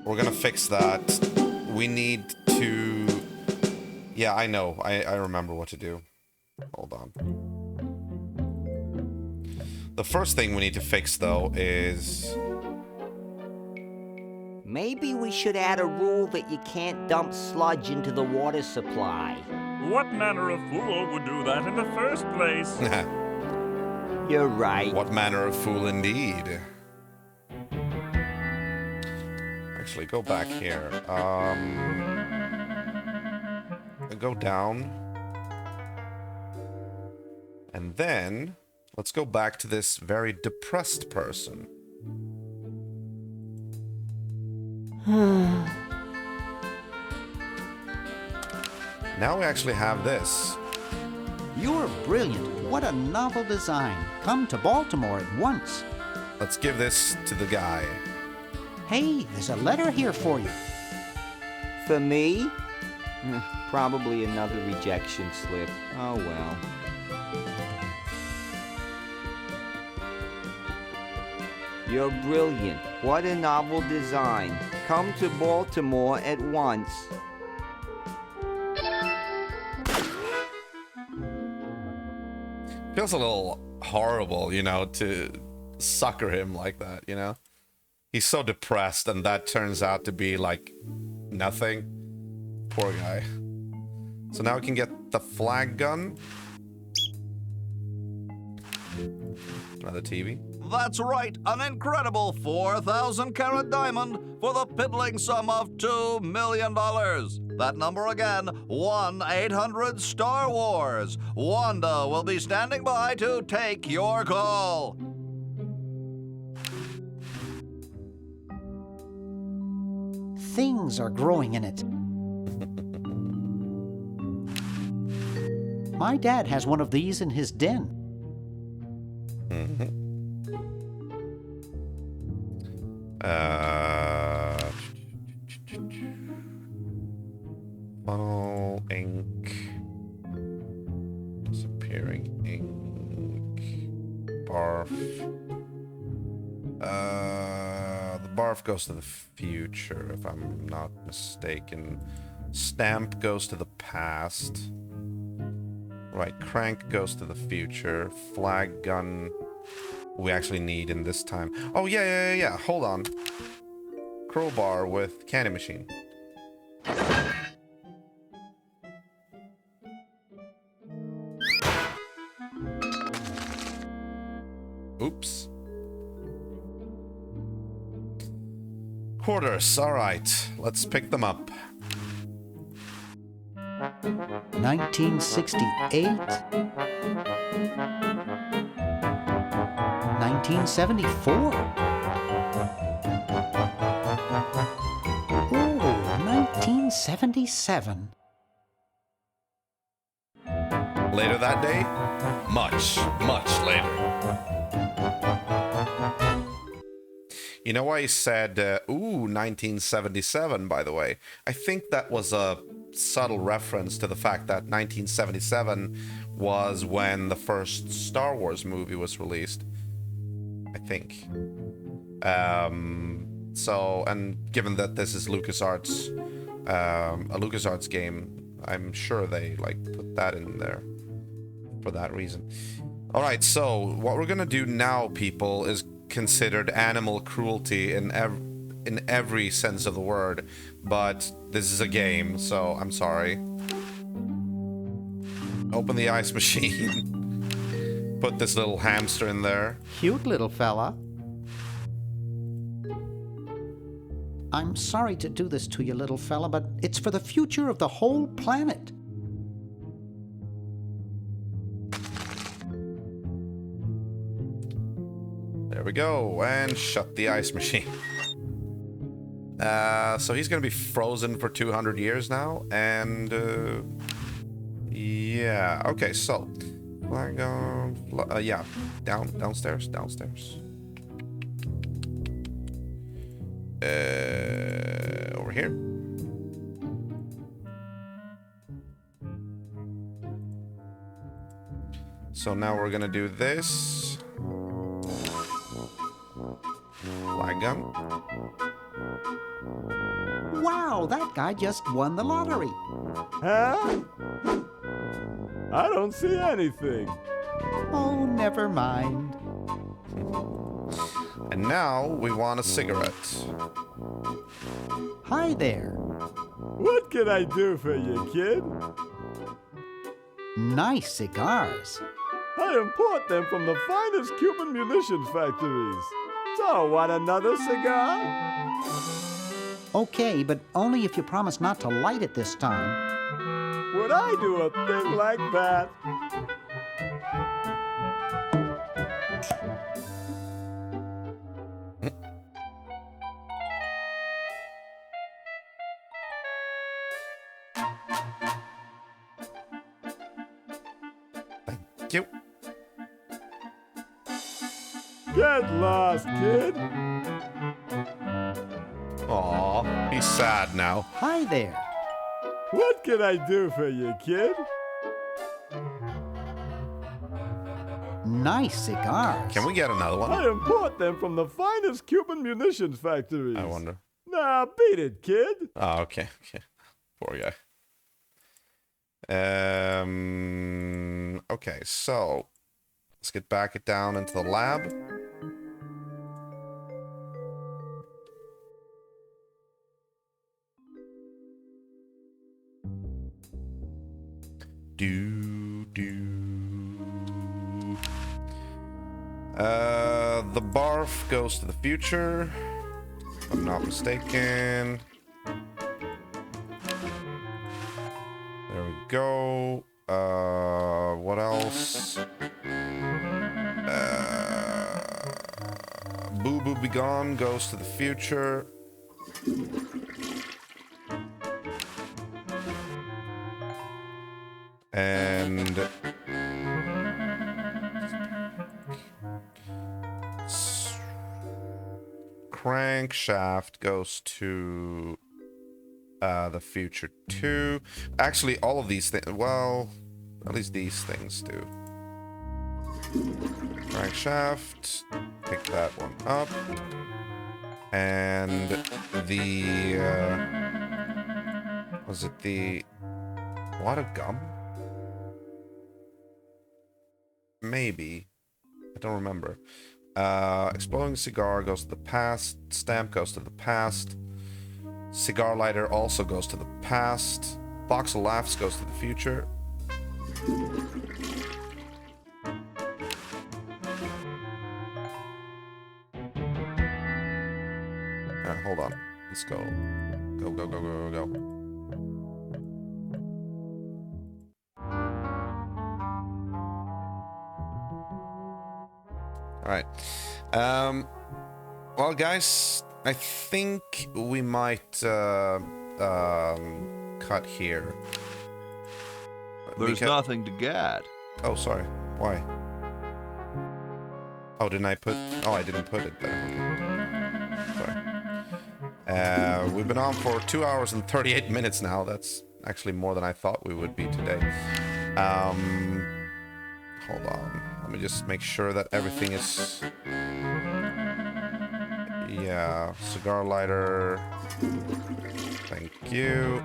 We're gonna fix that. We need to... Yeah, I know. I remember what to do. Hold on. The first thing we need to fix, though, is...
Maybe we should add a rule that you can't dump sludge into the water supply.
What manner of fool would do that in the first place?
You're right.
What manner of fool indeed. Actually, go back here. Go down. And then, let's go back to this very depressed person. Now we actually have this.
You're brilliant. What a novel design. Come to Baltimore at once.
Let's give this to the guy.
Hey, there's a letter here for you.
For me? Probably another rejection slip. Oh well. You're brilliant. What a novel design. Come to Baltimore at once.
Feels a little horrible, you know, to sucker him like that, you know? He's so depressed, and that turns out to be, like, nothing. Poor guy. So now we can get the flag gun. Another TV.
That's right, an incredible 4,000-carat diamond for the piddling sum of $2 million. That number again, 1-800-STAR-WARS. Wanda will be standing by to take your call.
Things are growing in it. My dad has one of these in his den.
Funnel, ink, disappearing ink, barf. The barf goes to the future, if I'm not mistaken. Stamp goes to the past. Right, crank goes to the future. Flag gun we actually need in this time. Oh, yeah. Hold on. Crowbar with candy machine. Oops. Quarters, alright. Let's pick them up.
1968. 1974. Oh, 1977.
Later that day? Much later. You know why he said, 1977, by the way? I think that was a subtle reference to the fact that 1977 was when the first Star Wars movie was released. I think. So, and given that this is LucasArts, a LucasArts game, I'm sure they, like, put that in there for that reason. Alright, so what we're gonna do now, people, is considered animal cruelty in every sense of the word, but this is a game, so I'm sorry. Open the ice machine. Put this little hamster in there.
Cute little fella. I'm sorry to do this to you, little fella, but it's for the future of the whole planet.
we go. And shut the ice machine. So he's gonna be frozen for 200 years now. And, yeah. Okay, so. Yeah. Downstairs. Over here. So now we're gonna do this. Flag gun.
Wow, that guy just won the lottery.
Huh? I don't see anything.
Oh, never mind.
And now we want a cigarette.
Hi there.
What can I do for you, kid?
Nice cigars.
I import them from the finest Cuban munitions factories. So, want another cigar?
Okay, but only if you promise not to light it this time.
Would I do a thing like that?
Thank you.
Get lost, kid.
Aw, he's sad now.
Hi there.
What can I do for you, kid?
Nice cigars.
Can we get another one?
I import them from the finest Cuban munitions factories.
I wonder.
Nah, beat it, kid.
Oh, okay. Poor guy. Okay, so let's get back down into the lab. The barf goes to the future, if I'm not mistaken. There we go. What else? Boo Boo Be Gone goes to the future. And Crankshaft goes to the future too. Actually, all of these things, well, at least these things do. Crankshaft, pick that one up. And the, was it the wad of gum? Maybe. I don't remember. Exploding cigar goes to the past. Stamp goes to the past. Cigar lighter also goes to the past. Box of laughs goes to the future. Alright, hold on. Let's go. Go. Alright. Well, guys, I think we might cut here.
There's nothing to get.
Oh, sorry. Why? Oh, didn't I put... Oh, I didn't put it there. Sorry. We've been on for 2 hours and 38 minutes now. That's actually more than I thought we would be today. Hold on. Let me just make sure that everything is... Yeah, cigar lighter. Thank you.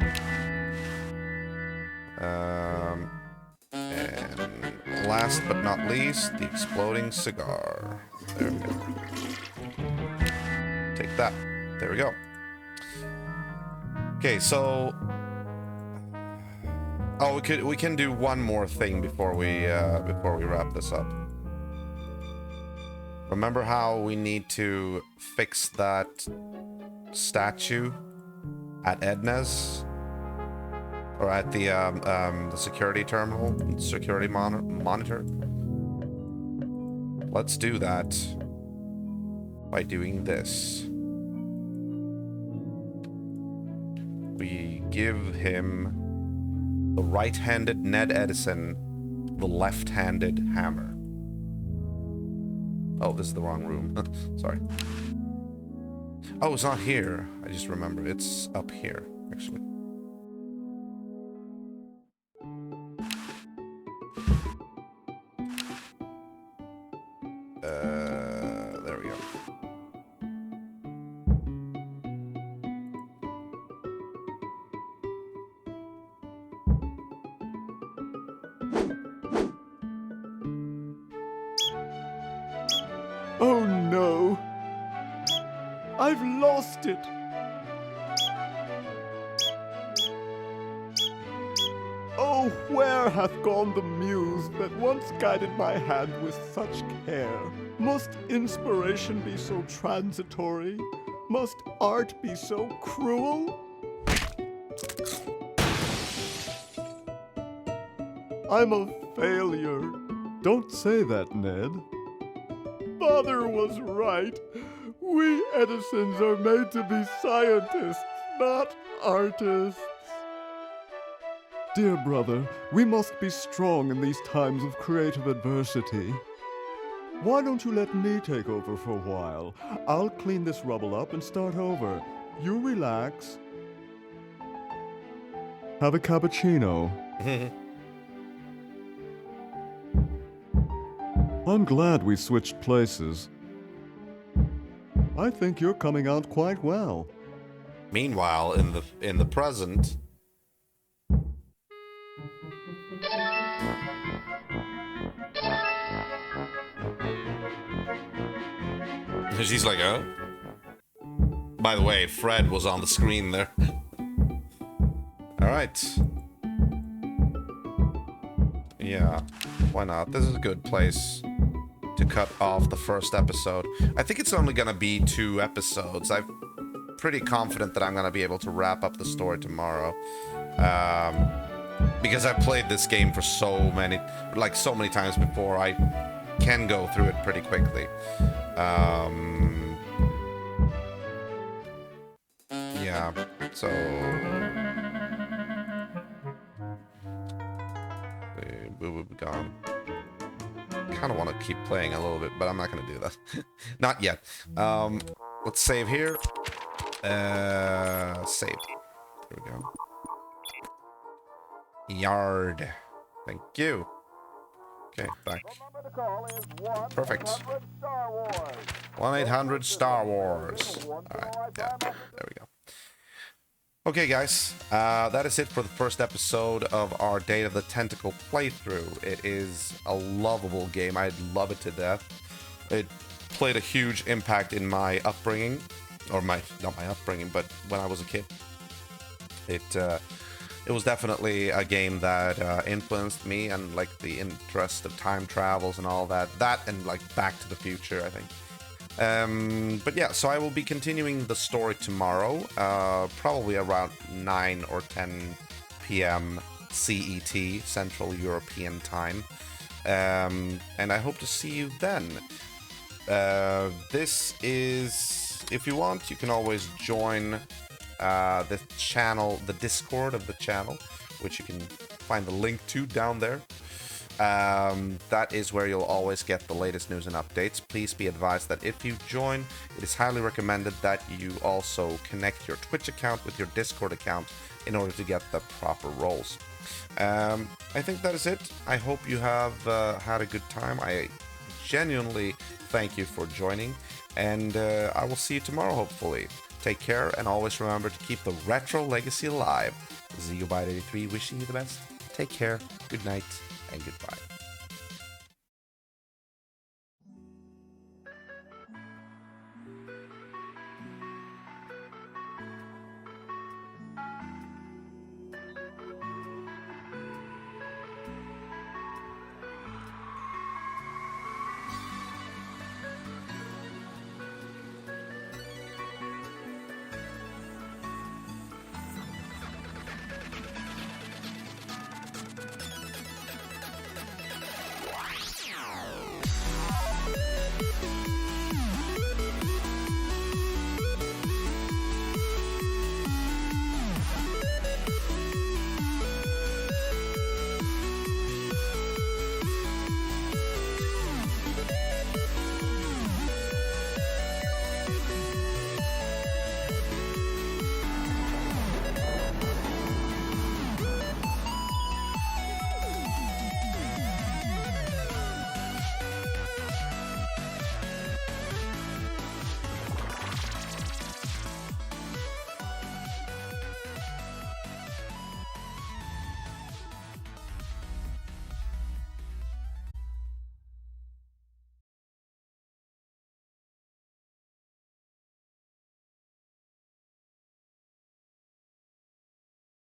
And last but not least, the exploding cigar. There we go. Take that. There we go. Okay, so... Oh, we can do one more thing before we wrap this up. Remember how we need to fix that statue at Edna's? Or at the security terminal, security monitor? Let's do that. by doing this. We give him the right-handed Ned Edison the left-handed hammer. Oh, this is the wrong room. Sorry. Oh, it's not here. I just remember. It's up here, actually. There we go.
Oh no! I've lost it! Oh, where hath gone the muse that once guided my hand with such care? Must inspiration be so transitory? Must art be so cruel? I'm a failure. Don't say that, Ned. Father was right. We Edisons are made to be scientists, not artists. Dear brother, we must be strong in these times of creative adversity. Why don't you let me take over for a while? I'll clean this rubble up and start over. You relax. Have a cappuccino. I'm glad we switched places. I think you're coming out quite well.
Meanwhile, in the present, she's like, oh. By the way, Fred was on the screen there. All right. Yeah, why not? This is a good place to cut off the first episode. I think it's only gonna be 2 episodes. I'm pretty confident that I'm gonna be able to wrap up the story tomorrow. Because I've played this game for so many times before, I can go through it pretty quickly. Yeah, so... we will be gone. Kind of want to keep playing a little bit, but I'm not going to do that. Not yet. Let's save here. Save. There we go. Yard. Thank you. Okay, back. Perfect. 1-800-Star Wars. Alright, yeah, there we go. Okay, guys, that is it for the first episode of our Day of the Tentacle playthrough. It is a lovable game. I love it to death. It played a huge impact in my upbringing, or not my upbringing, but when I was a kid. It was definitely a game that influenced me, and like the interest of time travels and all that. That and like Back to the Future, I think. But yeah, so I will be continuing the story tomorrow, probably around 9 or 10 p.m. CET, Central European Time. And I hope to see you then. This is, if you want, you can always join the channel, the Discord of the channel, which you can find the link to down there. That is where you'll always get the latest news and updates. Please be advised that if you join, it is highly recommended that you also connect your Twitch account with your Discord account in order to get the proper roles. I think that is it. I hope you have had a good time. I genuinely thank you for joining, and I will see you tomorrow, hopefully. Take care, and always remember to keep the retro legacy alive. ZeoBite83 wishing you the best. Take care, good night, and goodbye.